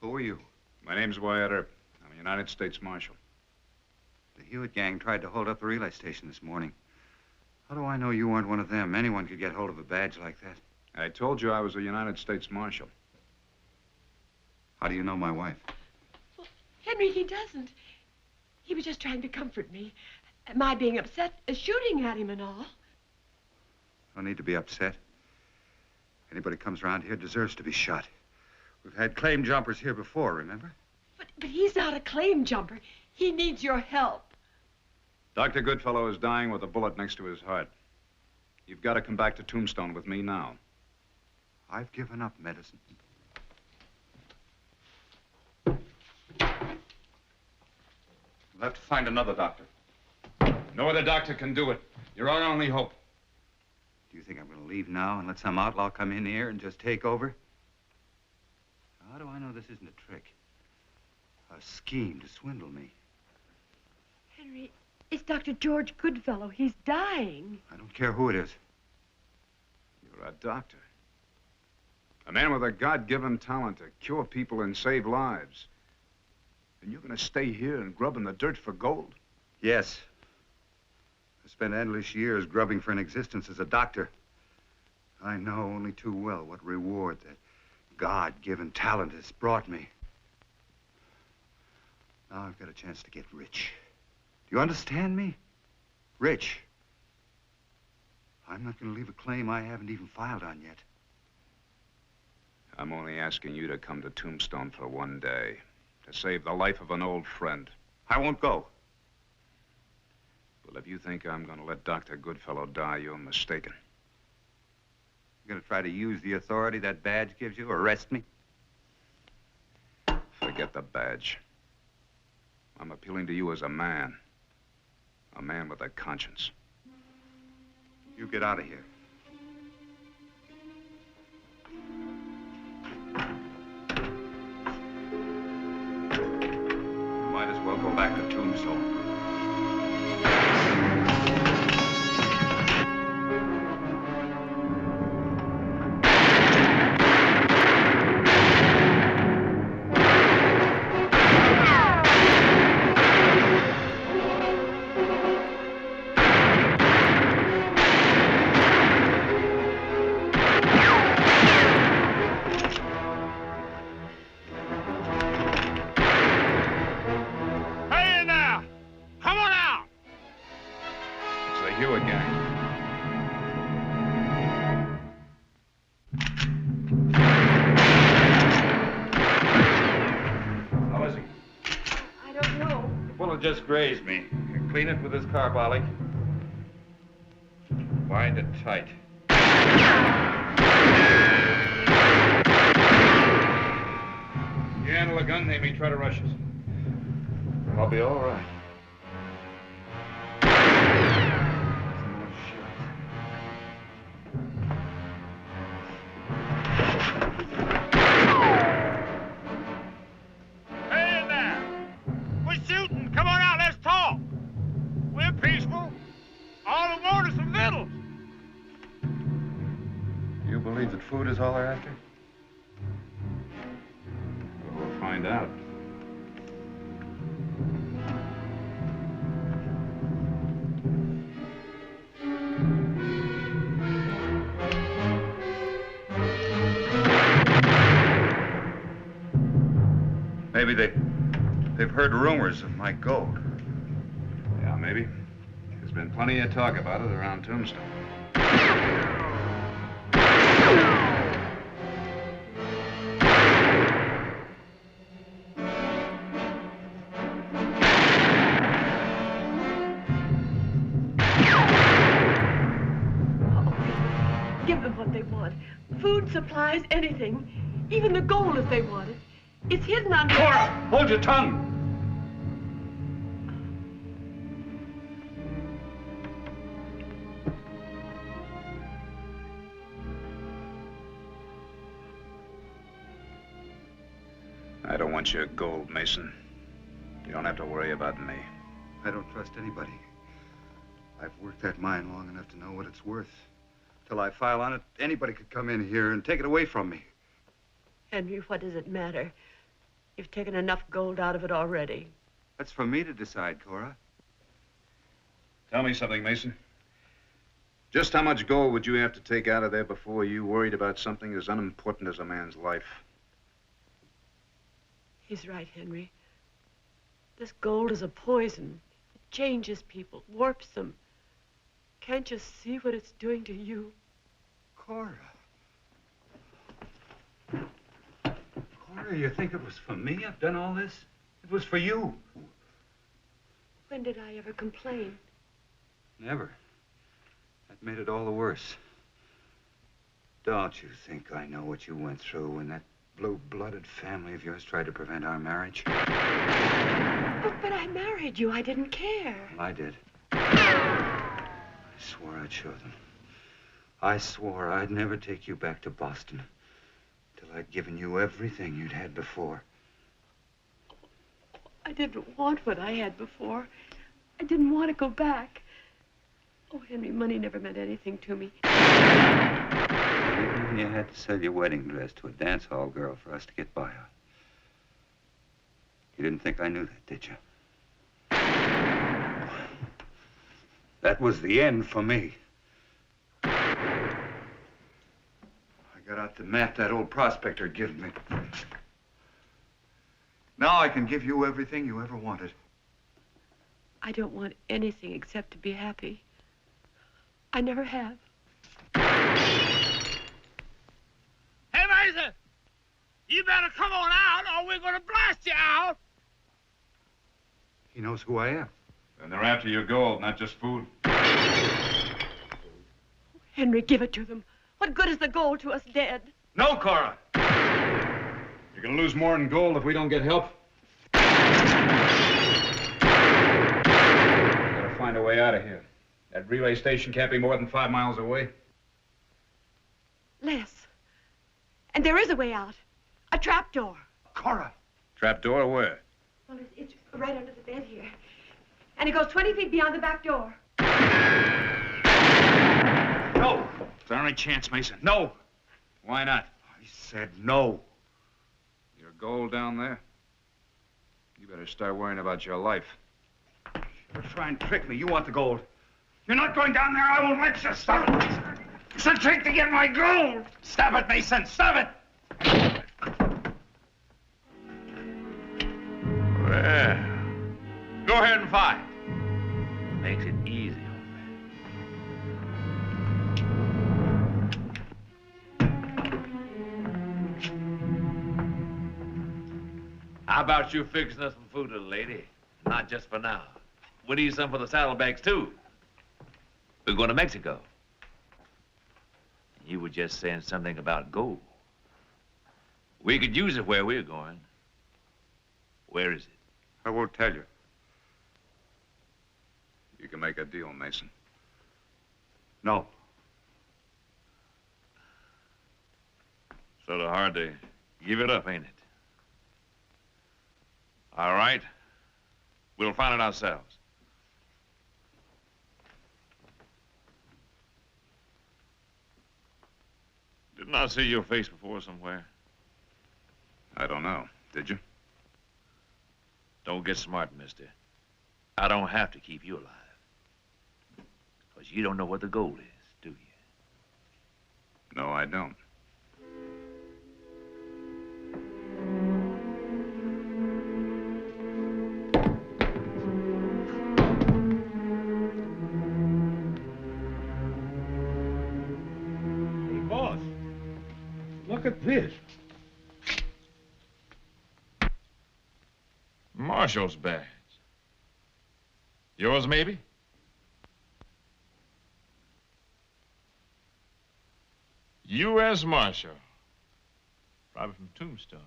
Who are you?
My name's Wyatt Earp. I'm a United States Marshal.
The Hewitt gang tried to hold up the relay station this morning. How do I know you weren't one of them? Anyone could get hold of a badge like that.
I told you I was a United States Marshal.
How do you know my wife?
Well, Henry, he doesn't. He was just trying to comfort me. My being upset, shooting at him and all.
No need to be upset. Anybody comes around here deserves to be shot. We've had claim jumpers here before, remember?
But he's not a claim jumper. He needs your help.
Dr. Goodfellow is dying with a bullet next to his heart. You've got to come back to Tombstone with me now.
I've given up medicine.
We'll have to find another doctor. No other doctor can do it. You're our only hope.
Do you think I'm going to leave now and let some outlaw come in here and just take over? How do I know this isn't a trick? A scheme to swindle me.
Henry, it's Dr. George Goodfellow. He's dying.
I don't care who it is.
You're a doctor. A man with a God-given talent to cure people and save lives. And you're going to stay here and grub in the dirt for gold?
Yes. I spent endless years grubbing for an existence as a doctor. I know only too well what reward that God-given talent has brought me. Now I've got a chance to get rich. Do you understand me? Rich. I'm not going to leave a claim I haven't even filed on yet.
I'm only asking you to come to Tombstone for one day. To save the life of an old friend.
I won't go.
Well, if you think I'm going to let Dr. Goodfellow die, you're mistaken.
You're going to try to use the authority that badge gives you? Arrest me?
Forget the badge. I'm appealing to you as a man. A man with a conscience.
You get out of here. You might as well go back to Tombstone.
Hewitt gang.
How is he?
I don't know.
The bullet just grazed me. Clean it with this carbolic. Bind it tight. You handle a gun, they may try to rush us. I'll be all right.
Hey there! We're shooting. Come on out, let's talk. We're peaceful. All we want is some victuals.
You believe that food is all they're after?
We'll find out.
Maybe they've heard rumors of my gold.
Yeah, maybe. There's been plenty of talk about it around Tombstone.
Give them what they want. Food, supplies, anything. Even the gold if they want it. It's hidden under...
Cora, hold your tongue!
I don't want your gold, Mason. You don't have to worry about me.
I don't trust anybody. I've worked that mine long enough to know what it's worth. Till I file on it, anybody could come in here and take it away from me.
Henry, what does it matter? You've taken enough gold out of it already.
That's for me to decide, Cora.
Tell me something, Mason. Just how much gold would you have to take out of there before you worried about something as unimportant as a man's life?
He's right, Henry. This gold is a poison. It changes people, warps them. Can't you see what it's doing to you?
Cora. Cora, you think it was for me I've done all this? It was for you.
When did I ever complain?
Never. That made it all the worse. Don't you think I know what you went through when that blue-blooded family of yours tried to prevent our marriage?
But I married you. I didn't care.
Well, I did. I swore I'd show them. I swore I'd never take you back to Boston till I'd given you everything you'd had before.
I didn't want what I had before. I didn't want to go back. Oh, Henry, money never meant anything to me.
Even when you had to sell your wedding dress to a dance hall girl for us to get by on. You didn't think I knew that, did you? That was the end for me. I got out the map that old prospector had given me. Now I can give you everything you ever wanted.
I don't want anything except to be happy. I never have.
Hey, Mason! You better come on out or we're gonna blast you out!
He knows who I am.
And they're after your gold, not just food.
Henry, give it to them. What good is the gold to us dead?
No, Cora!
You're gonna lose more in gold if we don't get help. Gotta find a way out of here. That relay station can't be more than 5 miles away.
Less. And there is a way out. A trapdoor.
Cora!
Trapdoor where?
Well, it's right under the bed here. And it goes 20 feet beyond the back door.
No!
It's our only chance, Mason. No! Why not?
I said no.
Your gold down there? You better start worrying about your life.
You're trying to trick me. You want the gold. You're not going down there. I won't let you. Stop it, Mason. It's a trick to get my gold.
Stop it, Mason! Stop it! Well, go ahead and fire. Makes it easy on me.
How about you fixing us some food, little lady? Not just for now. We need some for the saddlebags, too. We're going to Mexico. You were just saying something about gold. We could use it where we're going. Where is it?
I won't tell you.
You can make a deal, Mason.
No.
Sort of hard to give it up, ain't it? All right. We'll find it ourselves. Didn't I see your face before somewhere?
I don't know. Did you?
Don't get smart, mister. I don't have to keep you alive. Because you don't know what the gold is, do you?
No, I don't.
Hey, boss. Look at this.
Marshall's badge. Yours, maybe? U.S. Marshal. Probably from Tombstone.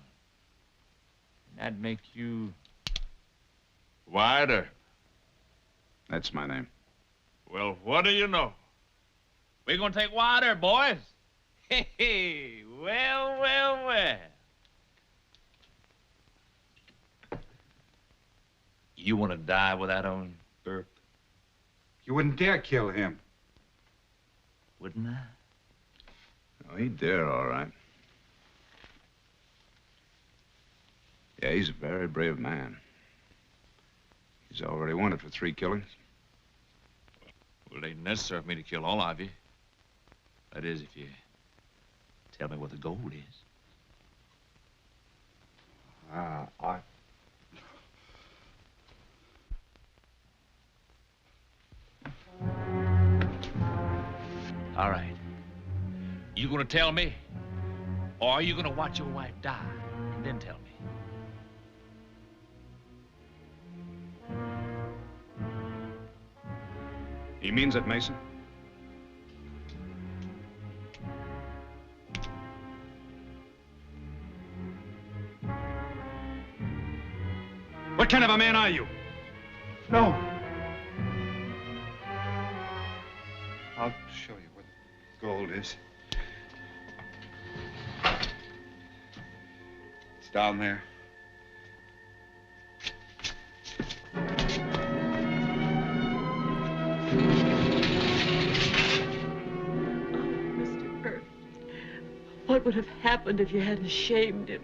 And that'd make you... Wyatt Earp.
That's my name.
Well, what do you know? We're gonna take Wyatt Earp, boys. Hey, hey, well, well, well. You want to die with that on, Earp?
You wouldn't dare kill him.
Wouldn't I?
Oh, he'd dare, all right. Yeah, he's a very brave man. He's already wanted for 3 killings.
Well, it ain't necessary for me to kill all of you. That is, if you tell me what the gold is. All right. You gonna tell me? Or are you gonna watch your wife die and then tell me?
He means it, Mason.
What kind of a man are you? No. I'll show you where the gold is. It's down there.
Mr. Earp, what would have happened if you hadn't shamed him?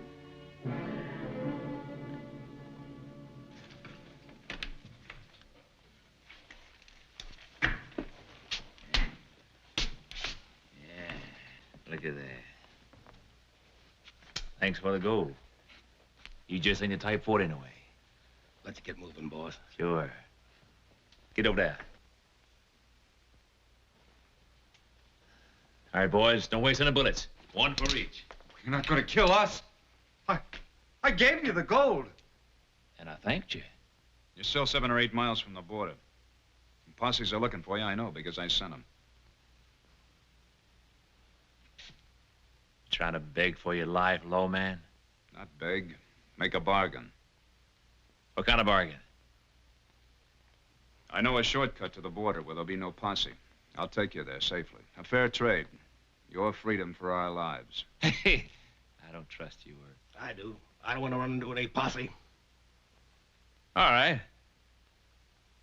Look at that. Thanks for the gold. You just ain't the type for it anyway.
Let's get moving, boss.
Sure. Get over there. All right, boys, don't waste any bullets. 1 for each.
You're not going to kill us. I gave you the gold.
And I thanked you.
You're still 7 or 8 miles from the border. The posses are looking for you, I know, because I sent them.
Trying to beg for your life, low man?
Not beg. Make a bargain.
What kind of bargain?
I know a shortcut to the border where there'll be no posse. I'll take you there safely. A fair trade. Your freedom for our lives.
Hey, I don't trust you, Earp.
I do. I don't want to run into any posse.
All right.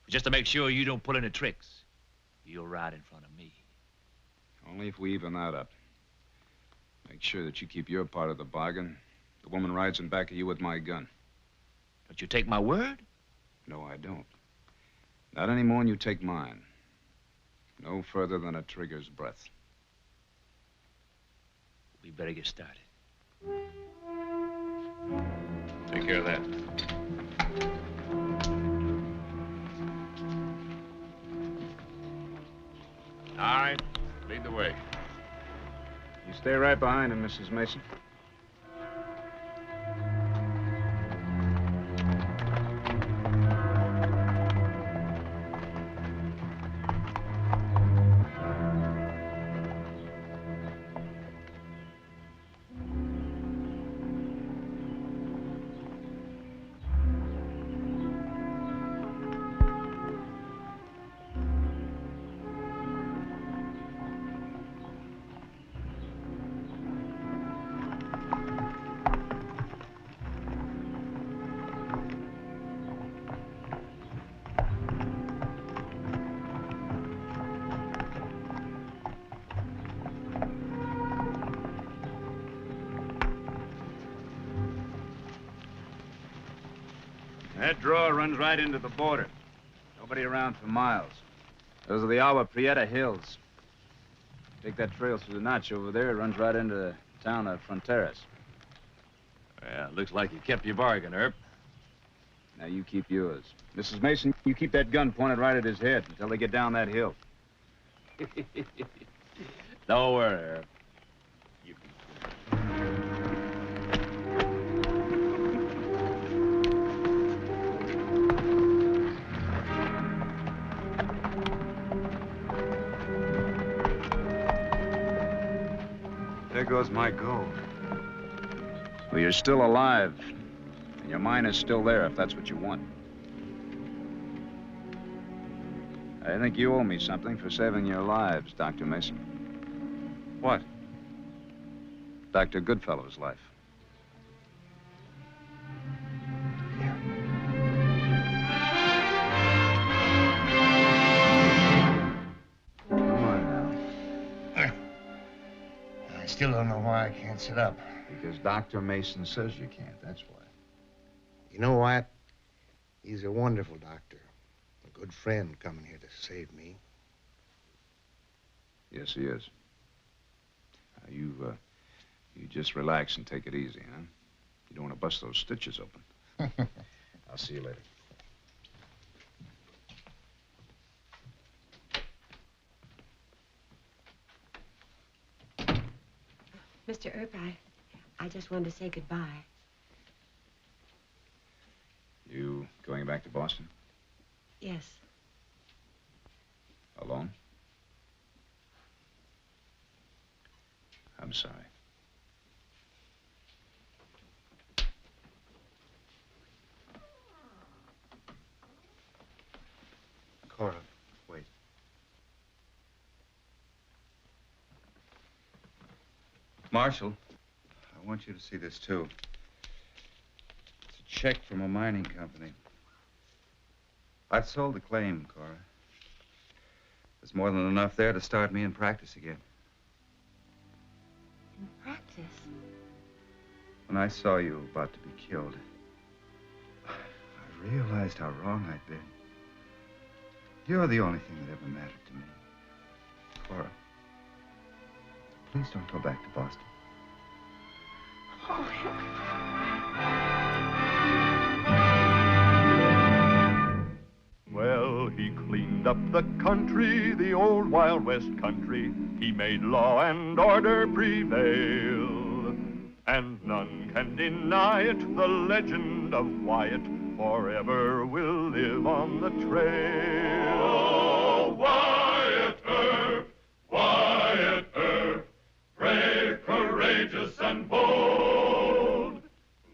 Just to make sure you don't pull any tricks, you'll ride in front of me.
Only if we even that up. Make sure that you keep your part of the bargain. The woman rides in back of you with my gun.
Don't you take my word?
No, I don't. Not any more than you take mine. No further than a trigger's breadth.
We better get started. Take care of that. All right, lead the way.
You stay right behind him, Mrs. Mason. That draw runs right into the border. Nobody around for miles. Those are the Agua Prieta Hills. Take that trail through the notch over there, it runs right into the town of Fronteras.
Yeah, looks like you kept your bargain, Herb.
Now you keep yours. Mrs. Mason, you keep that gun pointed right at his head until they get down that hill.
Don't worry, Herb.
There goes my gold.
Well, you're still alive. And your mine is still there if that's what you want. I think you owe me something for saving your lives, Dr. Mason.
What?
Dr. Goodfellow's life.
I still don't know why I can't sit up.
Because Dr. Mason says you can't, that's why.
You know what? He's a wonderful doctor. A good friend coming here to save me.
Yes, he is. You just relax and take it easy, huh? You don't want to bust those stitches open. I'll see you later.
Mr. Earp, I just wanted to say goodbye.
You going back to Boston?
Yes.
Alone? I'm sorry.
Cora, wait. Marshal, I want you to see this, too. It's a check from a mining company. I've sold the claim, Cora. There's more than enough there to start me in practice again.
In practice?
When I saw you about to be killed, I realized how wrong I'd been. You're the only thing that ever mattered to me. Cora, please don't go back to Boston.
Well, he cleaned up the country, the old Wild West country. He made law and order prevail. And none can deny it, the legend of Wyatt forever will live on the trail.
Oh, Wyatt Earp, brave, courageous, and bold.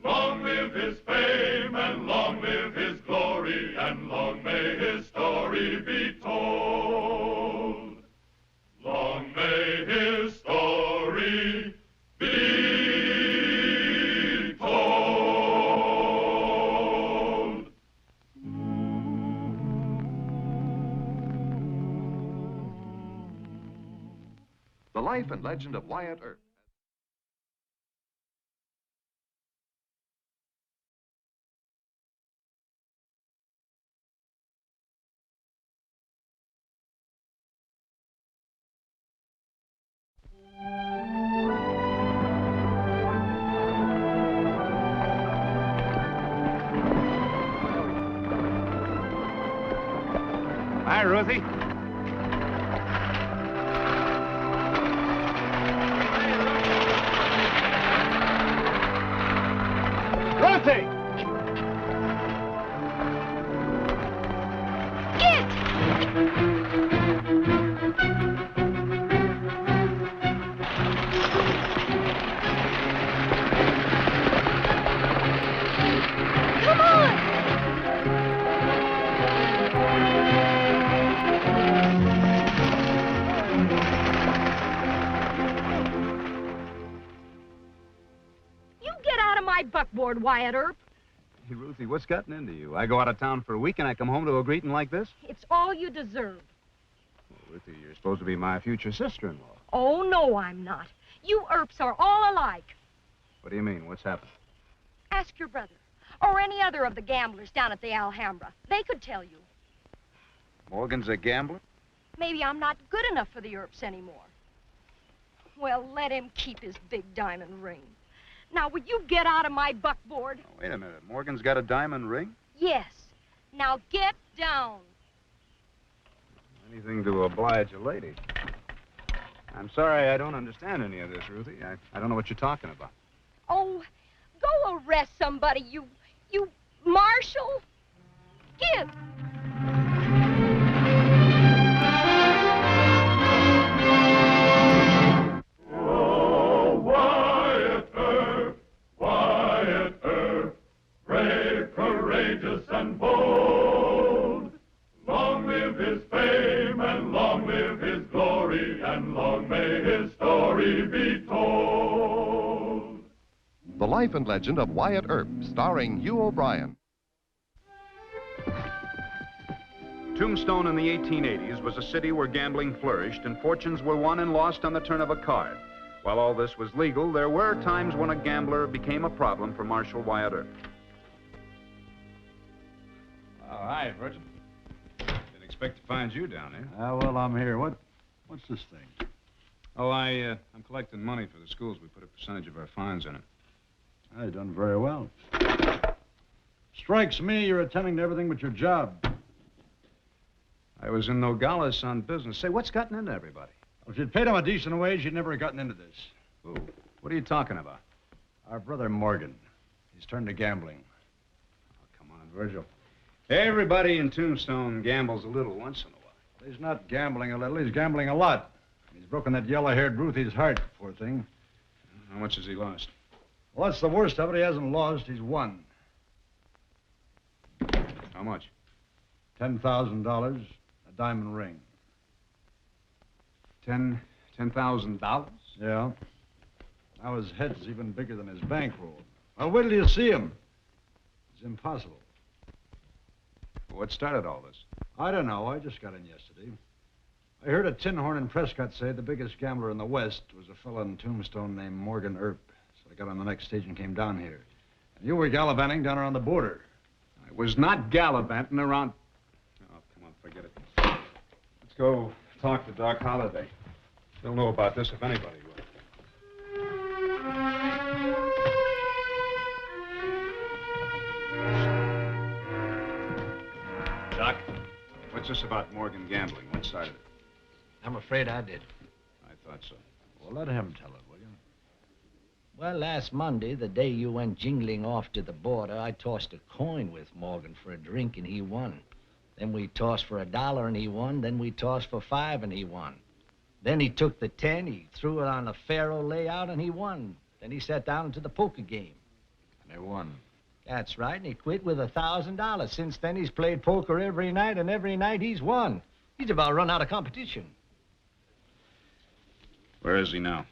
Long live his fame, and long live his glory, and long may his story be told. Long may his story be told.
The life and legend of Wyatt Earp.
Hi, Ruthie. Ruthie!
Come on! You get out of my buckboard, Wyatt Earp.
Hey, Ruthie, what's gotten into you? I go out of town for a week and I come home to a greeting like this?
It's all you deserve.
Well, Ruthie, you're supposed to be my future sister-in-law.
Oh, no, I'm not. You Earps are all alike.
What do you mean? What's happened?
Ask your brother.
or any other of the gamblers down at the Alhambra. They could tell you.
Morgan's a gambler?
Maybe I'm not good enough for the Earps anymore. Well, let him keep his big diamond ring. Now, would you get out of my buckboard?
Oh, wait a minute. Morgan's got a diamond ring?
Yes. Now, get down.
Anything to oblige a lady. I'm sorry, I don't understand any of this, Ruthie. I don't know what you're talking about.
Oh, go arrest somebody, you marshal. Give.
Oh, Wyatt Earp, brave, courageous, and bold. Long live his fame, and long live his glory, and long may his story be told.
The Life and Legend of Wyatt Earp, starring Hugh O'Brien.
Tombstone in the 1880s was a city where gambling flourished and fortunes were won and lost on the turn of a card. While all this was legal, there were times when a gambler became a problem for Marshal Wyatt Earp.
Oh, hi, Virgil.
Didn't expect to find you down here.
Well, I'm here. What's this thing?
Oh, I'm collecting money for the schools. We put a percentage of our fines in it.
I've done very well. Strikes me you're attending to everything but your job.
I was in Nogales on business. Say, what's gotten into everybody?
Well, if you'd paid him a decent wage, you'd never have gotten into this.
Who? What are you talking about?
Our brother Morgan. He's turned to gambling.
Oh, come on, Virgil. Everybody in Tombstone gambles a little once in a while.
He's not gambling a little. He's gambling a lot. He's broken that yellow-haired Ruthie's heart, poor thing.
How much has he lost?
Well, that's the worst of it. He hasn't lost. He's won.
How much?
$10,000, a diamond ring.
$10,000?
Yeah. Now his head's even bigger than his bankroll. Well, wait till you see him. It's impossible.
What started all this?
I don't know. I just got in yesterday. I heard a tin horn in Prescott say the biggest gambler in the West was a fellow in Tombstone named Morgan Earp. So I got on the next stage and came down here. And you were gallivanting down around the border.
I was not gallivanting around... Oh, come on, forget it. Let's go talk to Doc Holliday. He'll know about this if anybody will.
Doc?
What's this about Morgan gambling? What side of it?
I'm afraid I did.
I thought so.
Well, let him tell it, will you?
Well, last Monday, the day you went jingling off to the border, I tossed a coin with Morgan for a drink, and he won. Then we tossed for $1, and he won. Then we tossed for $5, and he won. Then he took the 10, he threw it on a faro layout, and he won. Then he sat down to the poker game.
And he won.
That's right, and he quit with $1,000. Since then, he's played poker every night, and every night he's won. He's about run out of competition.
Where is he now?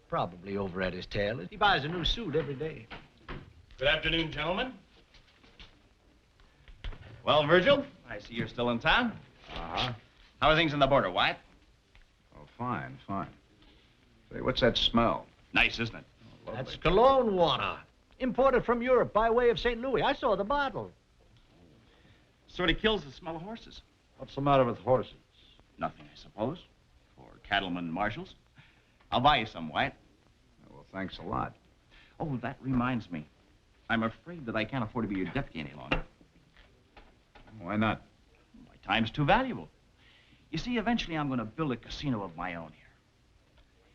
Probably over at his tailor. He buys a new suit every day.
Good afternoon, gentlemen. Well, Virgil, I see you're still in town.
Uh-huh.
How are things on the border, Wyatt?
Oh, fine, fine. Say, what's that smell?
Nice, isn't it?
Oh,
That's cologne water. Imported from Europe by way of St. Louis. I saw the bottle.
Sort of kills the smell of horses.
What's the matter with horses?
Nothing, I suppose. For cattlemen and marshals. I'll buy you some, Wyatt.
Well, thanks a lot.
Oh, that reminds me. I'm afraid that I can't afford to be your deputy any longer.
Why not?
My time's too valuable. You see, eventually I'm going to build a casino of my own here.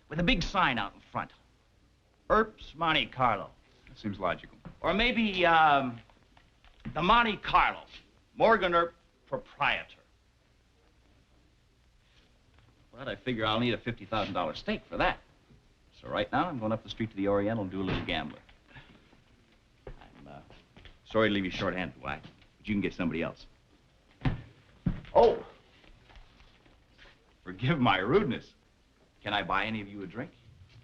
With a big sign out in front. Earp's Monte Carlo.
That seems logical.
Or maybe, the Monte Carlo. Morgan Earp, proprietor. But I figure I'll need a $50,000 stake for that. So right now, I'm going up the street to the Oriental and do a little gambling. I'm sorry to leave you short-handed, Wyatt, but you can get somebody else. Oh! Forgive my rudeness. Can I buy any of you a drink?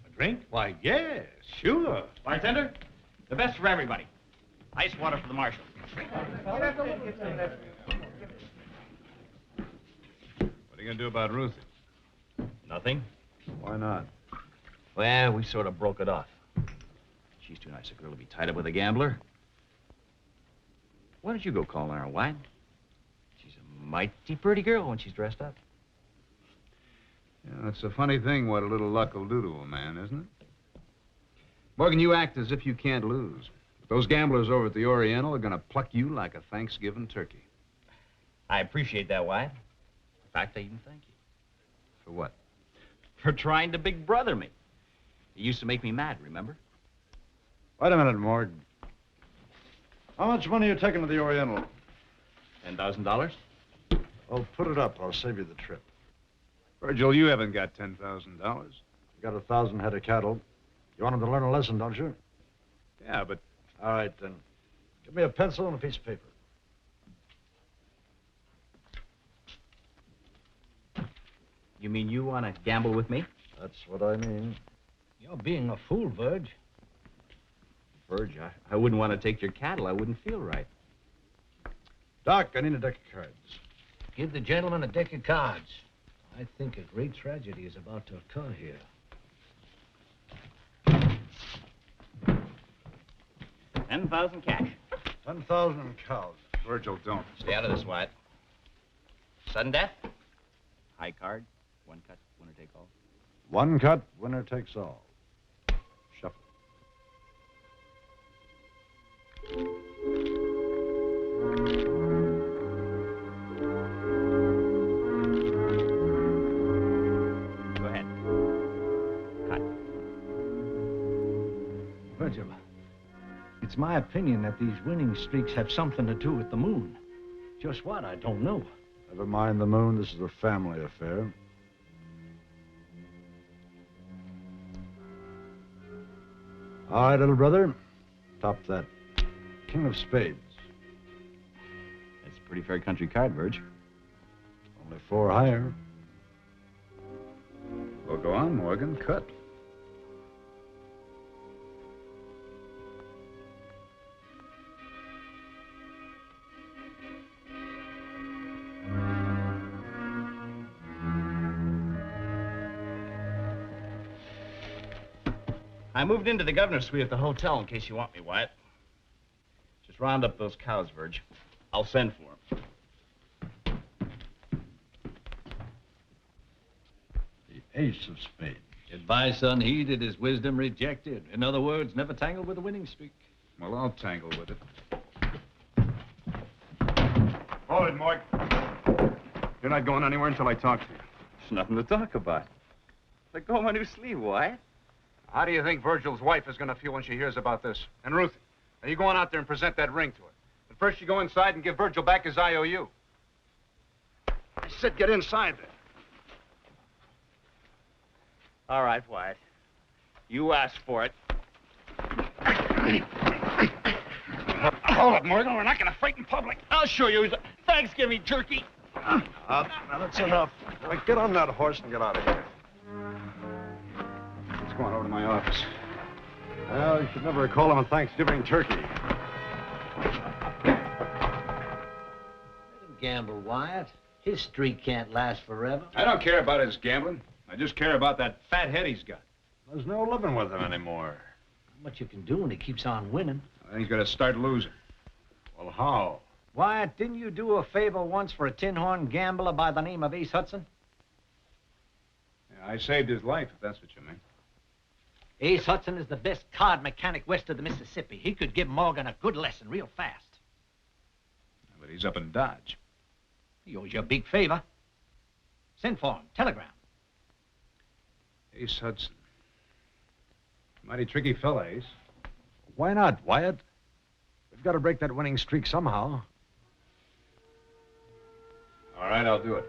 A drink? Why, yes, sure.
Bartender, the best for everybody. Ice water for the marshal.
What are you going to do about Ruthie?
Nothing.
Why not?
Well, we sort of broke it off. She's too nice a girl to be tied up with a gambler. Why don't you go call on her, White? She's a mighty pretty girl when she's dressed up.
Yeah, it's a funny thing what a little luck will do to a man, isn't it? Morgan, you act as if you can't lose. Those gamblers over at the Oriental are going to pluck you like a Thanksgiving turkey.
I appreciate that, White. In fact, I even thank you.
For what?
For trying to big brother me. It used to make me mad, remember?
Wait a minute, Morg. How much money are you taking to the Oriental?
$10,000?
Well, put it up. I'll save you the trip.
Virgil, you haven't got $10,000.
You got 1,000 head of cattle. You want them to learn a lesson, don't you?
Yeah, but...
All right, then. Give me a pencil and a piece of paper.
You mean you want to gamble with me?
That's what I mean.
You're being a fool, Verge.
Verge, I wouldn't want to take your cattle. I wouldn't feel right.
Doc, I need a deck of cards.
Give the gentleman a deck of cards. I think a great tragedy is about to occur here.
10,000 cash.
10,000 in cows.
Virgil, don't.
Stay out of this, Wyatt. Sudden death? High card. One cut, winner take all.
One cut, winner takes all. Shuffle.
Go ahead. Cut.
Virgil, it's my opinion that these winning streaks have something to do with the moon. Just what, I don't know.
Never mind the moon. This is a family affair. All right, little brother. Top that. King of spades.
That's a pretty fair country card, Verge.
Only 4 higher.
Well, go on, Morgan. Cut.
I moved into the governor's suite at the hotel in case you want me, Wyatt. Just round up those cows, Verge. I'll send for them.
The ace of spades.
Advice unheeded is wisdom rejected. In other words, never tangle with a winning streak.
Well, I'll tangle with it.
Hold it, Mort. You're not going anywhere until I talk to you.
There's nothing to talk about. Let go of my new sleeve, Wyatt.
How do you think Virgil's wife is going to feel when she hears about this? And Ruth, are you going out there and present that ring to her? But first you go inside and give Virgil back his IOU.
I said get inside there.
All right, Wyatt. You asked for it.
Hold it, Morgan. We're not going to fight in public.
I'll show you. Thanksgiving turkey.
Now that's enough. Now, get on that horse and get out of here.
Let's go on over to my office.
Well, you should never call him a Thanksgiving turkey.
Let him gamble, Wyatt. His streak can't last forever.
I don't care about his gambling. I just care about that fat head he's got.
There's no living with him anymore.
Not much you can do when he keeps on winning.
Then he's got to start losing.
Well, how?
Wyatt, didn't you do a favor once for a tin horn gambler by the name of Ace Hudson?
Yeah, I saved his life, if that's what you mean.
Ace Hudson is the best card mechanic west of the Mississippi. He could give Morgan a good lesson real fast.
But he's up in Dodge.
He owes you a big favor. Send for him. Telegram.
Ace Hudson. Mighty tricky fella, Ace.
Why not, Wyatt? We've got to break that winning streak somehow.
All right, I'll do it.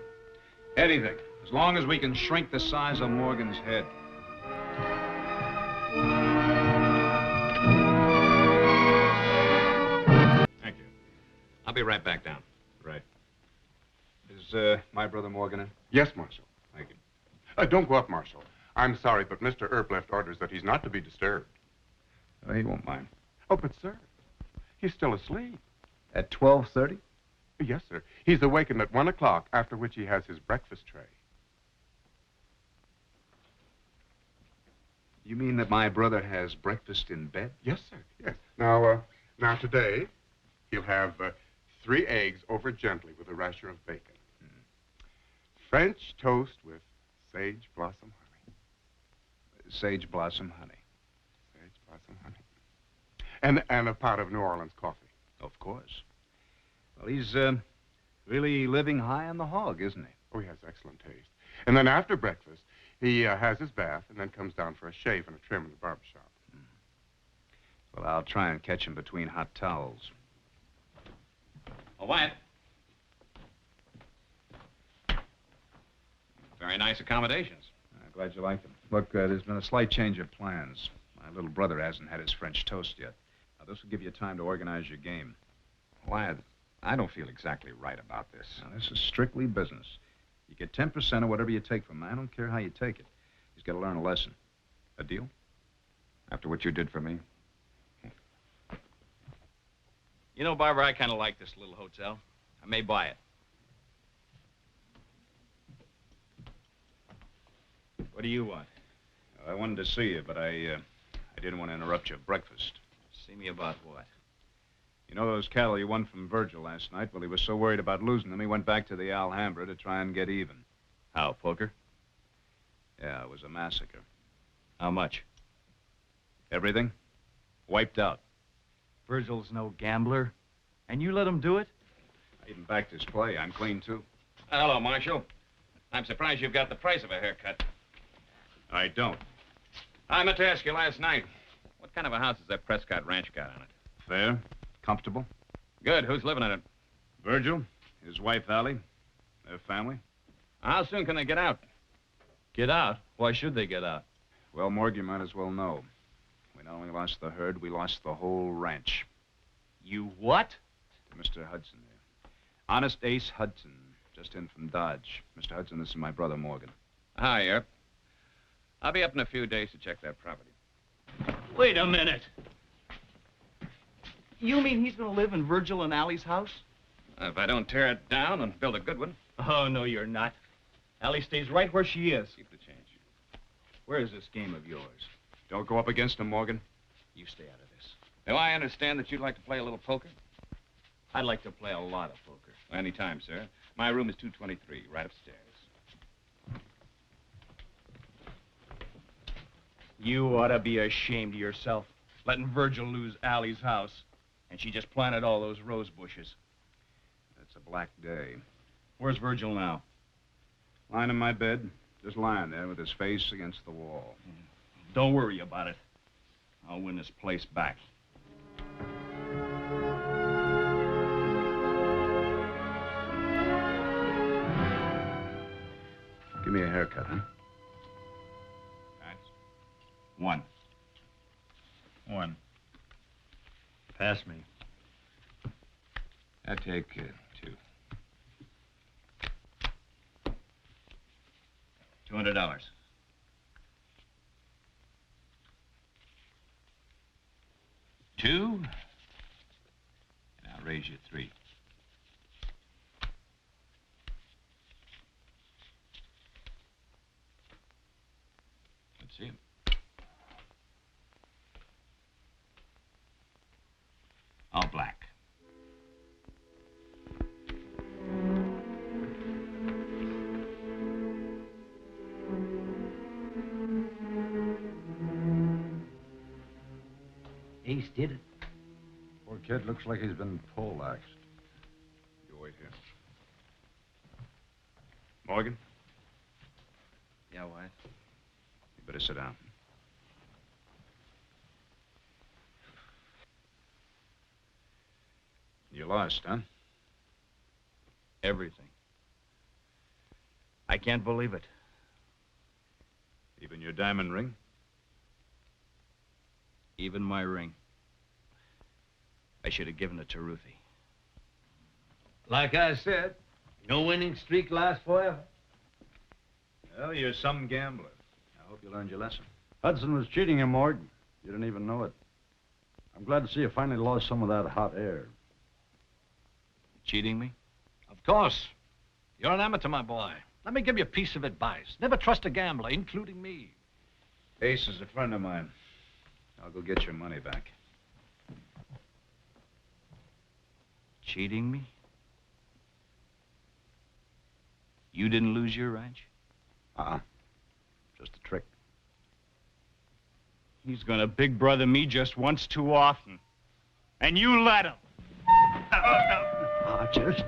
Anything, as long as we can shrink the size of Morgan's head. Thank you. I'll be right back down. Right. Is my brother Morgan in?
Yes, Marshal.
Thank you.
Don't go up, Marshal. I'm sorry, but Mr. Earp left orders that he's not to be disturbed.
He won't mind.
Oh, but, sir, he's still asleep.
At 12:30?
Yes, sir. He's awakened at 1 o'clock, after which he has his breakfast tray.
You mean that my brother has breakfast in bed?
Yes, sir. Yes. Now today, he'll have 3 eggs over gently with a rasher of bacon. French toast with sage blossom honey.
Sage blossom honey.
Sage blossom honey. And a pot of New Orleans coffee.
Of course. Well, he's really living high on the hog, isn't he?
Oh, he has excellent taste. And then after breakfast, he has his bath and then comes down for a shave and a trim in the barber shop.
Well, I'll try and catch him between hot towels.
Oh, Wyatt. Very nice accommodations.
I'm glad you like them. Look, there's been a slight change of plans. My little brother hasn't had his French toast yet. Now, this will give you time to organize your game.
Wyatt, I don't feel exactly right about this.
Now, this is strictly business. You get 10% of whatever you take from him. I don't care how you take it. He's got to learn a lesson. A deal?
After what you did for me? You know, Barbara, I kind of like this little hotel. I may buy it. What do you want?
I wanted to see you, but I didn't want to interrupt your breakfast.
See me about what?
You know those cattle you won from Virgil last night? Well, he was so worried about losing them, he went back to the Alhambra to try and get even.
How, poker?
Yeah, it was a massacre.
How much?
Everything. Wiped out.
Virgil's no gambler. And you let him do it?
I even backed his play. I'm clean, too.
Hello, Marshal. I'm surprised you've got the price of a haircut.
I don't.
I meant to ask you last night, what kind of a house has that Prescott Ranch got on it?
Fair. Comfortable.
Good. Who's living in it?
Virgil, his wife, Allie, their family.
How soon can they get out? Get out? Why should they get out?
Well, Morgan, you might as well know. We not only lost the herd, we lost the whole ranch.
You what?
Mr. Hudson there. Honest Ace Hudson, just in from Dodge. Mr. Hudson, this is my brother, Morgan.
Hi, Earp. I'll be up in a few days to check that property.
Wait a minute.
You mean he's going to live in Virgil and Allie's house? If I don't tear it down and build a good one.
Oh, no, you're not. Allie stays right where she is.
Keep the change.
Where is this game of yours?
Don't go up against him, Morgan.
You stay out of this.
Do I understand that you'd like to play a little poker?
I'd like to play a lot of poker.
Any time, sir. My room is 223, right upstairs.
You ought to be ashamed of yourself, letting Virgil lose Allie's house. And she just planted all those rose bushes.
It's a black day.
Where's Virgil now?
Lying in my bed, just lying there with his face against the wall.
Don't worry about it. I'll win this place back.
Give me a haircut, huh?
One.
Pass me.
I take 2.
$200. Two. And I'll raise you 3. Let's see him. All black.
Ace did it.
Poor kid looks like he's been poleaxed.
You wait here. Morgan?
Yeah, Wyatt?
You better sit down. You lost, huh?
Everything. I can't believe it.
Even your diamond ring?
Even my ring. I should have given it to Ruthie.
Like I said, no winning streak lasts forever.
Well, you're some gambler. I hope you learned your lesson.
Hudson was cheating you, Morgan. You didn't even know it. I'm glad to see you finally lost some of that hot air.
Cheating me?
Of course. You're an amateur, my boy. Let me give you a piece of advice. Never trust a gambler, including me.
Ace is a friend of mine. I'll go get your money back.
Cheating me? You didn't lose your ranch?
Just a trick.
He's gonna big brother me just once too often. And you let him.
Just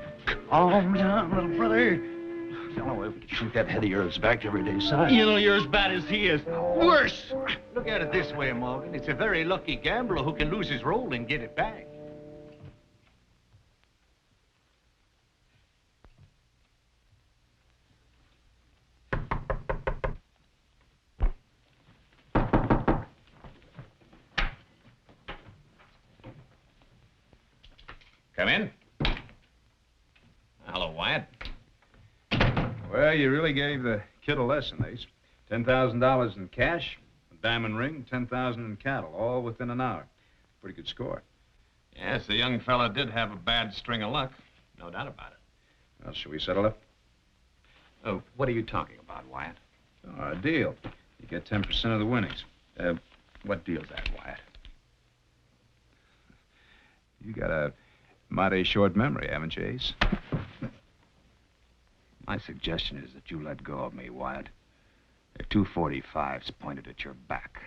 calm down, little brother. The only way we can shoot that head of yours back to everyday size.
You know, you're as bad as he is. Worse.
Look at it this way, Morgan. It's a very lucky gambler who can lose his roll and get it back.
Come in. Hello, Wyatt.
Well, you really gave the kid a lesson, Ace. $10,000 in cash, a diamond ring, 10,000 in cattle, all within an hour. Pretty good score.
Yes, the young fella did have a bad string of luck. No doubt about it.
Well, shall we settle up?
Oh, what are you talking about, Wyatt?
Oh, a deal. You get 10% of the winnings.
What deal's that, Wyatt?
You got a mighty short memory, haven't you, Ace?
My suggestion is that you let go of me, Wyatt. There are 245s pointed at your back.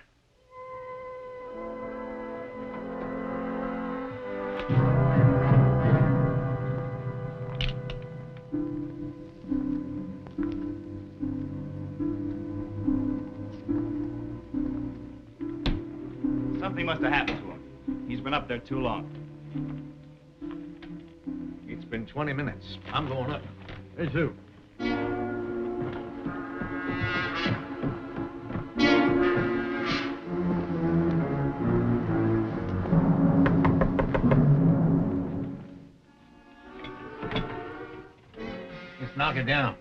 Something must have happened to him. He's been up there too long.
It's been 20 minutes. I'm going up. Me too. Let's knock it down.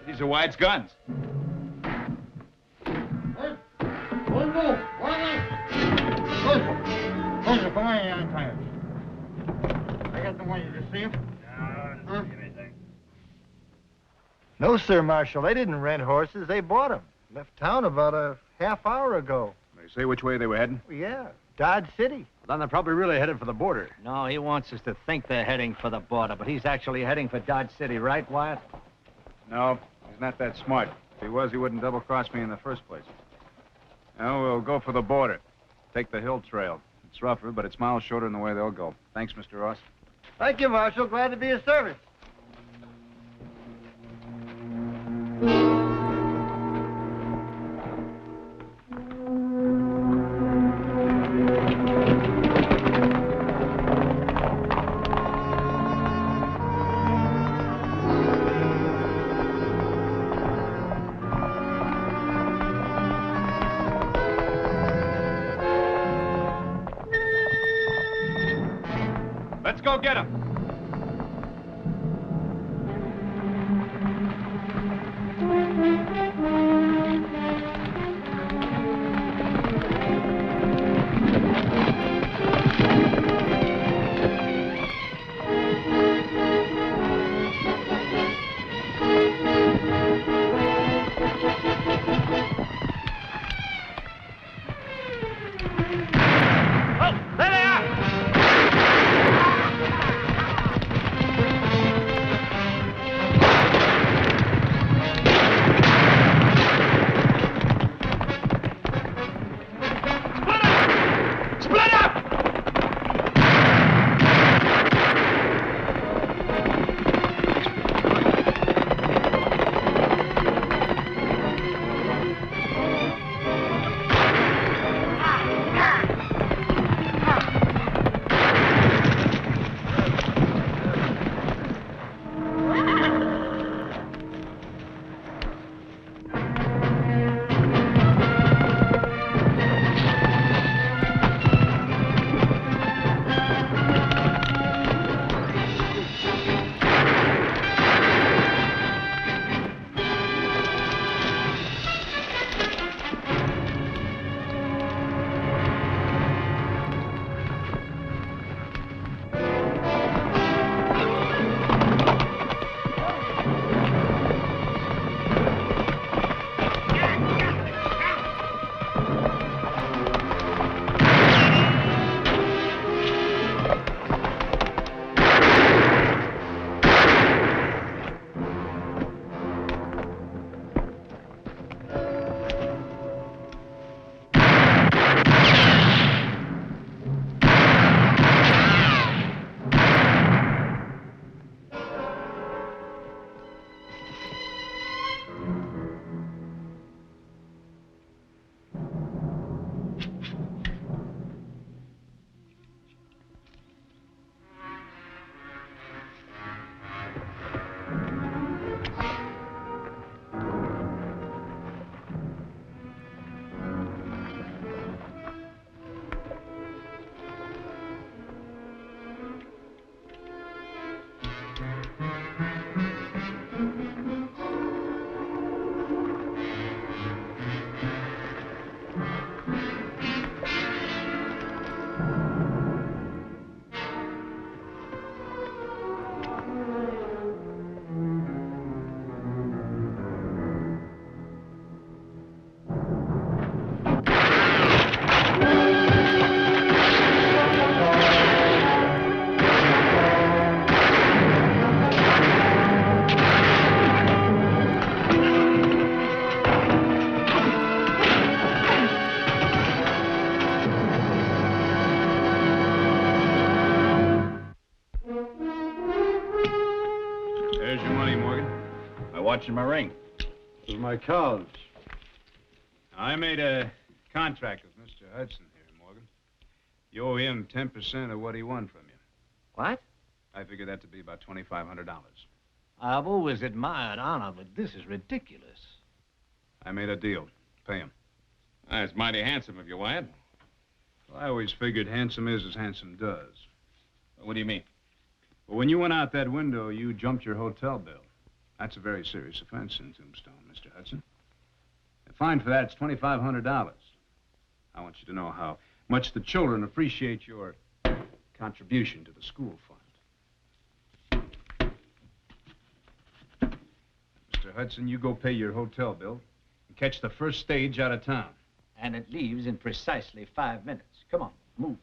These are Wyatt's guns.
No, sir, Marshal. They didn't rent horses. They bought them. Left town about a half hour ago.
They say which way they were heading?
Yeah, Dodge City.
Then they're probably really headed for the border.
No, he wants us to think they're heading for the border, but he's actually heading for Dodge City, right, Wyatt?
No, he's not that smart. If he was, he wouldn't double-cross me in the first place. Now, we'll go for the border. Take the hill trail. It's rougher, but it's miles shorter than the way they'll go. Thanks, Mr. Ross.
Thank you, Marshal. Glad to be of service.
Let's go get him.
Oh, there they are!
watching my ring?
This is my couch. I made a contract with Mr. Hudson here, Morgan. You owe him 10% of what he won from you.
What?
I figured that to be about $2,500.
I've always admired honor, but this is ridiculous.
I made a deal. Pay him.
That's mighty handsome of you, Wyatt.
Well, I always figured handsome is as handsome does.
What do you mean?
Well, when you went out that window, you jumped your hotel bill. That's a very serious offense in Tombstone, Mr. Hudson. The fine for that's $2,500. I want you to know how much the children appreciate your contribution to the school fund. Mr. Hudson, you go pay your hotel bill and catch the first stage out of town.
And it leaves in precisely 5 minutes. Come on, move.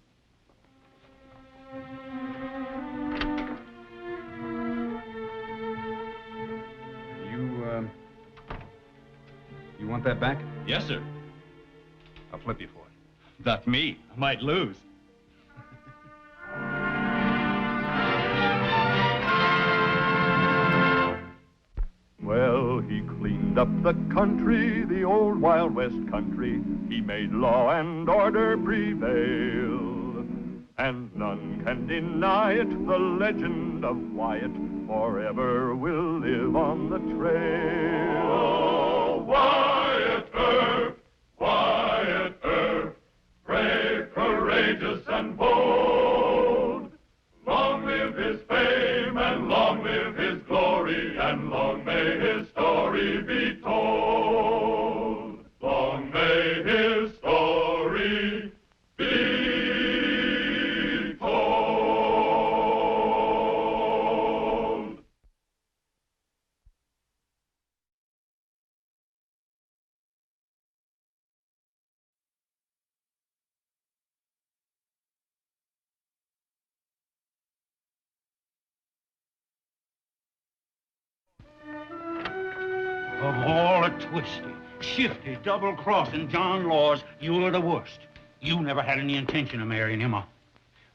You want that back?
Yes, sir.
I'll flip you for it.
Not me. I might lose.
Well, he cleaned up the country, the old Wild West country. He made law and order prevail. And none can deny it, the legend of Wyatt forever will live on the trail.
Oh, Wyatt Earp, brave, courageous, and bold. Long live his fame, and long live his glory, and long may his story be told. Long may his story be told.
Of all the twisty, shifty, double-crossing John Laws, you're the worst. You never had any intention of marrying him, huh?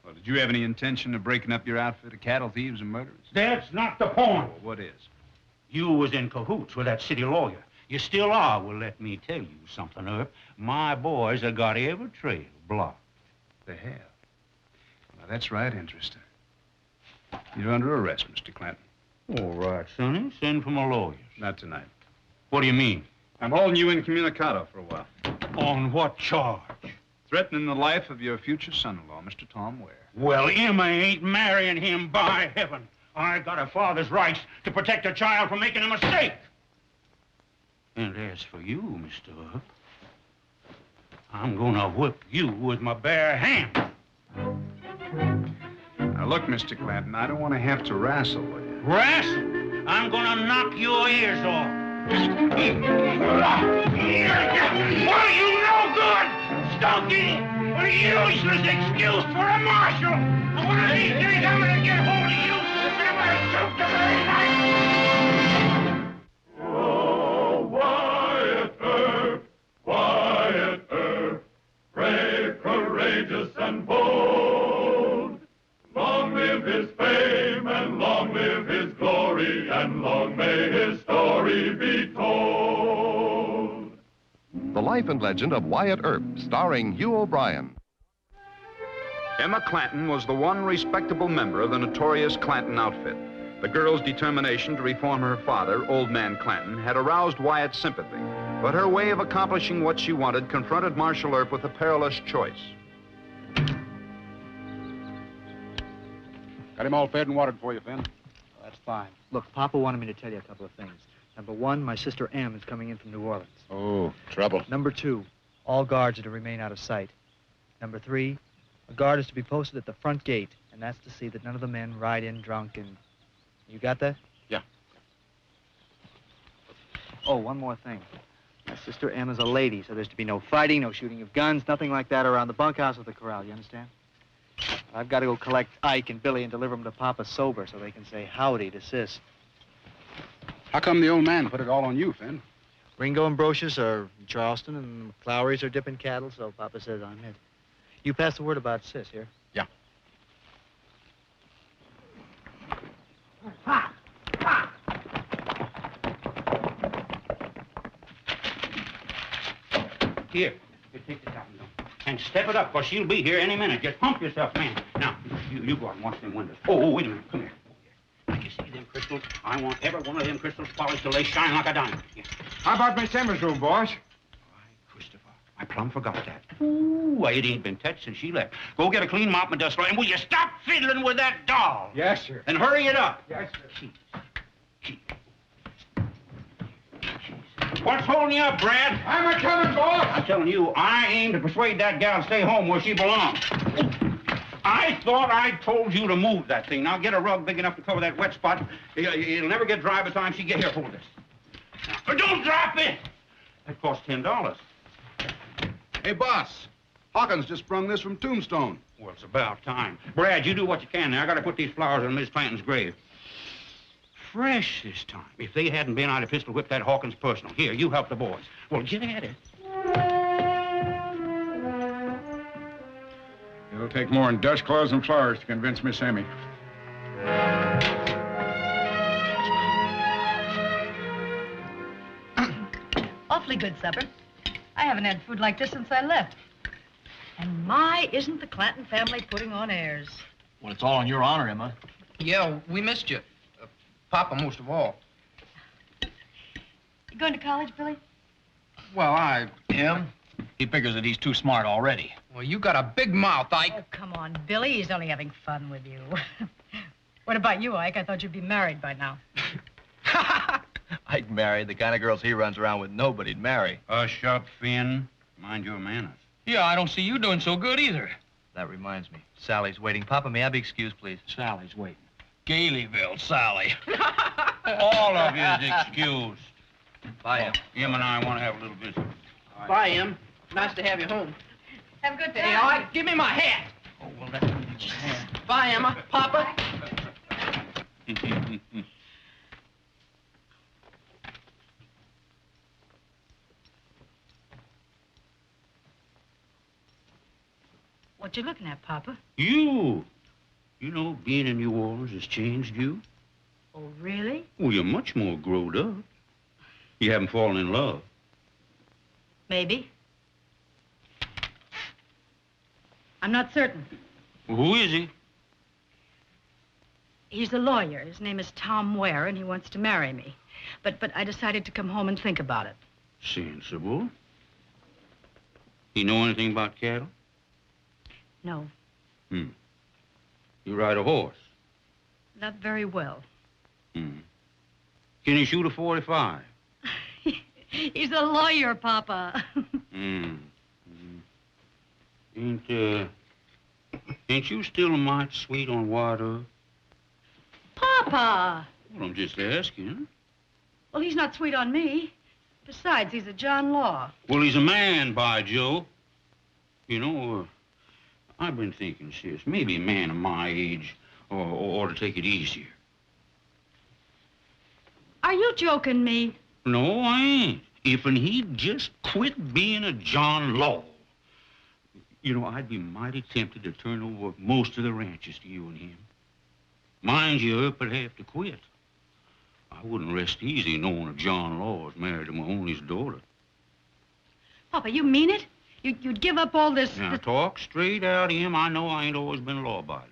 Well, did you have any intention of breaking up your outfit of cattle thieves and murderers?
That's not the point.
Well, what is?
You was in cahoots with that city lawyer. You still are. Well, let me tell you something, Earp. My boys have got every trail blocked.
They have. Well, that's right, interesting. You're under arrest, Mr. Clanton.
All right, Sonny. Send for my lawyers.
Not tonight.
What do you mean?
I'm holding you incommunicado for a while.
On what charge?
Threatening the life of your future son-in-law, Mr. Tom Ware.
Well, Emma ain't marrying him, by heaven. I got a father's rights to protect a child from making a mistake. And as for you, Mr. Earp, I'm gonna whip you with my bare hand.
Now, look, Mr. Clanton, I don't want to have to wrestle with you.
Wrestle? I'm gonna knock your ears off. Well, you no good, stunky, a useless excuse for a marshal. One of these days I'm gonna get hold of you and I'm gonna shoot the very night.
Oh, Wyatt Earp, brave, courageous, and bold. Long live his fame, and long live his glory, and long may his story be told.
The Life and Legend of Wyatt Earp, starring Hugh O'Brien.
Emma Clanton was the one respectable member of the notorious Clanton outfit. The girl's determination to reform her father, Old Man Clanton, had aroused Wyatt's sympathy. But her way of accomplishing what she wanted confronted Marshal Earp with a perilous choice.
Got him all fed and watered for you, Finn.
That's fine. Look, Papa wanted me to tell you a couple of things. Number one, my sister Em is coming in from New Orleans.
Oh, trouble.
Number two, all guards are to remain out of sight. Number three, a guard is to be posted at the front gate, and that's to see that none of the men ride in drunk and... You got that?
Yeah.
Oh, one more thing. My sister Em is a lady, so there's to be no fighting, no shooting of guns, nothing like that around the bunkhouse or the corral, you understand? I've got to go collect Ike and Billy and deliver them to Papa sober so they can say howdy to Sis.
How come the old man put it all on you, Finn?
Ringo and Brocious are in Charleston, and the McClowerys are dipping cattle, so Papa says I'm it. You pass the word about Sis, here?
Yeah.
Here, take this out and step it up, because she'll be here any minute. Just hump yourself, man. Now, you go out and watch them windows. Oh, wait a minute. Come here. You see them crystals? I want every one of them crystals polished till they shine like a diamond. Here.
How about Miss Emma's room, boss?
I plumb forgot that. Ooh, it ain't been touched since she left. Go get a clean mop and dust, and will you stop fiddling with that doll?
Yes, sir.
And hurry it up.
Yes, sir.
What's holding you up, Brad?
I'm a-coming, boss.
I'm telling you, I aim to persuade that gal to stay home where she belongs. I thought I told you to move that thing. Now get a rug big enough to cover that wet spot. It'll never get dry by the time she gets here. Hold this. Now, don't drop it. That cost $10.
Hey, boss. Hawkins just sprung this from Tombstone.
Well, it's about time. Brad, you do what you can now. I gotta put these flowers on Miss Clanton's grave. Fresh this time. If they hadn't been, I'd have pistol whipped that Hawkins personal. Here, you help the boys. Well, get at it.
It'll take more than dust clothes and flowers to convince Miss Emmy.
Awfully good supper. I haven't had food like this since I left. And my, isn't the Clanton family putting on airs.
Well, it's all in your honor, Emma.
Yeah, we missed you. Papa most of all.
You going to college, Billy?
Well,
Him? He figures that he's too smart already.
Well, you got a big mouth, Ike.
Oh, come on, Billy. He's only having fun with you. What about you, Ike? I thought you'd be married by now.
Ike married. The kind of girls he runs around with, nobody'd marry.
Hush up, Finn. Mind your manners.
Yeah, I don't see you doing so good either.
That reminds me. Sally's waiting. Papa, may I be excused, please?
Sally's waiting.
Gaileyville, Sally.
All of you is excused.
Bye, Em.
Em and I want to have a little visit.
Bye, Em. Nice to have you home.
Have a good day.
Hey, Ike, give me my hat.
Oh, well, that's hand.
Bye, Emma. Papa.
What you looking at, Papa?
You. You know, being in New Orleans has changed you.
Oh, really?
Well, you're much more growed up. You haven't fallen in love.
Maybe. I'm not certain.
Well, who is he?
He's a lawyer. His name is Tom Ware, and he wants to marry me. But I decided to come home and think about it.
Sensible. You know anything about cattle?
No,
You ride a horse?
not very well.
Can he shoot a .45?
He's a lawyer, Papa.
Ain't you still a mite sweet on water?
Papa!
Well, I'm just asking.
Well, he's not sweet on me. Besides, he's a John Law.
Well, he's a man, by Joe. You know, I've been thinking, sis, maybe a man of my age ought to take it easier.
Are you joking me?
No, I ain't. If he'd just quit being a John Law. You know, I'd be mighty tempted to turn over most of the ranches to you and him. Mind you, Earp'd have to quit. I wouldn't rest easy knowing a John Law is married to Mahoney's daughter.
Papa, you mean it? You'd give up all this...
Now, talk straight out, Em. I know I ain't always been law-abiding.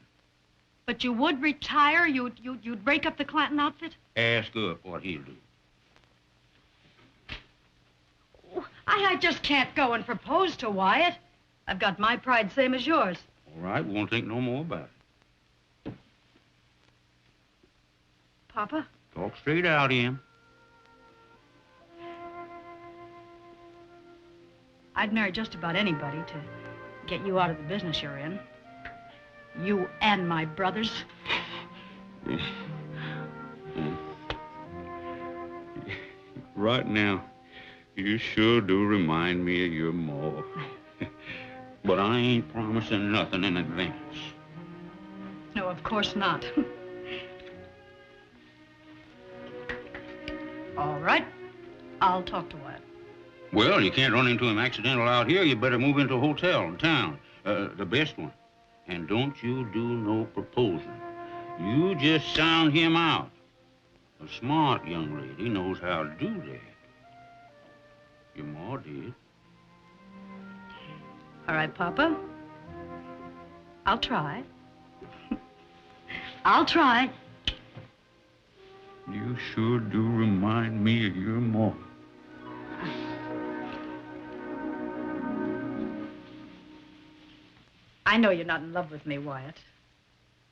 But you would retire? You'd break up the Clanton outfit?
Ask Earp what he'll do.
I just can't go and propose to Wyatt. I've got my pride same as yours.
All right, we won't think no more about it.
Papa?
Talk straight out, Em.
I'd marry just about anybody to get you out of the business you're in. You and my brothers.
Right now, you sure do remind me of your ma. But I ain't promising nothing in advance.
No, of course not. All right. I'll talk to Wyatt.
Well, you can't run into him accidental out here. You better move into a hotel in town. The best one. And don't you do no proposing. You just sound him out. A smart young lady knows how to do that. Your ma did.
All right, Papa. I'll try. I'll try.
You sure do remind me of your mom.
I know you're not in love with me, Wyatt.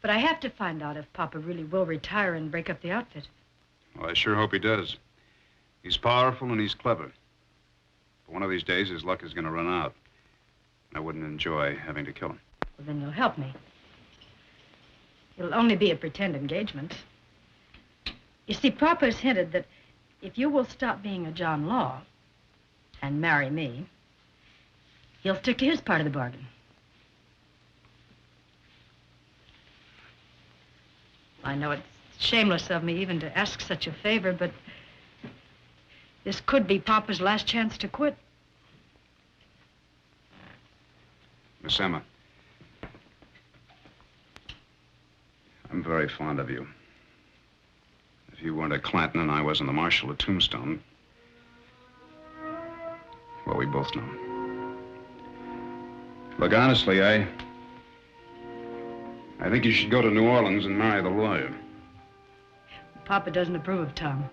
But I have to find out if Papa really will retire and break up the outfit.
Well, I sure hope he does. He's powerful and he's clever. But one of these days, his luck is going to run out. I wouldn't enjoy having to kill him.
Well, then you'll help me. It'll only be a pretend engagement. You see, Papa's hinted that if you will stop being a John Law and marry me, he'll stick to his part of the bargain. I know it's shameless of me even to ask such a favor, but this could be Papa's last chance to quit.
Miss Emma, I'm very fond of you. If you weren't a Clanton and I wasn't the marshal of Tombstone, well, we both know. Look, honestly, I think you should go to New Orleans and marry the lawyer.
Papa doesn't approve of Tom.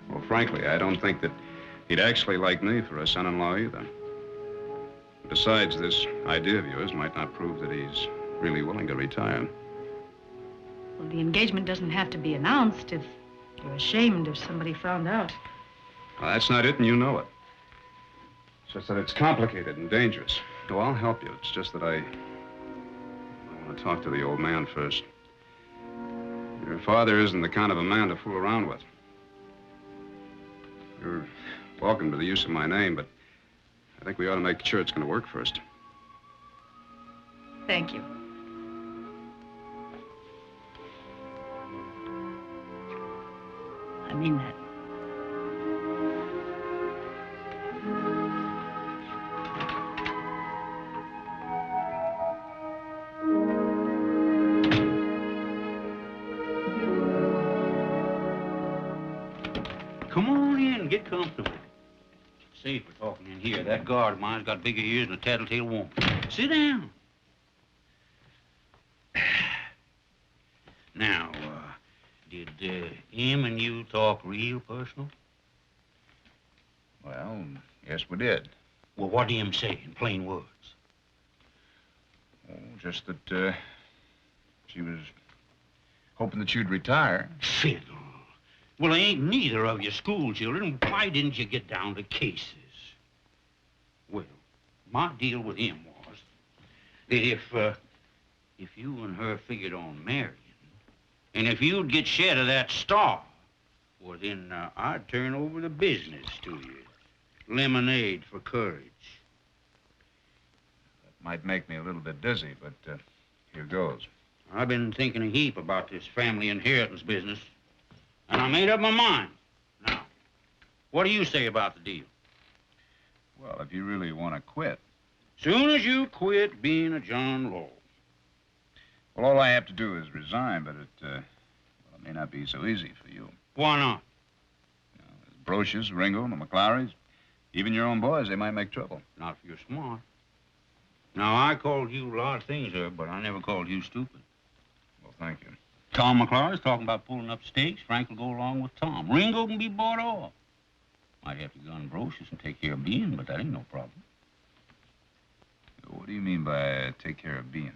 Well, frankly, I don't think that he'd actually like me for a son-in-law either. Besides, this idea of yours might not prove that he's really willing to retire.
Well, the engagement doesn't have to be announced if you're ashamed if somebody found out.
Well, that's not it, and you know it. It's just that it's complicated and dangerous. Oh, I'll help you. It's just that I want to talk to the old man first. Your father isn't the kind of a man to fool around with. You're welcome to the use of my name, but I think we ought to make sure it's going to work first.
Thank you. I mean that.
Come on in, get comfortable. Safe for talking in here. That guard of mine's got bigger ears than a tattletale woman. Sit down. Now, did Em and you talk real personal?
Well, yes, we did.
Well, what did Em say in plain words?
Oh, just that she was hoping that you'd retire.
Fiddle. Well, ain't neither of you school children. Why didn't you get down to cases? Well, my deal with him was that if you and her figured on marrying, and if you'd get shed of that star, well, then I'd turn over the business to you. Lemonade for courage.
That might make me a little bit dizzy, but here goes.
I've been thinking a heap about this family inheritance business. And I made up my mind. Now, what do you say about the deal?
Well, if you really want to quit.
Soon as you quit being a John Law.
Well, all I have to do is resign, but it may not be so easy for you.
Why not?
Brocious, Ringo, and the McClarys, even your own boys, they might make trouble.
Not if you're smart. Now, I called you a lot of things, Herb, but I never called you stupid.
Well, thank you.
Tom McClar's talking about pulling up stakes. Frank will go along with Tom. Ringo can be bought off. Might have to gun Brocious and take care of Bean, but that ain't no problem.
What do you mean by take care of Bean?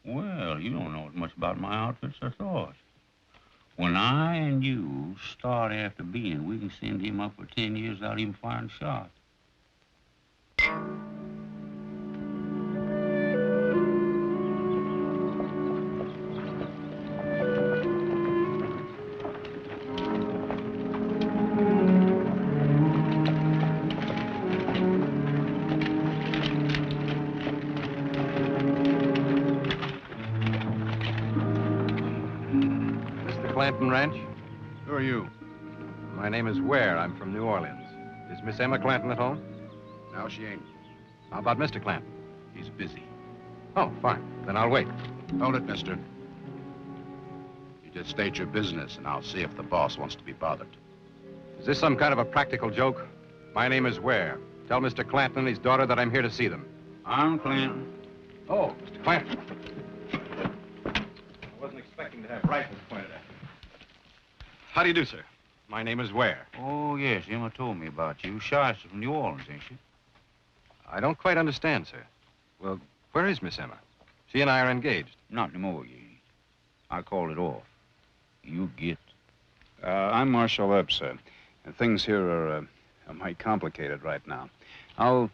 Well, you don't know as much about my outfits as I thought. When I and you start after Bean, we can send him up for 10 years without even firing a shot.
Clanton Ranch?
Who are you?
My name is Ware. I'm from New Orleans. Is Miss Emma Clanton at home?
No, she ain't.
How about Mr. Clanton?
He's busy.
Oh, fine. Then I'll wait.
Hold it, mister. You just state your business, and I'll see if the boss wants to be bothered.
Is this some kind of a practical joke? My name is Ware. Tell Mr. Clanton and his daughter that I'm here to see them.
I'm Clanton.
Oh, Mr. Clanton. I wasn't expecting to have rifles pointed at me. How do you do, sir? My name is Ware.
Oh, yes, Emma told me about you. Shy's from New Orleans, ain't she?
I don't quite understand, sir. Well, where is Miss Emma? She and I are engaged.
Not anymore, you ain't. I called it off. You get.
I'm Marshal Earp, sir. And things here are mighty complicated right now. I'll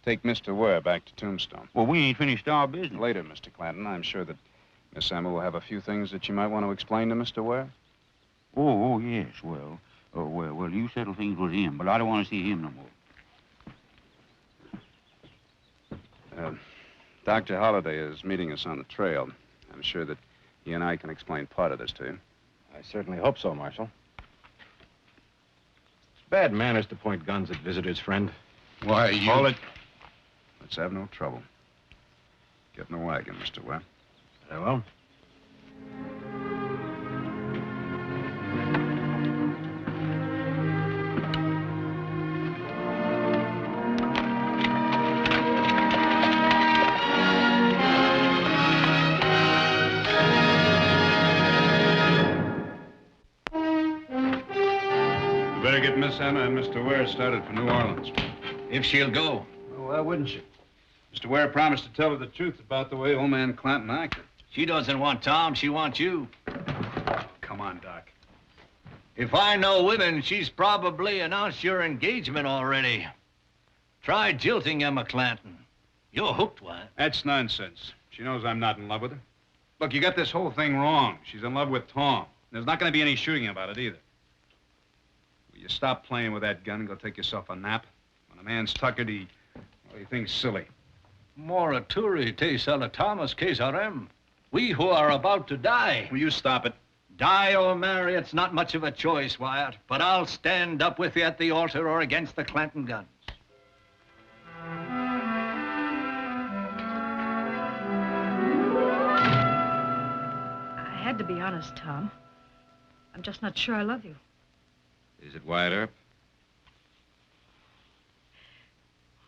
take Mr. Ware back to Tombstone.
Well, we ain't finished our business.
Later, Mr. Clanton. I'm sure that Miss Emma will have a few things that you might want to explain to Mr. Ware.
Oh, yes, well. Well, you settle things with him, but I don't want to see him no more.
Dr. Holliday is meeting us on the trail. I'm sure that he and I can explain part of this to you.
I certainly hope so, Marshal. It's bad manners to point guns at visitors, friend.
Why, you...
Hold it.
Let's have no trouble. Get in the wagon, Mr. Ware.
Very well.
Better get Miss Emma and Mr. Ware started for New Orleans.
If she'll go.
Well, why wouldn't she? Mr. Ware promised to tell her the truth about the way old man Clanton acted.
She doesn't want Tom, she wants you.
Come on, Doc.
If I know women, she's probably announced your engagement already. Try jilting Emma Clanton. You're hooked, Wyatt.
That's nonsense. She knows I'm not in love with her. Look, you got this whole thing wrong. She's in love with Tom. There's not going to be any shooting about it either. Will you stop playing with that gun and go take yourself a nap? When a man's tuckered, he thinks silly.
Moraturi te salutamus Caesarem. We who are about to die.
Will you stop it?
Die or marry, it's not much of a choice, Wyatt. But I'll stand up with you at the altar or against the Clanton guns.
I had to be honest, Tom. I'm just not sure I love you.
Is it Wyatt Earp?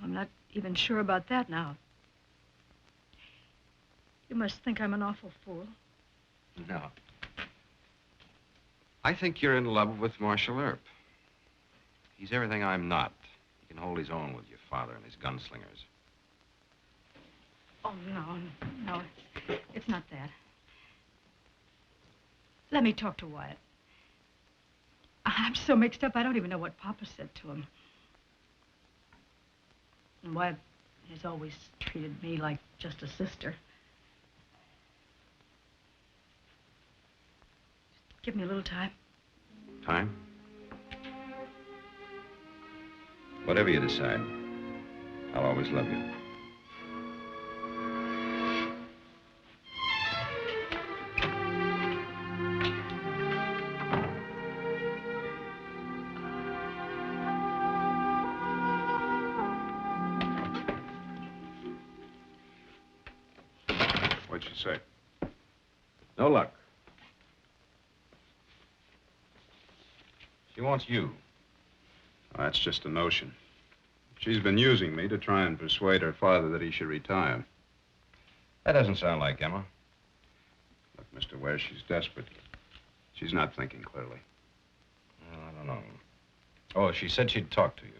I'm not even sure about that now. You must think I'm an awful fool.
No. I think you're in love with Marshal Earp. He's everything I'm not. He can hold his own with your father and his gunslingers.
Oh, no, it's not that. Let me talk to Wyatt. I'm so mixed up, I don't even know what Papa said to him. And Wyatt has always treated me like just a sister. Just give me a little time.
Time? Whatever you decide, I'll always love you.
What'd she say?
No luck. She wants you.
Oh, that's just a notion. She's been using me to try and persuade her father that he should retire.
That doesn't sound like Emma.
Look, Mr. Ware, she's desperate. She's not thinking clearly.
Well, I don't know. Oh, she said she'd talk to you.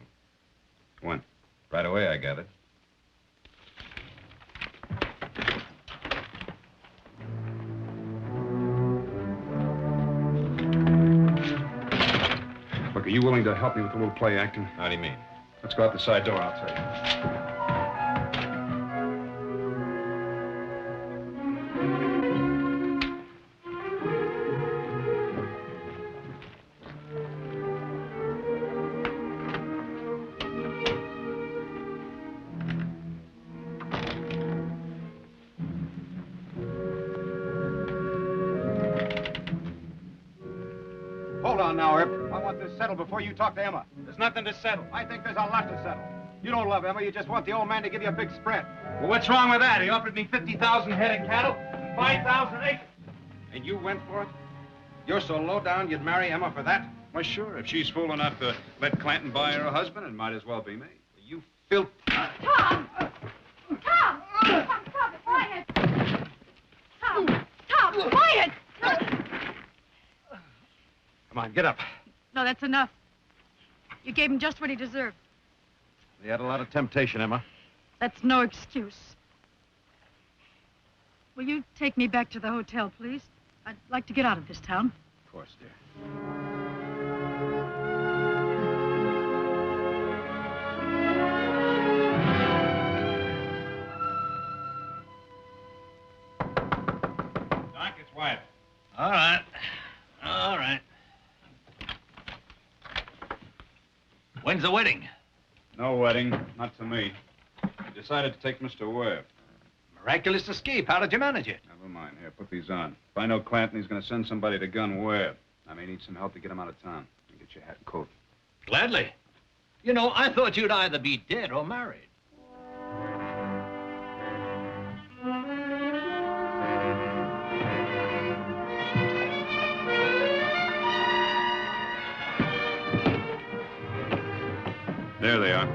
When?
Right away, I gathered.
Look, are you willing to help me with a little play acting?
How do you mean?
Let's go out the side door, I'll tell you.
Hold on now, Earp. I want this settled before you talk to Emma. There's nothing to settle. I think there's a lot to settle. You don't love Emma. You just want the old man to give you a big spread.
Well, what's wrong with that? He offered me 50,000 head of cattle and 5,000 acres.
And you went for it? You're so low down you'd marry Emma for that?
Why, sure. If she's fool enough to let Clanton buy her a husband, it might as well be me.
You
Bill.
Tom! Tom! Tom, stop it. Quiet! Tom! Tom, quiet!
Come on, get up.
No, that's enough. You gave him just what he deserved.
He had a lot of temptation, Emma.
That's no excuse. Will you take me back to the hotel, please? I'd like to get out of this town.
Of course, dear.
Doc, it's Wyatt.
All right. All right. When's the wedding?
No wedding. Not to me. I decided to take Mr. Webb.
Miraculous escape. How did you manage it?
Never mind. Here, put these on. If I know Clanton, he's going to send somebody to gun Webb. I may need some help to get him out of town. Get your hat and coat.
Gladly. You know, I thought you'd either be dead or married.
There they are.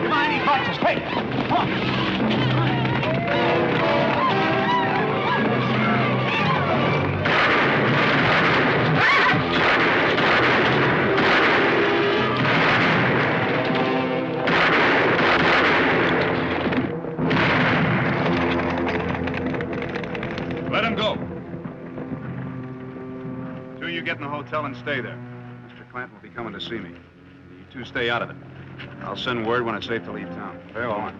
Come on, he fights us. Quick. Come on.
Let him go. Two of you get in the hotel and stay there. Mr. Clanton will be coming to see me. You two stay out of it. I'll send word when it's safe to leave town. Very well.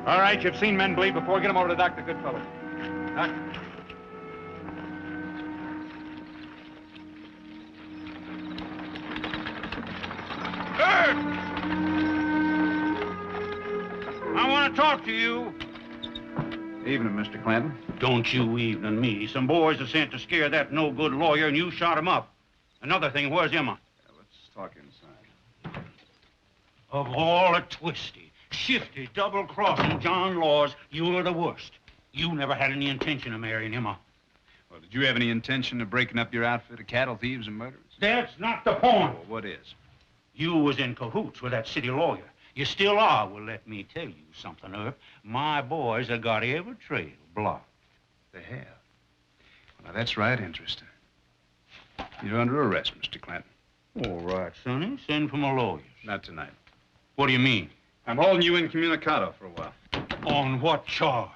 All right, you've seen men bleed before. Get them over to Dr. Goodfellow. Doc.
I want to talk to you.
Evening, Mr. Clanton.
Don't you evening me. Some boys are sent to scare that no-good lawyer, and you shot him up. Another thing, where's Emma?
Let's talk inside.
Of all the twisty, shifty, double-crossing John Laws, you're the worst. You never had any intention of marrying Emma.
Well, did you have any intention of breaking up your outfit of cattle thieves and murderers?
That's not the point.
Well, what is?
You was in cahoots with that city lawyer. You still are. Well, let me tell you something, Earp. My boys have got every trail blocked.
They have. Well, now, that's right interesting. You're under arrest, Mr. Clanton.
All right, Sonny. Send for my lawyers.
Not tonight.
What do you mean?
I'm holding you incommunicado for a while.
On what charge?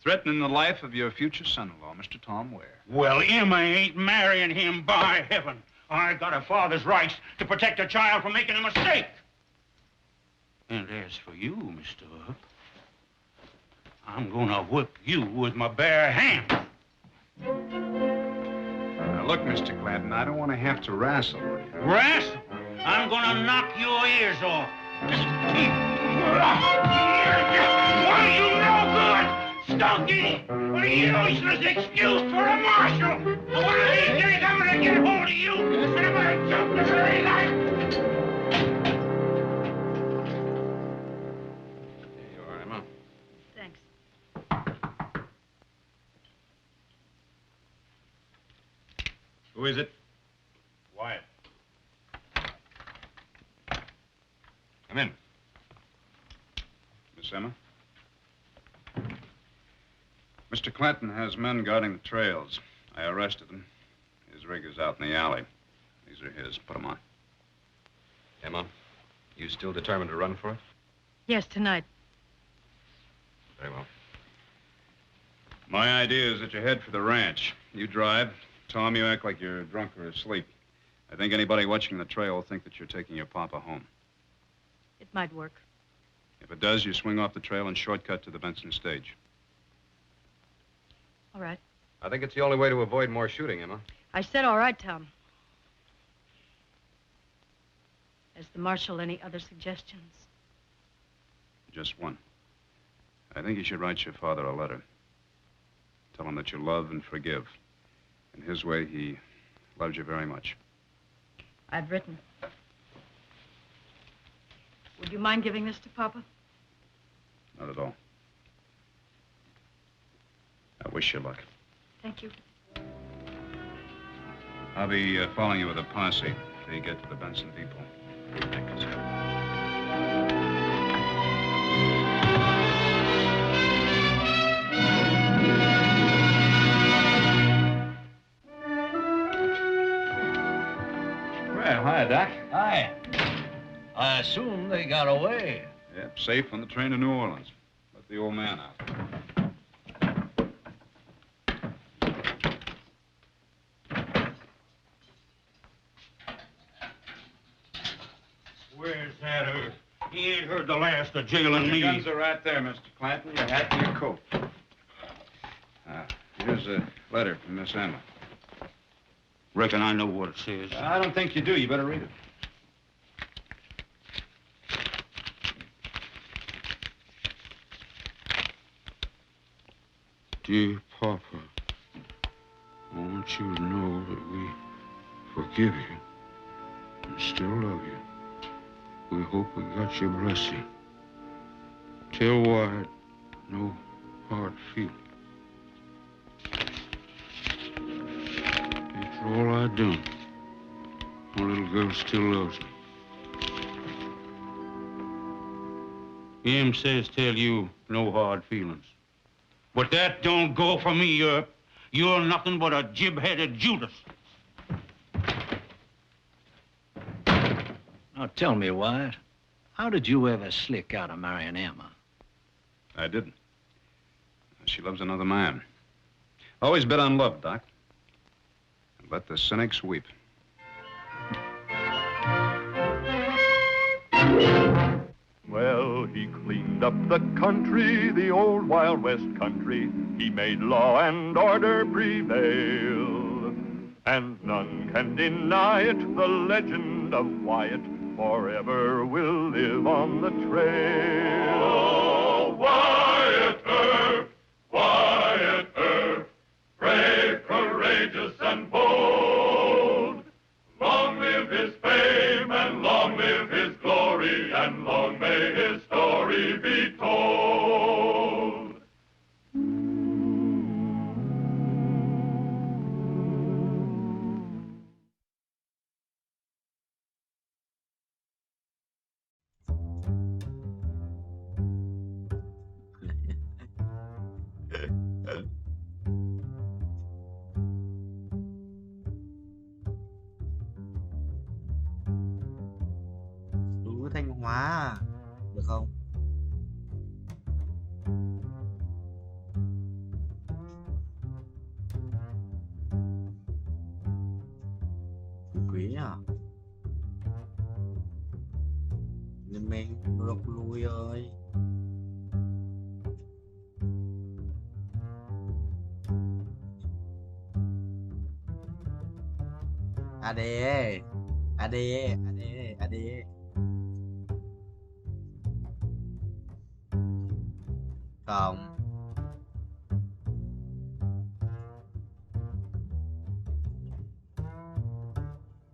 Threatening the life of your future son-in-law, Mr. Tom Ware.
Well, Emma ain't marrying him, by heaven. I got a father's rights to protect a child from making a mistake. And as for you, Mr. Earp, I'm gonna whip you with my bare hands.
Now, look, Mr. Clanton, I don't want to have to wrestle with you.
Wrestle? I'm gonna knock your ears off. Why, you no good, stunky, a useless excuse for a marshal. One of these days I'm gonna get hold of you, and I'm gonna choke the very life.
There you are, Emma.
Thanks.
Who is it?
Wyatt.
Come in. Miss Emma? Mr. Clanton has men guarding the trails. I arrested him. His rig is out in the alley. These are his. Put them on.
Emma, you still determined to run for it?
Yes, tonight.
Very well.
My idea is that you head for the ranch. You drive. Tom, you act like you're drunk or asleep. I think anybody watching the trail will think that you're taking your papa home.
It might work.
If it does, you swing off the trail and shortcut to the Benson stage.
All right.
I think it's the only way to avoid more shooting, Emma.
I said all right, Tom. Has the marshal any other suggestions?
Just one. I think you should write your father a letter. Tell him that you love and forgive. In his way, he loves you very much.
I've written. Would you mind giving this to Papa?
Not at all. I wish you luck.
Thank you.
I'll be following you with a posse till you get to the Benson Depot. Thank you, sir.
Well, hi, Doc.
Hi. I assume they got away.
Yep, safe on the train to New Orleans. Let the old man out.
Where's that Earth? He ain't heard the last of jailing me.
Your guns are right there, Mr. Clanton. Your hat and your coat. Here's a letter from Miss Emma.
Reckon I know what it says.
I don't think you do. You better read it.
Dear Papa, I want you to know that we forgive you and still love you. We hope we got your blessing. Tell Wyatt no hard feelings. After all I done, my little girl still loves me. Em says tell you no hard feelings. But that don't go for me, Earp. You're nothing but a jib-headed Judas.
Now tell me, Wyatt, how did you ever slick out of marrying Emma?
I didn't. She loves another man. Always bet on love, Doc. And let the cynics weep.
Well, he cleaned up the country, the old Wild West country. He made law and order prevail. And none can deny it, the legend of Wyatt forever will live on the trail.
Oh, Wyatt Earp, brave, courageous, and bold. Long live his fame, and long live his glory, and long may his story be told.
Đủ Thanh Hóa à? Được không? Phú Quý à? Nên mình lục lui ơi. AD AD AD AD Không.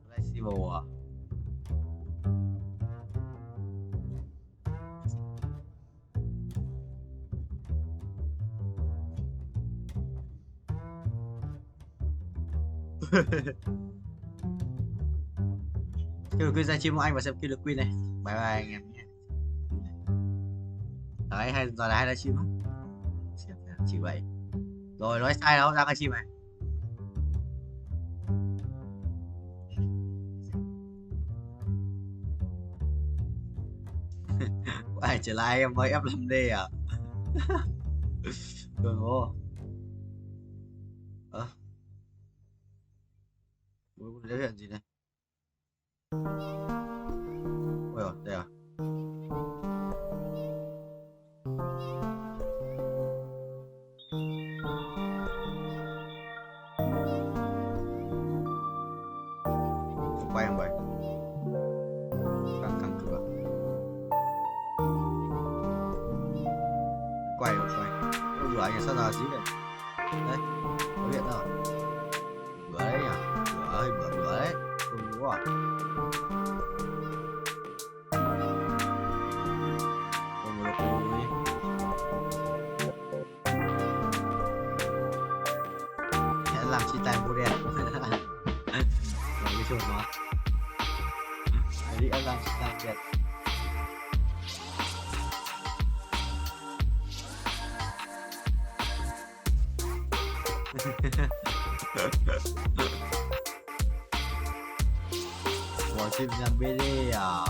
Flexible à? Kêu được ra chim anh và xem kêu được Queen này. Bye bye anh em nhé. Đấy, hay giờ là hay là chim không? Chỉ vậy. Rồi nói sai đâu, ra cái chim này. Quay trở lại em mới F5D à? Cường vô. Dấu hiệu gì đây? Ôi rồi, đây à? Quay không vậy? Căng cửa. Quay rồi, quay. Ôi giời, anh sao nào xí vậy? Đây, có điện rồi. Bữa đấy nhỉ? Bữa đấy. Không đúng à? Không được lui. làm chia tay bố đẻ. Cái chuột nó đi ăn làm chia tay đẹp. Bỏ chim nhằm BD à.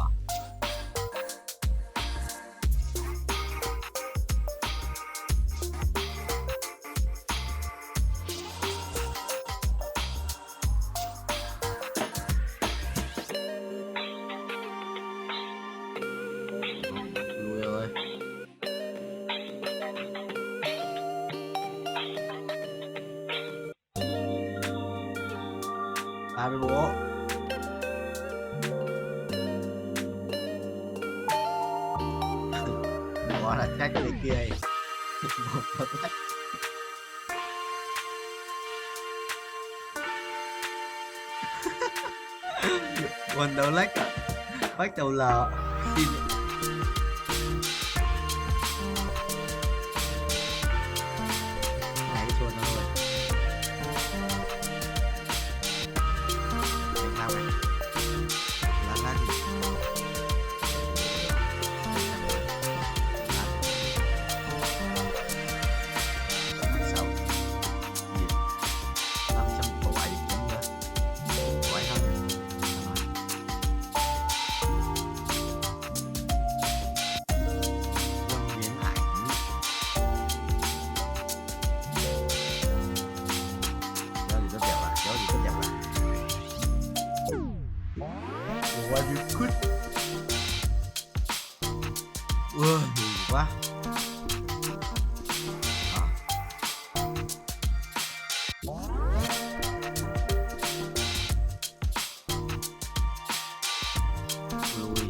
Lùi rồi. Ba mươi bố. Bỏ là trách người kia ấy. Một trách. Quần đầu lách à? Bách đầu lờ. Xin. Này cái chuột nó rồi. Để sao này? Lá gì? What you could. Ui, nhiều quá. Lùi.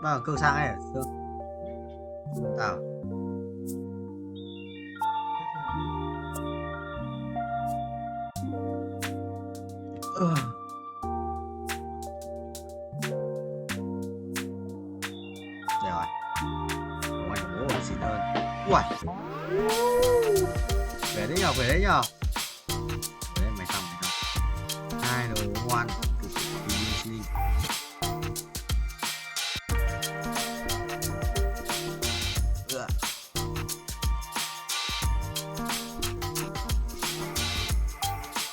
Bao câu sang ấy à? Sương. Tao. Đây rồi. Ngoài bố còn xịn hơn. Uầy. Về đấy nhờ, về đấy nhờ. Về đấy mày xong. Hai đồ ngoan. BBC.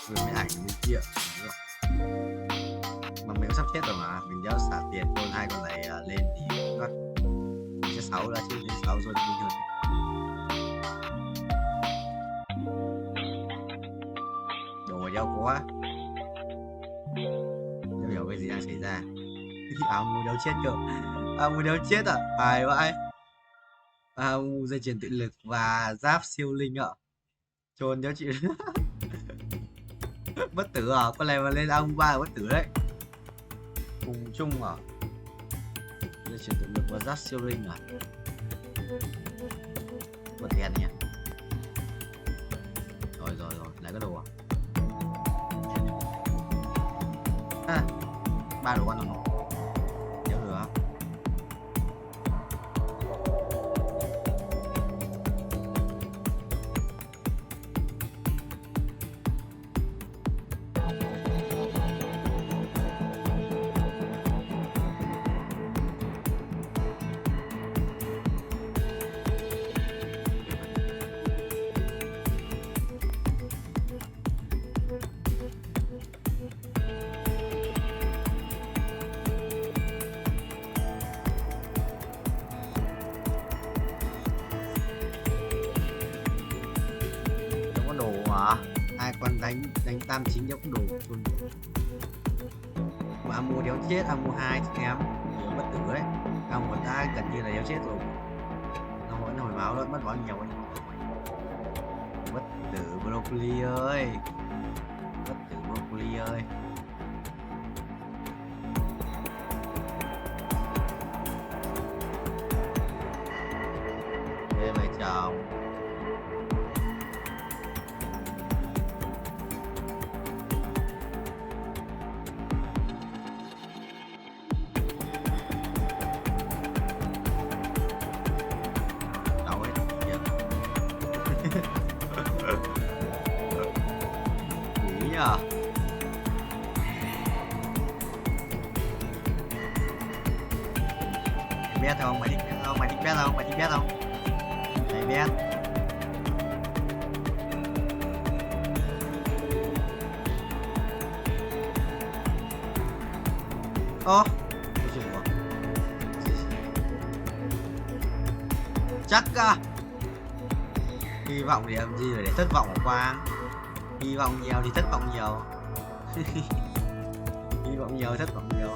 Rồi mấy ảnh bên kia. Mà mình cũng sắp chết rồi mà, mình nhớ xả tiền cho hai con này lên thì nó sẽ 6 đã chứ, đến 6 rồi thì bình thường. Đồ đeo quá. Không hiểu cái gì đang xảy ra. Áo mù đeo chết cơ. Áo mù đeo chết à? Phải vậy. Áo mù dây chuyền tự lực và giáp siêu linh ạ. Trồn cho chị. Bất tử à? Con này mà lên áo mù 3 là bất tử đấy. Cùng chung à? Dây chuyền tự lực và giáp siêu linh à? Bật đèn nhỉ? Rồi, lại cái đồ à? À, 3 đồ ăn rồi. Nhớ được. Hai con đánh tam chính đéo có đồ chôn. Mà mua đéo chết, mua 2 thì em bất tử đấy. Của ta gần như là đéo chết rồi. Nó vẫn hồi máu mất máu nhiều anh. Bất tử broccoli ơi. Bất tử broccoli ơi. Ê mày chồng. Biết không? Mày thích biết không? Mày thích biết không? Mày thích biết không? Mày biết. Ô, chắc à. Hy vọng thì làm gì rồi để thất vọng hả Quang? Hy vọng nhiều thì thất vọng nhiều. Hy vọng nhiều thất vọng nhiều.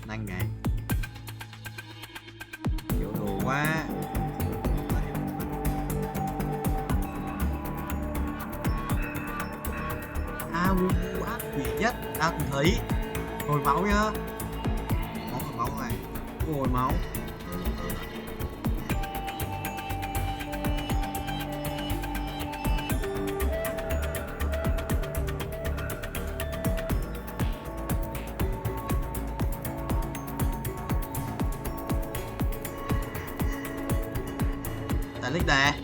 Nhanh này. Nhiều đồ quá. Ác quỷ nhất ta từng thấy. Hồi máu nhá. Máu này. Hồi máu. Tại lịch này.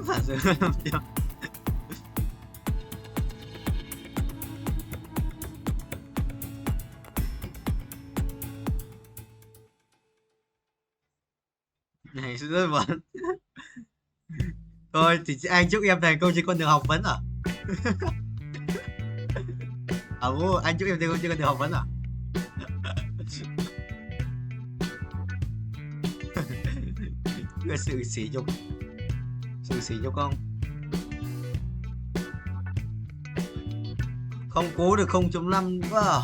Thật sự làm chưa? Này rất vấn. Thôi thì anh chúc em thành công trên con đường học vấn à? Anh chúc em thành công trên con đường học vấn à? Cái sự sỉ nhục không? Không cố được 0.5 nữa à?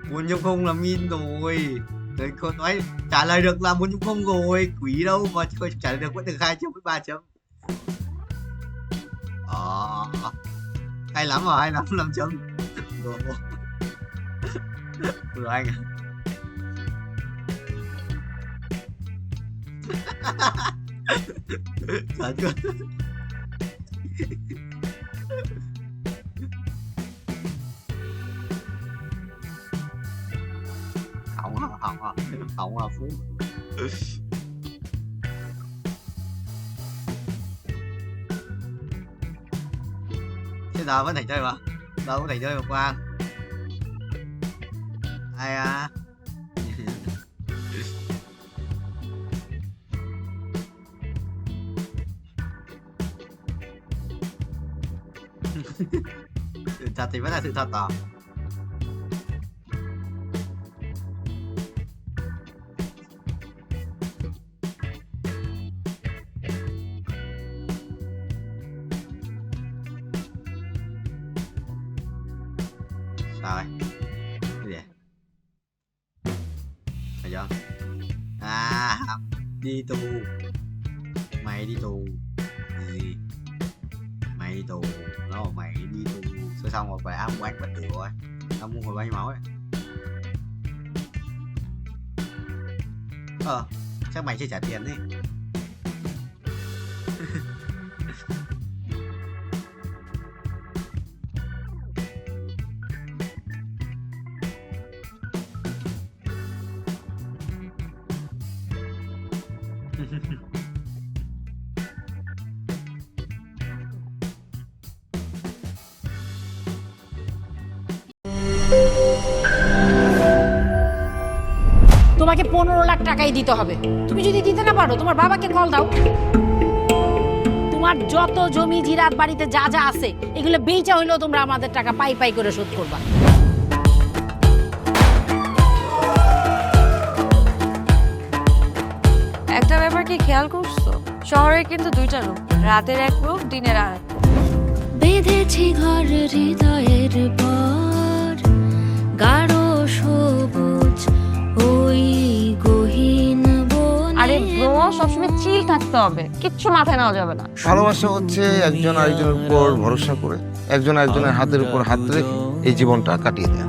Muốn nhung không là min rồi. Đấy, con nói trả lời được là muốn nhung không rồi. Quý đâu mà trả lời được vẫn được 2 chấm với 3 chấm. Hay lắm rồi, hay lắm, 5 chấm. Rồi anh à. Thật quá. Hỏng à Phú. Thế giờ vẫn thành chơi mà. Giờ vẫn thành chơi mà Quang. Ai à. Sự thật thì vẫn là sự thật à? Sao ấy? Cái gì? Phải chưa? À, đi tù. Mày đi tù. Gì? Mày đi tù. Nó bảo mày đi tù. Xong rồi về áo của anh bất tử rồi. Tao mua hồi bao nhiêu máu ấy. Chắc mày chưa trả tiền đi.
তোমাকে 15 লাখ টাকাই দিতে হবে। তুমি যদি দিতে না পারো তোমার বাবাকে কল দাও। তোমার যত জমি জিরাত বাড়িতে যা যা আছে এগুলো বেচা হইলেও তোমরা আমাদের টাকা পাই পাই করে শোধ করবা।
একটা ব্যাপার কি খেয়াল করছো? শহরে কিন্তু দুইটা রূপ, রাতের এক রূপ, দিনের আর এক।
বেঁধেছি ঘর হৃদয়ের পর গাঢ় সবুজ ওই গহীন বনে।
আরে ব্রো, সবসময় চিল থাকতে হবে, কিচ্ছু মাথায় নেওয়া যাবে না।
ভালোবাসা হচ্ছে একজন আরেকজনের উপর ভরসা করে, একজন আরেকজনের হাতের উপর হাত রেখে এই জীবনটা কাটিয়ে দেয়।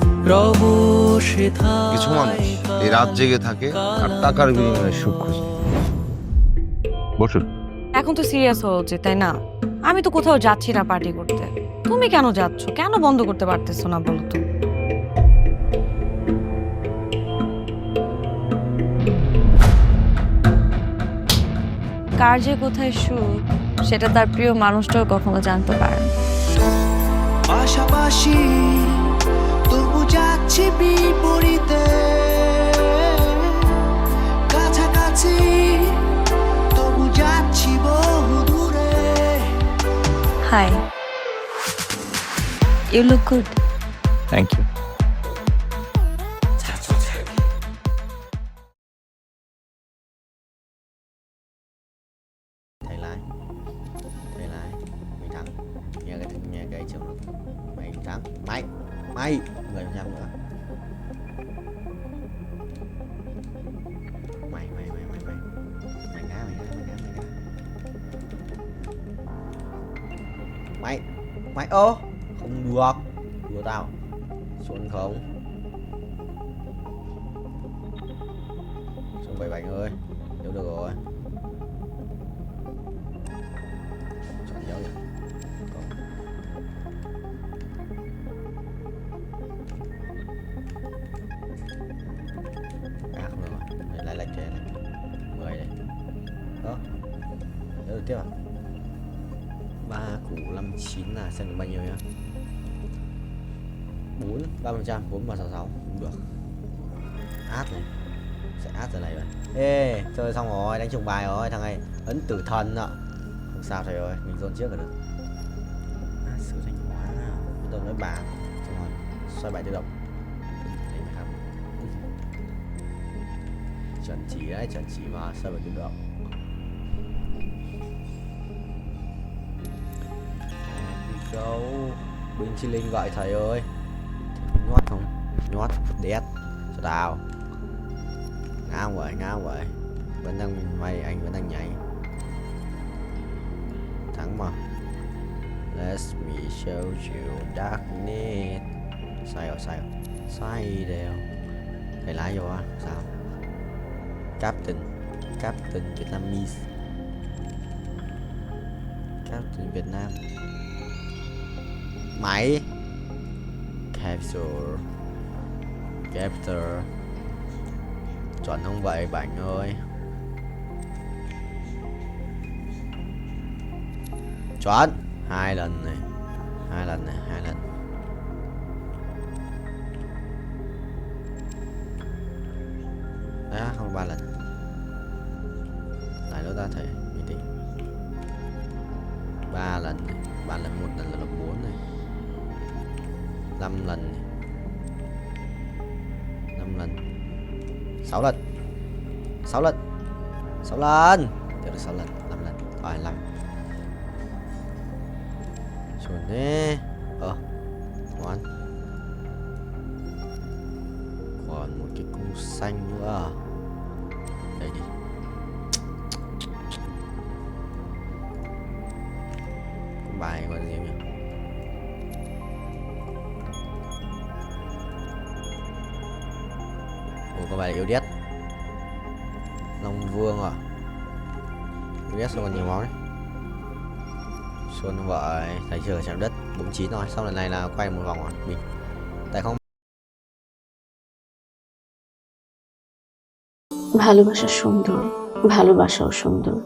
কিছু মানুষ এই রাত জেগে থাকে আর টাকার বিনিময়ে সুখ খোঁজে।
বসুন।
এখন তো সিরিয়াস হওয়া উচিত, তাই না? আমি তো কোথাও যাচ্ছি না পার্টি করতে। তুমি কেন যাচ্ছ? কেন বন্ধ করতে পারতেছো না বলো তো? কার যে কোথায় সুখ সেটা তার প্রিয় মানুষটাও কখনো জানতে পারে না।
পাশাপাশি তবু যাচ্ছি বিপরীতে, কাছাকাছি তবু যাচ্ছি বহু দূরে।
Hi, you look good.
Thank you.
Thầy lái mày thắng, nghe cái trường lực mày thắng, mày 10% nữa. Mày ngã. Mày ô không được, đùa tao xuân không xuân 77 ơi, nếu được rồi xuân dấu vậy. Không được rồi, mày lại lệch này 10 này đó, nhớ được tiếp à? 3 củ 59 là xem được bao nhiêu nhá. 3%, 4 và 66 cũng được. Át này, sẽ át giờ này rồi. Ê, chơi xong rồi, đánh trùng bài rồi, thằng này ấn tử thần ạ. Không sao thầy ơi, mình dồn trước là được. Sử thanh hóa, bắt đầu nói bà, xong rồi xoay bài tự động. Đấy mới không. Chuẩn chỉ đấy, chuẩn chỉ mà xoay bài tự động. Go. Binh Chi Linh gọi thầy ơi. Thầy nhót không? Nhót, đét. Cho tao. Ngáo vậy. Vẫn đang mày, anh vẫn đang nhảy. Thắng mà. Let me show you darkness. Sai rồi. Sai đều. Thầy lái vô á, sao? Captain Vietnamese. Captain Việt Nam. Máy capture chuẩn không vậy bạn ơi, chuẩn 2 lần này. Đấy, không 3 lần lại nữa ta thầy bình tĩnh. 3 lần này. 3 lần, 1 lần là 4 này. 5 lần này. 5 lần. 6 lần. 6 lần. Tiếp được 6 lần, 5 lần. Rồi 5. Chuẩn thế. Ngoan. Còn một cái cung xanh nữa. Đây đi. Bài gọi là gì nhỉ? Có bài yêu đét Long Vương à? Yêu đét xong còn nhiều máu đấy. Xuân vậy, thầy chưa chạm đất 49 rồi, xong lần này là quay một vòng rồi mình. Tại không
ভালোবাসা সুন্দর, ভালোবাসাও সুন্দর।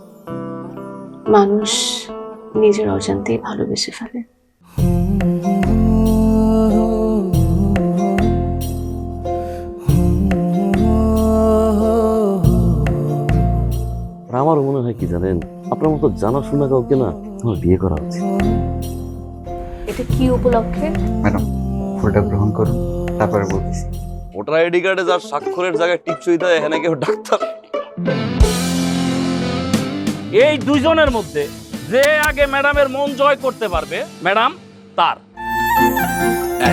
মানুষ নিজের অজান্তেই ভালোবেসে ফেলে।
আমারও মনে হয় কি জানেন, আপনার মতো জানাশোনা কাউকে না আমার বিয়ে করা উচিত।
এটা কি উপলক্ষে?
ম্যাডাম ফুলটা গ্রহণ করুন, তারপরে বলতেছি।
ভোটার আইডি কার্ডে যার স্বাক্ষরের জায়গায় টিপসই দেয়, এখানে কেউ ডাক্তার।
এই দুইজনের মধ্যে যে আগে ম্যাডামের মন জয় করতে পারবে, ম্যাডাম তার।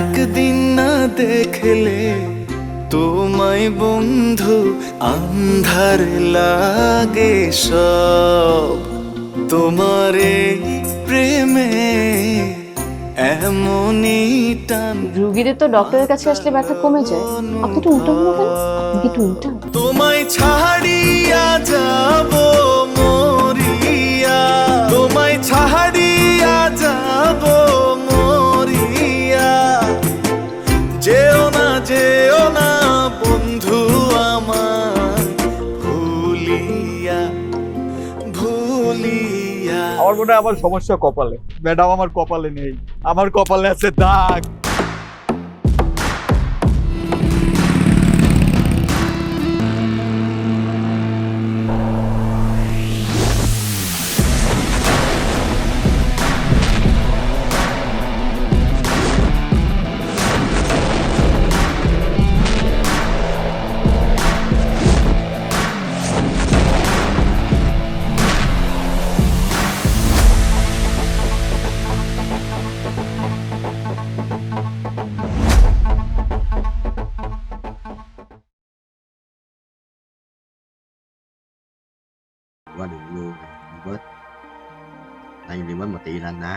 একদিন না দেখলে তোমায় বন্ধু আন্ধার লাগে সব, তোমার এই প্রেমে এমনই টান।
রোগীদের তো ডক্টরের কাছে আসলে ব্যথা কমে যায়, আপনি তো উল্টো হলো কেন? আপনি কি একটু উল্টা?
তোমায় ছাড়িয়া যাব মরিয়া, তোমায় ছাড়িয়া যাব মরিয়া, যেও না বন্ধু আমার ভুলিয়া। বলিয়া।
আমার মনে হয় আমার সমস্যা কপালে, ম্যাডাম আমার কপালে নেই, আমার কপালে আছে দাগ।
Qua đường luôn revert. Anh revert 1 tỷ lần nè,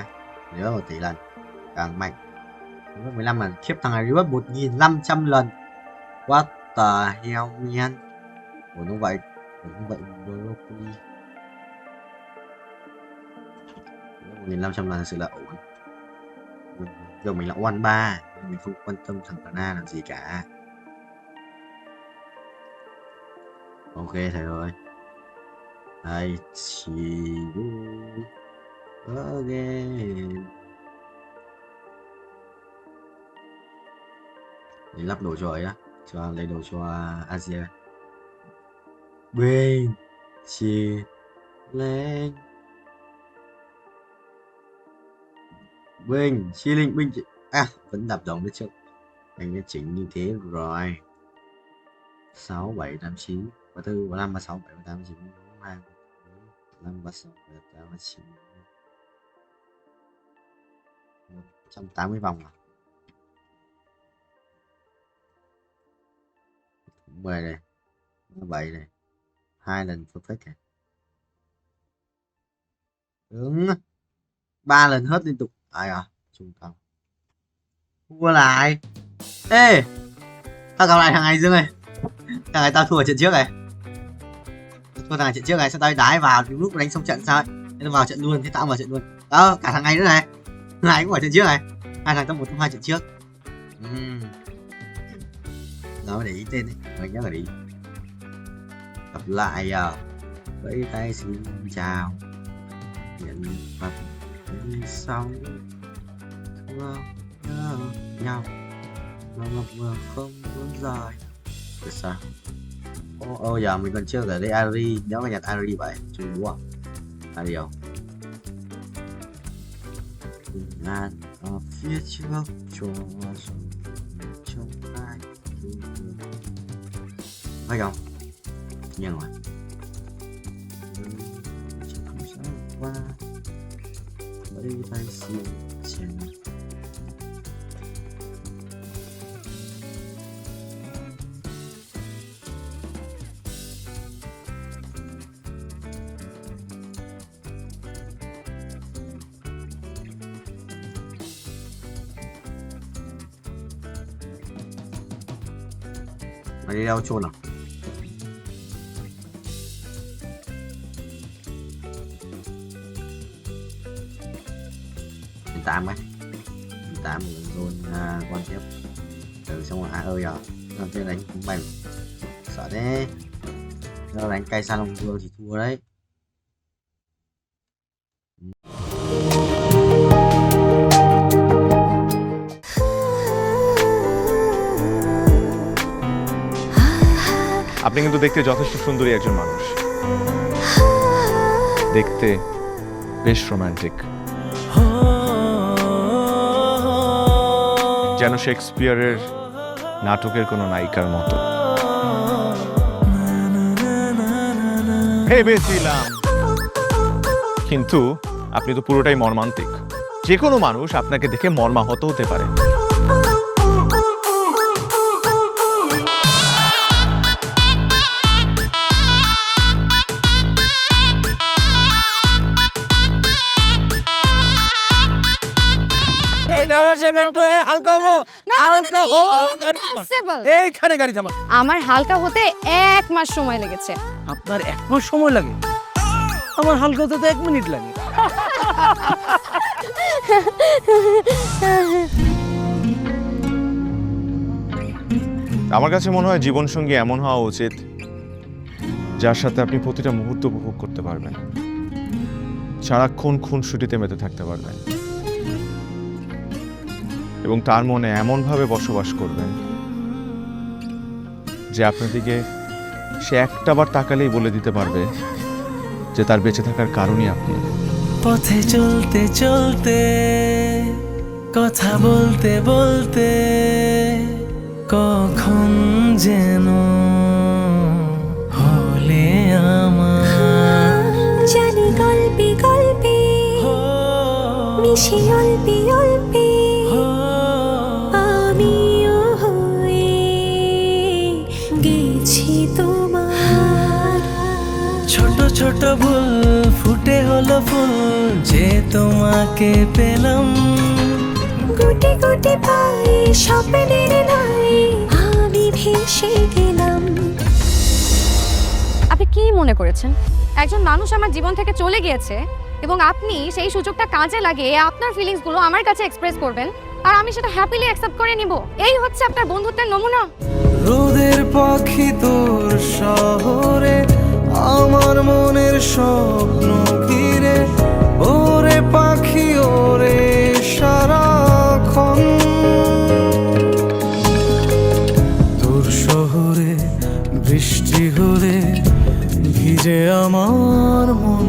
revert 1 tỷ lần càng mạnh. Revert 15 lần, khiếp thằng này revert 1500 lần. What the hell man. Ủa nó vậy broccoli 1500 lần thật sự là ổn. Giờ mình là one 3, mình không quan tâm thằng Tana làm gì cả. Ok thầy rồi. I see you again. Để lắp đồ cho ấy á, cho lấy đồ cho Asia. Bên chia lên bên chia linh binh à vẫn đập đồng đấy chứ. Anh đã chỉnh như thế rồi. 6 7 8 9 34 35 36 7 38 9 2 5 36 7 8 9 180 vòng à. 10 này 7 này 2 lần perfect này. Đúng 3 lần hết liên tục. Ai à trung tâm thua lại. Ê tao gặp lại thằng này Dương ơi, thằng này tao thua ở trận trước này, thua thằng này trận trước này, sao tao đái vào lúc đánh xong trận sao tao vào trận luôn, thế tao vào trận luôn đó. Cả thằng này nữa này, thằng này cũng ở trận trước này, hai thằng trong 1 trong 2 trận trước. Đó để ý tên đấy, mình nhớ là đi gặp lại à. Vẫy tay xin chào nhận phật sau thương nhau mà ngập không muốn rời. Được sao? Ô giờ mình còn chưa ở đây Ari, nếu mà nhặt Ari vậy chung đúng không? Ari không? Ngàn ở phía trước cho trong hai phải không? Nhưng mà không sao qua vẫy tay xin chào. Mày đi đâu chôn à? Đến 8 ấy. Đến 8 rồi quan tiếp. Từ xong rồi ơi giờ. Làm tên đánh cũng bành. Sợ thế. Nếu đánh cây Sa Long Vương thì thua đấy.
আপনি কিন্তু দেখতে যথেষ্ট সুন্দরী একজন মানুষ, দেখতে বেশ romantic, যেন শেক্সপিয়ারের নাটকের কোনো নায়িকার মতো। ভেবেছিলাম, কিন্তু আপনি তো পুরোটাই মর্মান্তিক। যে কোনো মানুষ আপনাকে দেখে মর্মাহত হতে পারে।
আমার হালকা হতে 1 মাস সময় লেগেছে।
আপনার 1 মাস সময় লাগে? আমার হালকা হতে তো 1 মিনিট লাগে।
আমার কাছে মনে হয় জীবনসঙ্গী এমন হওয়া উচিত যার সাথে আপনি প্রতিটা মুহূর্ত উপভোগ করতে পারবেন। সারাক্ষণ খুনসুটিতে মেতে থাকতে পারবেন এবং তার মনে এমনভাবে বসবাস করবেন যে আপনার দিকে সে একটাবার তাকালেই বলে দিতে পারবে যে তার বেঁচে থাকার কারণই আপনি।
পথে চলতে চলতে কথা বলতে বলতে কখন যেন হলে আমার
জানি গল্পে গল্পে মিশে অল্পে অল্পে আমিও হয়ে গেছি তোমার।
ছোট ছোট ভুল ফুটে হলো ফুল যে তোমাকে পেলাম।
গুটি গুটি পায়ে স্বপ্নের নাই আমি ভেসে গেলাম।
আপনি কি মনে করেছেন একজন মানুষ আমার জীবন থেকে চলে গিয়েছে এবং আপনি সেই সুযোগটা কাজে লাগিয়ে আপনার ফিলিংসগুলো আমার কাছে এক্সপ্রেস করবেন আর আমি সেটা হ্যাপিলি অ্যাকসেপ্ট করে নিব? এই হচ্ছে আপনার বন্ধুত্বের নমুনা?
রোদের পাখি তোর শহরে আমার মনের স্বপ্ন ঘিরে ওরে পাখি ওরে সারাক্ষণ তোর শহরে বৃষ্টি হলে ভিজে আমার মন।